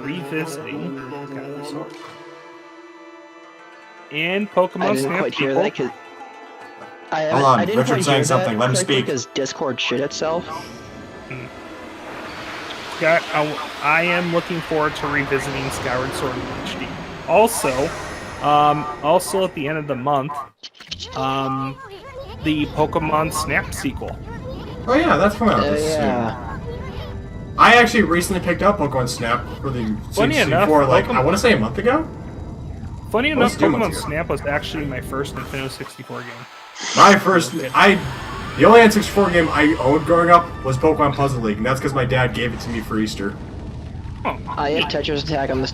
[SPEAKER 11] revisiting Dinosaur and Pokemon
[SPEAKER 8] I didn't
[SPEAKER 11] Snap
[SPEAKER 8] quite hear
[SPEAKER 11] People.
[SPEAKER 8] that because
[SPEAKER 3] Hold on,
[SPEAKER 8] I didn't
[SPEAKER 3] Richard's
[SPEAKER 8] quite
[SPEAKER 3] saying
[SPEAKER 8] hear
[SPEAKER 3] something.
[SPEAKER 8] That
[SPEAKER 3] Let him
[SPEAKER 8] correctly
[SPEAKER 3] speak.
[SPEAKER 8] Because Discord shit itself.
[SPEAKER 11] I am looking forward to revisiting Skyward Sword in HD. Also at the end of the month, the Pokemon Snap sequel.
[SPEAKER 3] Oh yeah, that's coming out this
[SPEAKER 8] Yeah.
[SPEAKER 3] soon. I actually recently picked up Pokemon Snap for the
[SPEAKER 11] Funny enough,
[SPEAKER 3] 64, like, I
[SPEAKER 11] Pokemon-
[SPEAKER 3] want to say a month ago?
[SPEAKER 11] Funny
[SPEAKER 3] That was
[SPEAKER 11] enough,
[SPEAKER 3] 2 months
[SPEAKER 11] Pokemon
[SPEAKER 3] ago.
[SPEAKER 11] Snap was actually my first Nintendo 64 game.
[SPEAKER 3] My first, the only N64 game I owned growing up was Pokemon Puzzle League, and that's because my dad gave it to me for Easter.
[SPEAKER 8] I had Tetris Attack on the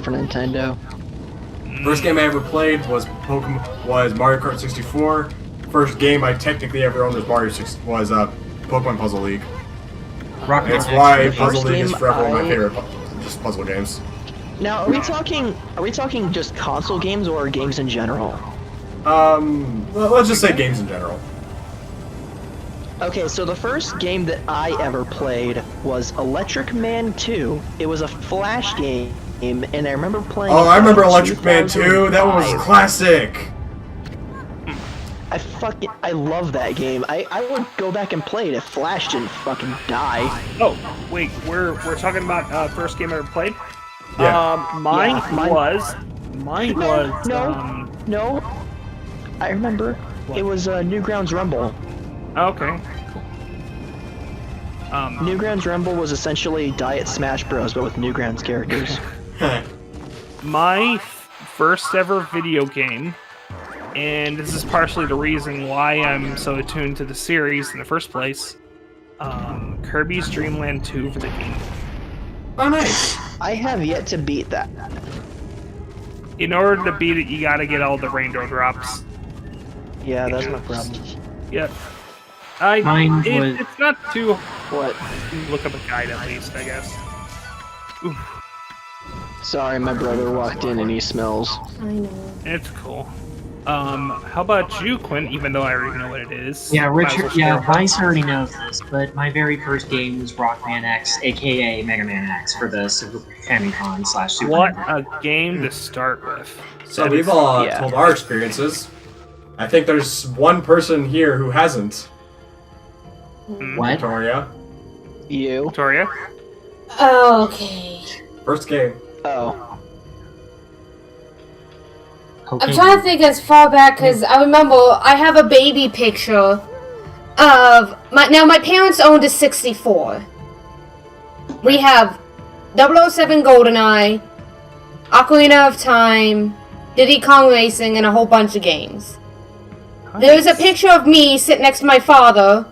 [SPEAKER 8] for Nintendo.
[SPEAKER 3] First game I ever played was Mario Kart 64. First game I technically ever owned was Pokemon Puzzle League.
[SPEAKER 2] Rocket
[SPEAKER 3] That's
[SPEAKER 2] League.
[SPEAKER 3] why
[SPEAKER 8] The
[SPEAKER 3] Puzzle
[SPEAKER 8] first
[SPEAKER 3] League is
[SPEAKER 8] game
[SPEAKER 3] forever one of my
[SPEAKER 8] I-
[SPEAKER 3] favorite just puzzle games.
[SPEAKER 8] Now, are we talking just console games or games in general?
[SPEAKER 3] Well, let's just say games in general.
[SPEAKER 8] Okay, so the first game that I ever played was Electric Man 2. It was a Flash game, and I remember playing.
[SPEAKER 3] Oh,
[SPEAKER 8] it
[SPEAKER 3] I remember
[SPEAKER 8] in
[SPEAKER 3] Electric Man 2. That one was
[SPEAKER 8] 2005.
[SPEAKER 3] classic.
[SPEAKER 8] I love that game. I would go back and play it if Flash didn't fucking die.
[SPEAKER 11] Oh, wait, we're talking about first game I ever played?
[SPEAKER 3] Yeah.
[SPEAKER 11] Mine
[SPEAKER 8] Yeah, mine-
[SPEAKER 11] was
[SPEAKER 8] No. I remember. It was Newgrounds Rumble.
[SPEAKER 11] Okay.
[SPEAKER 8] Newgrounds Rumble was essentially Diet Smash Bros, but with Newgrounds characters.
[SPEAKER 11] My first ever video game, and this is partially the reason why I'm so attuned to the series in the first place, Kirby's Dream Land 2 for the game.
[SPEAKER 3] Oh, nice.
[SPEAKER 8] I have yet to beat that.
[SPEAKER 11] In order to beat it, you gotta get all the rainbow drops.
[SPEAKER 8] Yeah, that's my problem.
[SPEAKER 11] Yep.
[SPEAKER 5] Mine was-
[SPEAKER 11] It's not too...
[SPEAKER 8] What?
[SPEAKER 11] Look up a guide at least, I guess. Oof,
[SPEAKER 8] Sorry, my brother walked in and he smells.
[SPEAKER 4] I know.
[SPEAKER 11] it's cool. How about you, Quinn, even though I already know what it is?
[SPEAKER 5] Yeah,
[SPEAKER 11] Might as
[SPEAKER 5] Richard.
[SPEAKER 11] well
[SPEAKER 5] Yeah,
[SPEAKER 11] share.
[SPEAKER 5] Vice already knows this, but my very first game was Rockman X, aka Mega Man X, for the Super Famicom / Super.
[SPEAKER 11] What
[SPEAKER 5] Nintendo.
[SPEAKER 11] a game to start with.
[SPEAKER 3] So
[SPEAKER 11] That
[SPEAKER 3] we've
[SPEAKER 11] is-
[SPEAKER 3] all
[SPEAKER 8] yeah.
[SPEAKER 3] told our experiences. I think there's one person here who hasn't.
[SPEAKER 5] What?
[SPEAKER 3] Victoria.
[SPEAKER 8] You?
[SPEAKER 11] Victoria?
[SPEAKER 4] Okay.
[SPEAKER 3] First game.
[SPEAKER 8] Oh.
[SPEAKER 4] I'm trying to think as far back because I remember I have a baby picture of my parents owned a 64. We have 007 GoldenEye, Ocarina of Time, Diddy Kong Racing, and a whole bunch of games. There's a picture of me sitting next to my father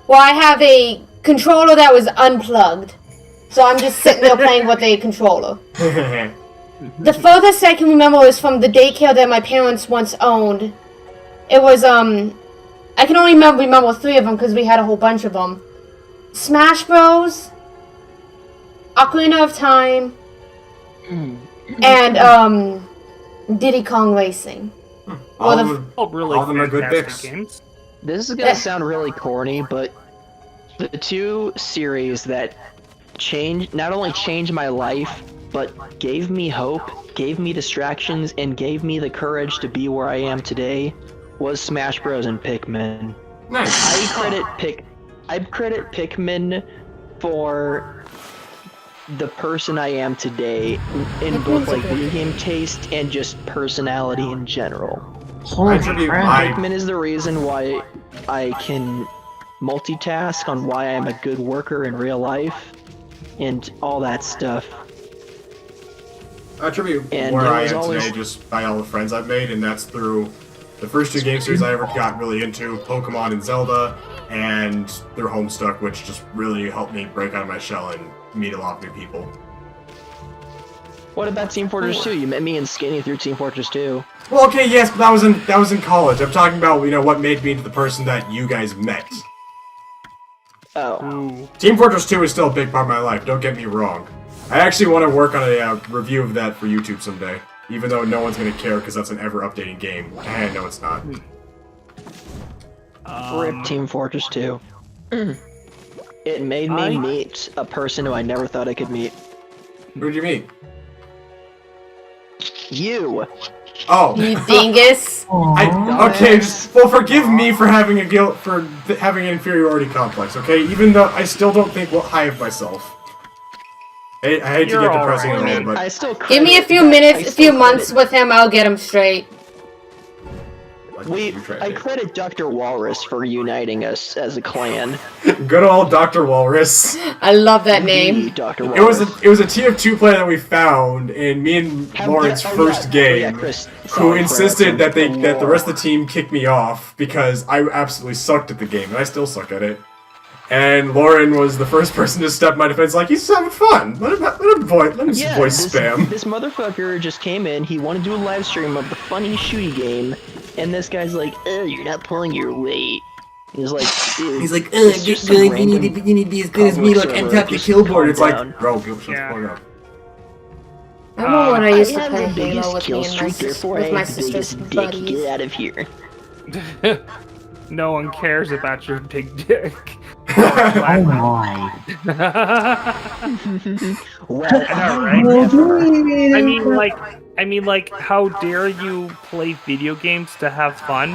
[SPEAKER 4] where I have a controller that was unplugged. So I'm just sitting there playing with a controller. The furthest I can remember is from the daycare that my parents once owned. It was, I can only remember 3 of them because we had a whole bunch of them. Smash Bros, Ocarina of Time, and, Diddy Kong Racing.
[SPEAKER 3] All
[SPEAKER 4] the-
[SPEAKER 3] of them-
[SPEAKER 11] All really
[SPEAKER 3] all of them are good
[SPEAKER 11] fantastic
[SPEAKER 3] picks.
[SPEAKER 11] games.
[SPEAKER 8] This is gonna sound really corny, but the 2 series that not only changed my life, but gave me hope, gave me distractions, and gave me the courage to be where I am today was Smash Bros. And Pikmin.
[SPEAKER 3] Nice.
[SPEAKER 8] I credit Pikmin for the person I am today in both like video game taste and just personality in general. Pikmin is the reason why I can multitask, on why I'm a good worker in real life, and all that stuff.
[SPEAKER 3] I attribute
[SPEAKER 8] And
[SPEAKER 3] where I
[SPEAKER 8] it was
[SPEAKER 3] am
[SPEAKER 8] always-
[SPEAKER 3] today just by all the friends I've made, and that's through the first two game series I ever got really into, Pokemon and Zelda, and their Homestuck, which just really helped me break out of my shell and meet a lot of new people.
[SPEAKER 8] What about Team Fortress 2? You met me and Skinny through Team Fortress 2.
[SPEAKER 3] Well, okay, yes, but that was in college. I'm talking about, you know, what made me into the person that you guys met.
[SPEAKER 8] Oh.
[SPEAKER 3] Team Fortress 2 is still a big part of my life, don't get me wrong. I actually want to work on a review of that for YouTube someday, even though no one's going to care because that's an ever-updating game. And no, it's not.
[SPEAKER 8] RIP Team Fortress 2. It made me meet a person who I never thought I could meet.
[SPEAKER 3] Who'd you meet?
[SPEAKER 8] You!
[SPEAKER 3] Oh.
[SPEAKER 4] You dingus.
[SPEAKER 3] Okay, well, forgive me for having having an inferiority complex, okay? Even though I still don't think high of myself. I hate to get depressing and all, but...
[SPEAKER 8] I still
[SPEAKER 4] Give me a few minutes, a few months with him, I'll get him straight.
[SPEAKER 8] I credit Dr. Walrus for uniting us as a clan.
[SPEAKER 3] Good old Dr. Walrus.
[SPEAKER 4] I love that name.
[SPEAKER 8] Dr.
[SPEAKER 3] It was a TF2 player that we found in me and Lauren's first game, who insisted that the rest of the team kick me off because I absolutely sucked at the game, and I still suck at it. And Lauren was the first person to step my defense, like, he's having fun. Let him voice spam.
[SPEAKER 8] This motherfucker just came in, he wanted to do a live stream of the funny shooty game, and this guy's like, oh, you're not pulling your weight. He's like,
[SPEAKER 7] get good, you need to be as good as me, like, and tap the kill board.
[SPEAKER 3] It's like, bro, shut the fuck up.
[SPEAKER 4] I remember when I used to
[SPEAKER 8] have
[SPEAKER 4] play
[SPEAKER 8] the biggest
[SPEAKER 4] Halo with
[SPEAKER 8] kill
[SPEAKER 4] me and
[SPEAKER 8] streak, therefore I
[SPEAKER 4] with my
[SPEAKER 8] have the
[SPEAKER 4] sister's
[SPEAKER 8] biggest dick.
[SPEAKER 4] buddies.
[SPEAKER 8] Get out of here.
[SPEAKER 11] No one cares about your big dick.
[SPEAKER 5] Oh my.
[SPEAKER 8] Well,
[SPEAKER 11] I know, right? I mean, like, how dare you play video games to have fun?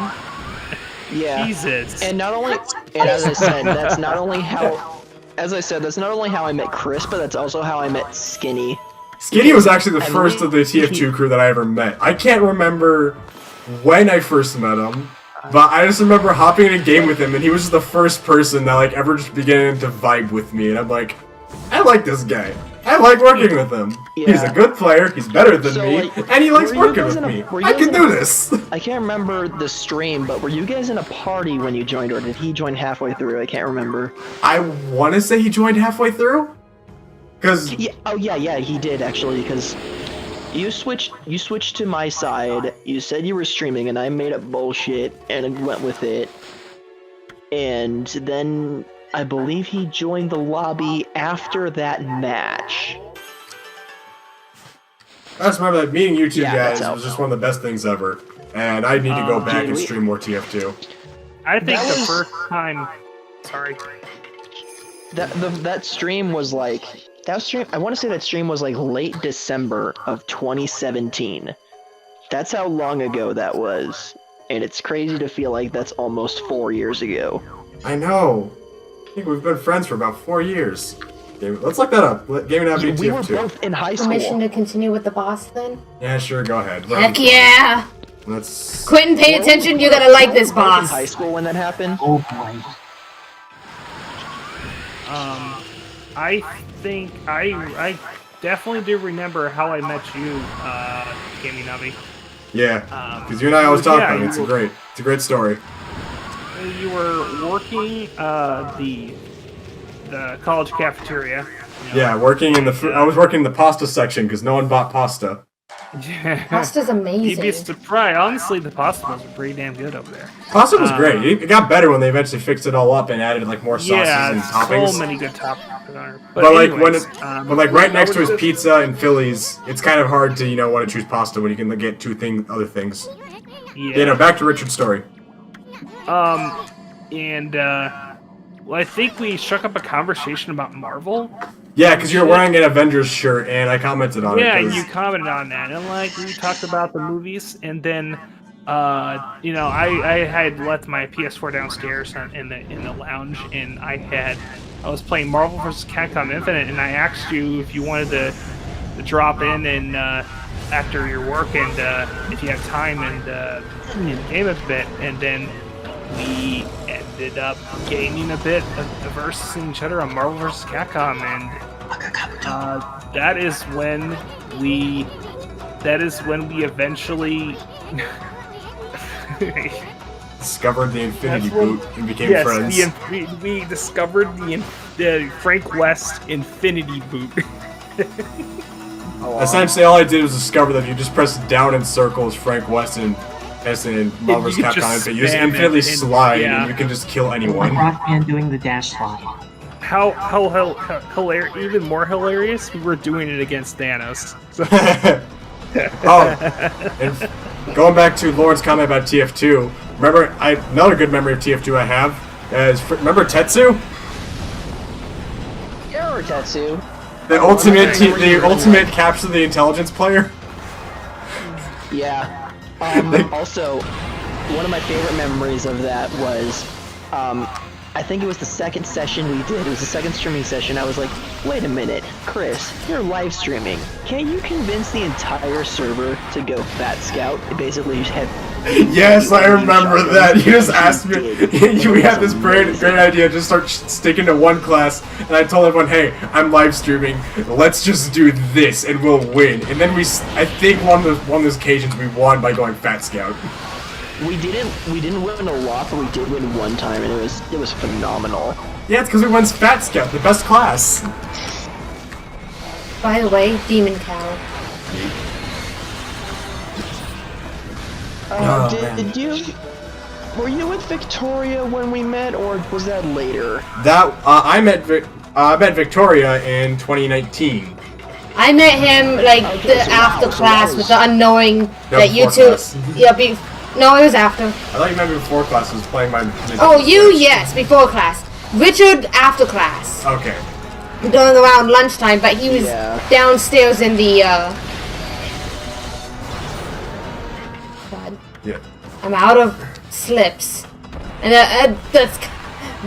[SPEAKER 8] Yeah.
[SPEAKER 11] Jesus.
[SPEAKER 8] And not only, and as I said, that's not only how, that's not only how I met Chris, but that's also how I met Skinny.
[SPEAKER 3] Skinny was actually the first of the TF2 crew that I ever met. I can't remember when I first met him, but I just remember hopping in a game with him, and he was just the first person that, like, ever just began to vibe with me, and I'm like, I like this guy. I like working with him.
[SPEAKER 8] Yeah.
[SPEAKER 3] He's a good player, he's better than me,
[SPEAKER 8] like,
[SPEAKER 3] and he likes
[SPEAKER 8] were you
[SPEAKER 3] working
[SPEAKER 8] guys
[SPEAKER 3] with
[SPEAKER 8] in a-
[SPEAKER 3] me.
[SPEAKER 8] were you
[SPEAKER 3] I
[SPEAKER 8] guys
[SPEAKER 3] can
[SPEAKER 8] in
[SPEAKER 3] do
[SPEAKER 8] a-
[SPEAKER 3] this!
[SPEAKER 8] I can't remember the stream, but were you guys in a party when you joined, or did he join halfway through? I can't remember.
[SPEAKER 3] I want to say he joined halfway through? Because...
[SPEAKER 8] Yeah, oh yeah, he did actually, because you switched to my side, you said you were streaming, and I made up bullshit, and I went with it. And then, I believe he joined the lobby after that match.
[SPEAKER 3] I just remember that meeting you two
[SPEAKER 8] Yeah,
[SPEAKER 3] guys
[SPEAKER 8] that's
[SPEAKER 3] was just one of the best things ever, and I need to go back and stream more TF2.
[SPEAKER 11] I think
[SPEAKER 8] That
[SPEAKER 11] the
[SPEAKER 8] was-
[SPEAKER 11] first time. Sorry.
[SPEAKER 8] That stream was like, I want to say that stream was like late December of 2017. That's how long ago that was. And it's crazy to feel like that's almost 4 years ago.
[SPEAKER 3] I know. I think we've been friends for about 4 years. Let's look that up. Gaming Avenue
[SPEAKER 8] We were
[SPEAKER 3] TF2.
[SPEAKER 8] both in high
[SPEAKER 4] Permission
[SPEAKER 8] school.
[SPEAKER 4] to continue with the boss then?
[SPEAKER 3] Yeah, sure, go ahead.
[SPEAKER 4] Heck yeah!
[SPEAKER 3] Let's...
[SPEAKER 4] Quentin, pay attention, you're gonna like this
[SPEAKER 8] We were both in
[SPEAKER 4] boss.
[SPEAKER 8] high school when that happened.
[SPEAKER 5] Oh boy.
[SPEAKER 11] I think I definitely do remember how I met you, Gaming Navi.
[SPEAKER 3] Yeah, because you and I always talk
[SPEAKER 11] yeah,
[SPEAKER 3] about it. It's a great story.
[SPEAKER 11] You were working the college cafeteria. You know.
[SPEAKER 3] Yeah, working in I was working in the pasta section because no one bought pasta.
[SPEAKER 4] Pasta's
[SPEAKER 11] You'd be
[SPEAKER 4] amazing.
[SPEAKER 11] surprised. Honestly, the pasta was pretty damn good over there.
[SPEAKER 3] Pasta was great. It got better when they eventually fixed it all up and added like more sauces and toppings.
[SPEAKER 11] So many good toppings on it.
[SPEAKER 3] But like
[SPEAKER 11] anyways,
[SPEAKER 3] but like right next to his pizza and Phillies, it's kind of hard to want to choose pasta when you can get other things.
[SPEAKER 11] Yeah.
[SPEAKER 3] Back to Richard's story.
[SPEAKER 11] Well, I think we struck up a conversation about Marvel.
[SPEAKER 3] Yeah, because you're wearing an Avengers shirt, and I commented on it.
[SPEAKER 11] Yeah,
[SPEAKER 3] 'cause-
[SPEAKER 11] you commented on that, and like we talked about the movies, and then, I had left my PS4 downstairs in the lounge, and I had I was playing Marvel vs. Capcom Infinite, and I asked you if you wanted to drop in and after your work and if you have time and game a bit, and then we ended up gaming a bit versus each other on Marvel vs. Capcom, and that is when we eventually
[SPEAKER 3] discovered the Infinity Boot and became friends.
[SPEAKER 11] We discovered the Frank West Infinity Boot.
[SPEAKER 3] Essentially, all I did was discover that if you just press down in circles Frank West and Marvel vs. Capcom, you just infinitely slide and you can just kill anyone.
[SPEAKER 5] Rockman doing the dash slide.
[SPEAKER 11] How hilarious! Even more hilarious, we were doing it against Thanos. So.
[SPEAKER 3] And going back to Lauren's comment about TF2, remember, another good memory of TF2 I have is, remember Tetsu?
[SPEAKER 8] Yeah, Tetsu.
[SPEAKER 3] The ultimate capture the intelligence player?
[SPEAKER 8] Yeah. Also, one of my favorite memories of that was, I think it was the second session we did. It was the second streaming session. I was like, wait a minute, Chris, you're live streaming. Can't you convince the entire server to go Fat Scout? It basically just had...
[SPEAKER 3] Yes, I remember that. You just asked me. We had this great idea. Just start sticking to one class, and I told everyone, "Hey, I'm live streaming. Let's just do this, and we'll win." And then I think one of those occasions we won by going Fat Scout.
[SPEAKER 8] We didn't win a lot, but we did win one time, and it was phenomenal.
[SPEAKER 3] Yeah, it's because we won Fat Scout, the best class.
[SPEAKER 4] By the way, Demon Cow.
[SPEAKER 8] Were you with Victoria when we met, or was that later?
[SPEAKER 3] I met Victoria in 2019.
[SPEAKER 4] I met him after class with the unknowing that you two. No, it was after.
[SPEAKER 3] I thought you meant before class. I was playing my.
[SPEAKER 4] Yes, before class. Richard after class.
[SPEAKER 3] Okay.
[SPEAKER 4] Going around lunchtime, but he was downstairs in the. God.
[SPEAKER 3] Yeah.
[SPEAKER 4] I'm out of slips, and that's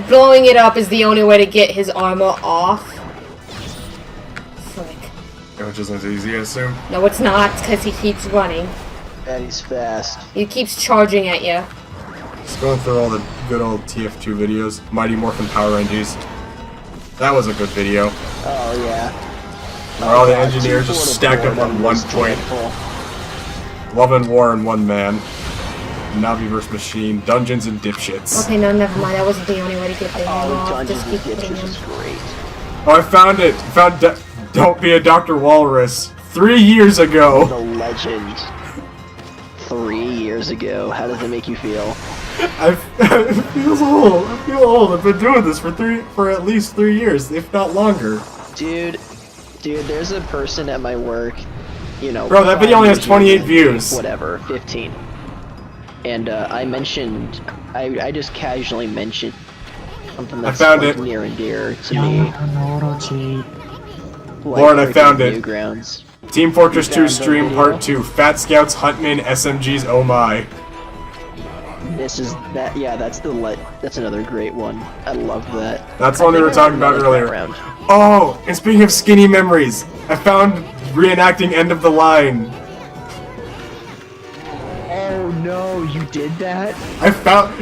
[SPEAKER 4] blowing it up is the only way to get his armor off. Frick.
[SPEAKER 3] Which isn't as easy, I assume.
[SPEAKER 4] No, it's not, because he keeps running.
[SPEAKER 8] And he's fast.
[SPEAKER 4] He keeps charging at you.
[SPEAKER 3] Just going through all the good old TF2 videos. Mighty Morphin Power Rangers. That was a good video.
[SPEAKER 8] Oh, yeah.
[SPEAKER 3] Where all the engineers just stacked up on one point. Love and War in one man. Navi vs. Machine. Dungeons and Dipshits.
[SPEAKER 4] Okay, no, never mind. That wasn't the only way to get the hell off.
[SPEAKER 8] Dungeons
[SPEAKER 4] Just
[SPEAKER 8] and
[SPEAKER 4] keep
[SPEAKER 8] Dipshits
[SPEAKER 4] hitting
[SPEAKER 8] is
[SPEAKER 4] him.
[SPEAKER 8] great.
[SPEAKER 3] Oh, I found it! Don't Be a Dr. Walrus. 3 years ago.
[SPEAKER 8] The legend. 3 years ago. How does it make you feel?
[SPEAKER 3] I feel old. I feel old. I've been doing this for at least 3 years, if not longer.
[SPEAKER 8] Dude, there's a person at my work,
[SPEAKER 3] Bro, that video only has 28 views.
[SPEAKER 8] Whatever, 15. And I just casually mentioned something that's near and dear to me.
[SPEAKER 3] Lauren, I found it.
[SPEAKER 8] Newgrounds.
[SPEAKER 3] Team Fortress 2 Stream Part 2. Fat Scouts, Huntmen, SMGs, oh my.
[SPEAKER 8] That's another great one. I love that.
[SPEAKER 3] That's the one we were talking about earlier. Oh, and speaking of skinny memories, I found reenacting End of the Line.
[SPEAKER 8] Oh no, you did that?
[SPEAKER 3] I found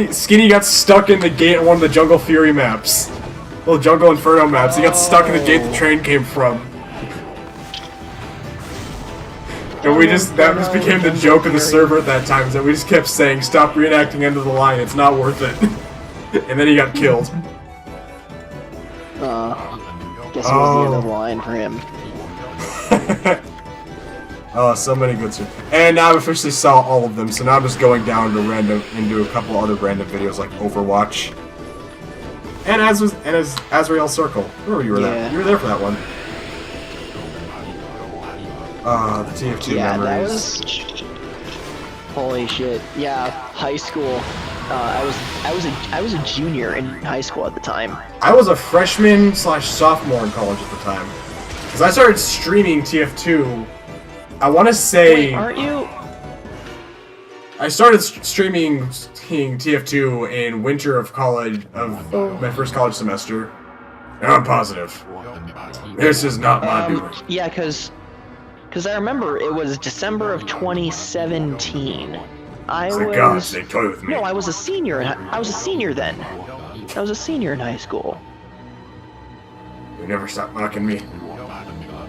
[SPEAKER 3] Skinny got stuck in the gate on one of the Jungle Fury maps. Well, Jungle Inferno maps. He got stuck in the gate the train came from. And that just became the joke of the server at that time, is that we just kept saying, stop reenacting End of the Line, it's not worth it. And then he got killed.
[SPEAKER 8] Guess it was the end of the line for him.
[SPEAKER 3] Oh, so many good stuff. And now I've officially saw all of them, so now I'm just going down to into a couple other random videos like Overwatch. And Azrael Circle. Remember you were there. You were there for that one. The TF2 memories.
[SPEAKER 8] That was... Holy shit. Yeah, high school. I was a junior in high school at the time.
[SPEAKER 3] I was a freshman/sophomore in college at the time. Because I started streaming TF2, I want to say...
[SPEAKER 8] Wait, aren't you...
[SPEAKER 3] I started streaming TF2 in winter of college, of my first college semester. And I'm positive. This is not my doing.
[SPEAKER 8] Yeah, because I remember it was December of 2017.
[SPEAKER 3] Thank God, they toy with me.
[SPEAKER 8] No, I was a senior. I was a senior then. I was a senior in high school.
[SPEAKER 3] You never stop mocking me.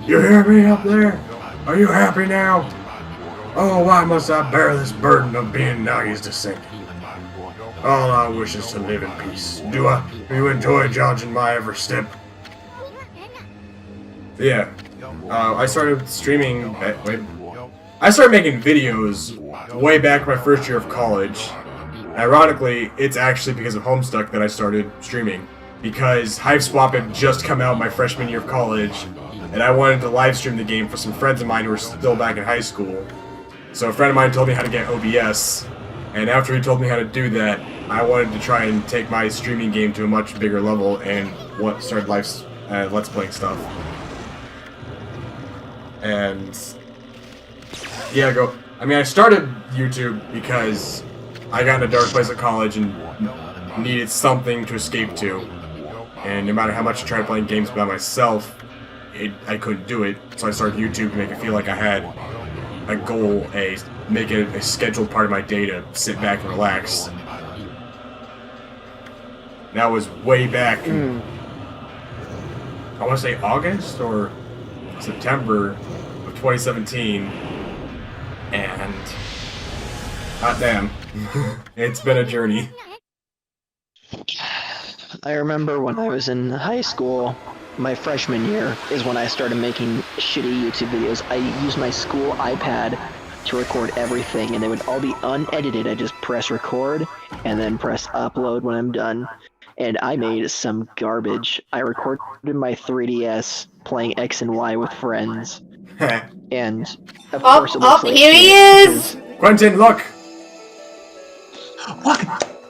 [SPEAKER 3] You hear me up there? Are you happy now? Oh, why must I bear this burden of being nice to sing? All I wish is to live in peace. Do you enjoy judging my every step? Yeah. I started streaming. I started making videos way back my first year of college. Ironically, it's actually because of Homestuck that I started streaming. Because Hiveswap had just come out my freshman year of college, and I wanted to live stream the game for some friends of mine who were still back in high school. So a friend of mine told me how to get OBS, and after he told me how to do that, I wanted to try and take my streaming game to a much bigger level and started Let's Playing stuff. And yeah, I started YouTube because I got in a dark place at college and needed something to escape to. And no matter how much I tried playing games by myself, I couldn't do it. So I started YouTube to make it feel like I had a goal, make it a scheduled part of my day to sit back and relax. That was way back in, I want to say August or September of 2017. And hot damn, it's been a journey.
[SPEAKER 8] I remember when I was in high school, my freshman year is when I started making shitty YouTube videos. I used my school iPad to record everything, and they would all be unedited. I just press record and then press upload when I'm done. And I made some garbage. I recorded my 3DS playing X and Y with friends. And of course it looks like
[SPEAKER 4] here he is!
[SPEAKER 3] Quentin, look!
[SPEAKER 5] What?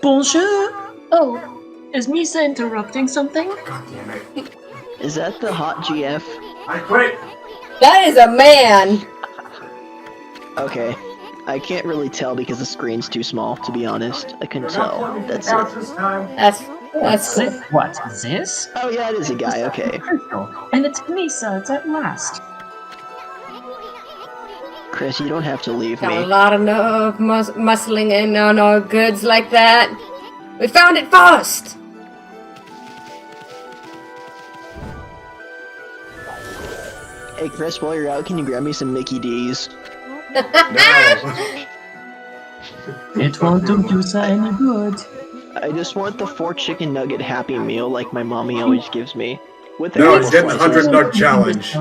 [SPEAKER 5] Bonjour! Oh, is Misa interrupting something?
[SPEAKER 3] God damn it.
[SPEAKER 8] Is that the hot GF?
[SPEAKER 3] I quit!
[SPEAKER 4] That is a man!
[SPEAKER 8] Okay. I can't really tell because the screen's too small, to be honest. I couldn't tell. That's it.
[SPEAKER 4] That's cool.
[SPEAKER 5] What, this?
[SPEAKER 8] Oh yeah, it is a guy, okay.
[SPEAKER 5] And it's Misa, it's at last.
[SPEAKER 8] Chris, you don't have to leave
[SPEAKER 4] Got
[SPEAKER 8] me.
[SPEAKER 4] a lot of nerve muscling in on our goods like that. We found it first!
[SPEAKER 8] Hey Chris, while you're out, can you grab me some Mickey D's?
[SPEAKER 3] No.
[SPEAKER 5] It won't do Misa any good.
[SPEAKER 8] I just want the 4 chicken nugget Happy Meal like my mommy always gives me. With
[SPEAKER 3] No,
[SPEAKER 8] apple
[SPEAKER 3] it's getting the
[SPEAKER 8] slices.
[SPEAKER 3] 100 nug challenge.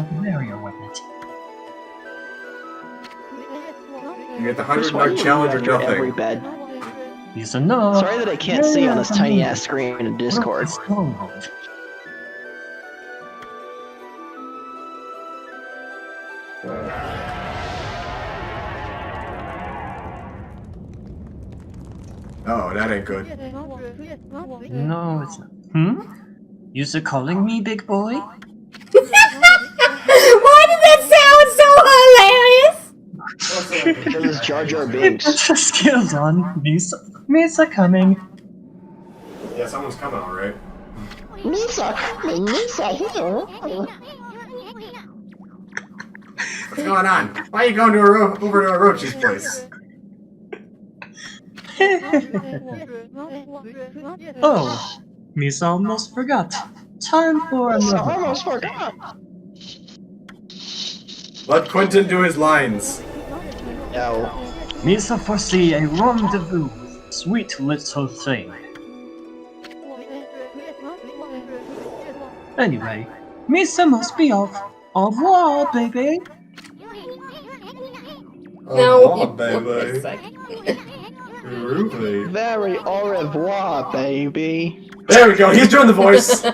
[SPEAKER 3] You get the 100
[SPEAKER 8] Why do
[SPEAKER 3] nug
[SPEAKER 8] you
[SPEAKER 3] challenge or
[SPEAKER 8] leave after every
[SPEAKER 3] nothing.
[SPEAKER 8] bed?
[SPEAKER 5] Misa, no.
[SPEAKER 8] Sorry that I can't see on this tiny ass screen in Discord.
[SPEAKER 3] Oh, that ain't good.
[SPEAKER 5] No, it's not. You still calling me big boy?
[SPEAKER 4] Why did that sound so hilarious?
[SPEAKER 8] Because it's Jar Jar Binks.
[SPEAKER 5] It's a skills on. Misa coming.
[SPEAKER 3] Yeah, someone's coming, alright.
[SPEAKER 9] Misa here.
[SPEAKER 3] What's going on? Why are you going to over to Orochi's place?
[SPEAKER 5] Oh, Misa almost forgot. Time for
[SPEAKER 9] Misa
[SPEAKER 5] another.
[SPEAKER 9] almost forgot.
[SPEAKER 3] Let Quentin do his lines.
[SPEAKER 8] No.
[SPEAKER 5] Misa foresee a rendezvous with sweet little thing. Anyway, Misa must be off. Au revoir, baby.
[SPEAKER 3] Oh, baby. Ruby.
[SPEAKER 8] Very au revoir, baby.
[SPEAKER 3] There we go, he's doing the voice.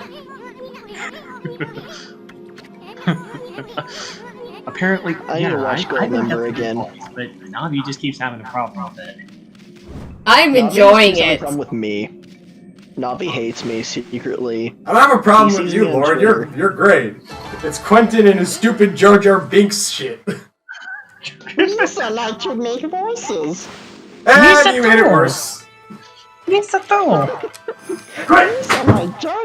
[SPEAKER 5] Apparently,
[SPEAKER 8] I need to watch
[SPEAKER 5] I
[SPEAKER 8] Goldmember
[SPEAKER 5] have
[SPEAKER 8] again.
[SPEAKER 5] faults, but Navi just keeps having a problem with it.
[SPEAKER 4] I'm enjoying it.
[SPEAKER 8] Problem with me. Navi hates me secretly.
[SPEAKER 3] I don't have a problem
[SPEAKER 8] He
[SPEAKER 3] with
[SPEAKER 8] sees
[SPEAKER 3] you,
[SPEAKER 8] me on
[SPEAKER 3] Lord.
[SPEAKER 8] Twitter.
[SPEAKER 3] You're great. It's Quentin and his stupid Jar Jar Binks shit.
[SPEAKER 9] Misa likes to make voices.
[SPEAKER 3] And you made it worse.
[SPEAKER 5] Misato!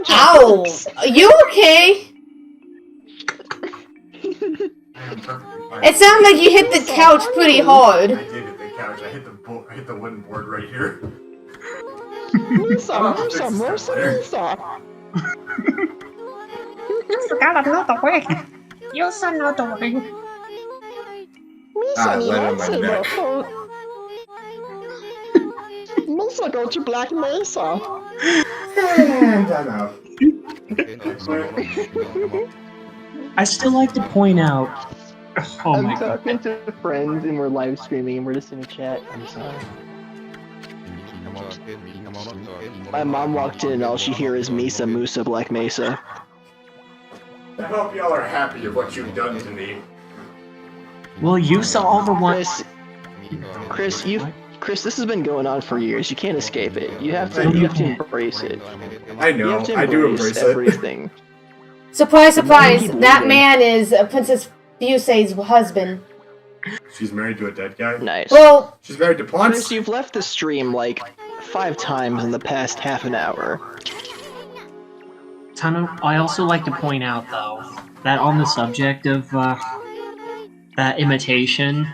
[SPEAKER 4] Ow! Are you okay? It sounded like you hit the couch pretty hard.
[SPEAKER 3] I did hit the couch. I hit the wooden board right here.
[SPEAKER 9] Misa.
[SPEAKER 5] You gotta know the way. You should know the way.
[SPEAKER 9] Misa,
[SPEAKER 3] Let in my neck.
[SPEAKER 9] Misa, go to Black Mesa.
[SPEAKER 3] And I'm out.
[SPEAKER 5] I still like to point out. Oh
[SPEAKER 8] I'm
[SPEAKER 5] my god.
[SPEAKER 8] talking to friends and we're live streaming and we're just in a chat. I'm sorry. My mom walked in and all she hears is Misa, Musa, Black Mesa.
[SPEAKER 3] I hope y'all are happy of what you've done to me.
[SPEAKER 5] Well, you saw all the one.
[SPEAKER 8] Chris, this has been going on for years. You can't escape it. You have to embrace it.
[SPEAKER 3] I know. I do embrace
[SPEAKER 8] everything.
[SPEAKER 4] Surprise, surprise! That man is Princess Fusei's husband.
[SPEAKER 3] She's married to a dead guy?
[SPEAKER 8] Nice.
[SPEAKER 4] Well,
[SPEAKER 3] she's married to plants?
[SPEAKER 8] Chris, you've left the stream like 5 times in the past half an hour.
[SPEAKER 5] Tano, I also like to point out, though, that on the subject of that imitation,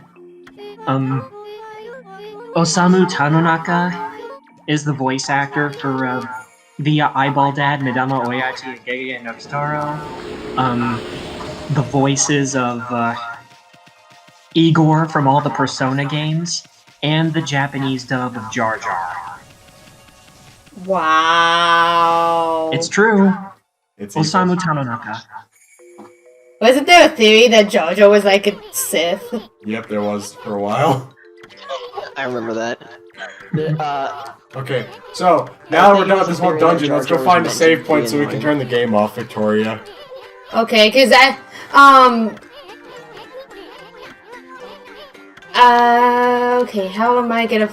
[SPEAKER 5] Osamu Tanonaka is the voice actor for the Eyeball Dad, Midama Oyachi, Gege, and Nokitaro. The voices of Igor from all the Persona games, and the Japanese dub of Jar Jar.
[SPEAKER 4] Wow.
[SPEAKER 5] It's true.
[SPEAKER 3] It's
[SPEAKER 5] Osamu Tanonaka.
[SPEAKER 4] Wasn't there a theory that JoJo was like a Sith?
[SPEAKER 3] Yep, there was for a while.
[SPEAKER 8] I remember that.
[SPEAKER 3] Okay, so now we're done with this whole dungeon. Let's go find a save point so we can turn the game off, Victoria.
[SPEAKER 4] Okay, cause okay, how am I gonna...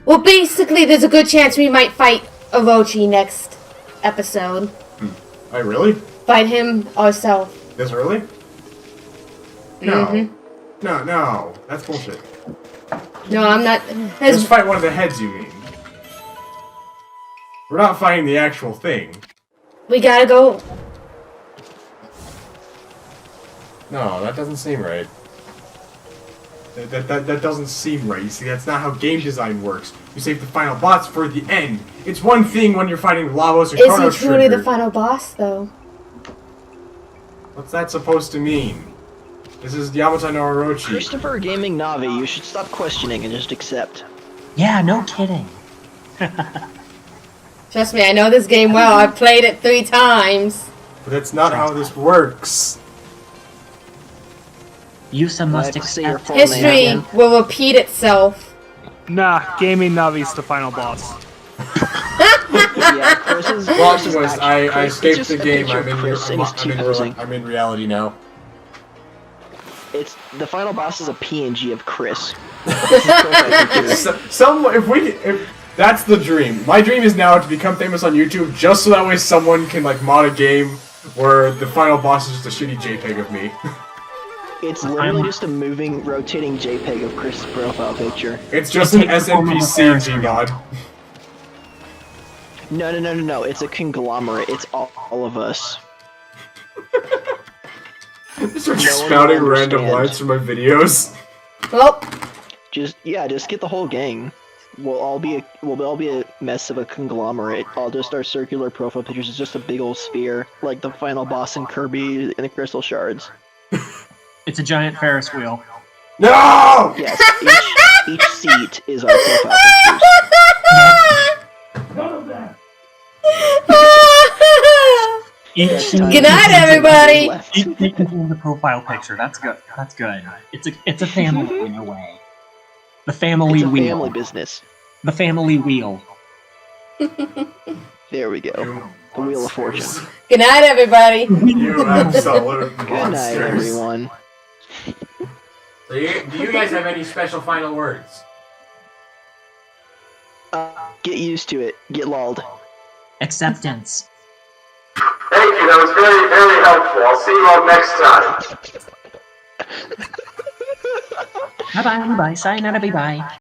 [SPEAKER 4] Well, basically, there's a good chance we might fight Orochi next episode.
[SPEAKER 3] Oh, really?
[SPEAKER 4] Fight him ourselves.
[SPEAKER 3] This early? No.
[SPEAKER 4] Mm-hmm.
[SPEAKER 3] No, that's bullshit.
[SPEAKER 4] No, I'm not...
[SPEAKER 3] Let's fight one of the heads, you mean. We're not fighting the actual thing.
[SPEAKER 4] We gotta go...
[SPEAKER 3] No, that doesn't seem right. That doesn't seem right. You see, that's not how game design works. You save the final boss for the end. It's one thing when you're fighting Lavos or Chrono
[SPEAKER 4] Is he truly
[SPEAKER 3] Trigger.
[SPEAKER 4] the final boss, though?
[SPEAKER 3] What's that supposed to mean? This is Yamata no Orochi.
[SPEAKER 8] Christopher Gaming Navi, you should stop questioning and just accept.
[SPEAKER 5] Yeah, no kidding.
[SPEAKER 4] Trust me, I know this game well. I've played it 3 times.
[SPEAKER 3] But that's not how this works.
[SPEAKER 5] Yusa must accept.
[SPEAKER 4] History will repeat itself.
[SPEAKER 11] Nah, Gaming Navi's the final boss.
[SPEAKER 8] Yeah, Chris's
[SPEAKER 3] I escaped the game. I'm in reality now.
[SPEAKER 8] It's the final boss is a PNG of Chris.
[SPEAKER 3] If that's the dream. My dream is now to become famous on YouTube, just so that way someone can like mod a game where the final boss is just a shitty JPEG of me.
[SPEAKER 8] It's literally just a moving, rotating JPEG of Chris' profile picture.
[SPEAKER 3] It's just an SNPC mod.
[SPEAKER 8] No. It's a conglomerate. It's all of us.
[SPEAKER 3] Start spouting random lines from my videos.
[SPEAKER 4] Well,
[SPEAKER 8] just get the whole gang. We'll all be a mess of a conglomerate. All just our circular profile pictures is just a big old sphere, like the final boss in Kirby and the Crystal Shards.
[SPEAKER 5] It's a giant Ferris wheel.
[SPEAKER 3] No!
[SPEAKER 8] Yes, each seat is our profile pictures.
[SPEAKER 4] Good night, everybody.
[SPEAKER 5] Each seat contains a profile picture. That's good. That's good. It's a family in a way. The family
[SPEAKER 8] It's a
[SPEAKER 5] wheel.
[SPEAKER 8] family business.
[SPEAKER 5] The family wheel.
[SPEAKER 8] There we go. The Wheel of Fortune.
[SPEAKER 4] Good night, everybody.
[SPEAKER 3] You absolute
[SPEAKER 8] Good night,
[SPEAKER 3] monsters.
[SPEAKER 8] everyone.
[SPEAKER 3] Do you guys have any special final words?
[SPEAKER 8] Get used to it. Get lulled.
[SPEAKER 5] Acceptance.
[SPEAKER 1] Thank you, that was very, very helpful. I'll see you all next time.
[SPEAKER 5] Bye bye. Sayonara. Bye bye.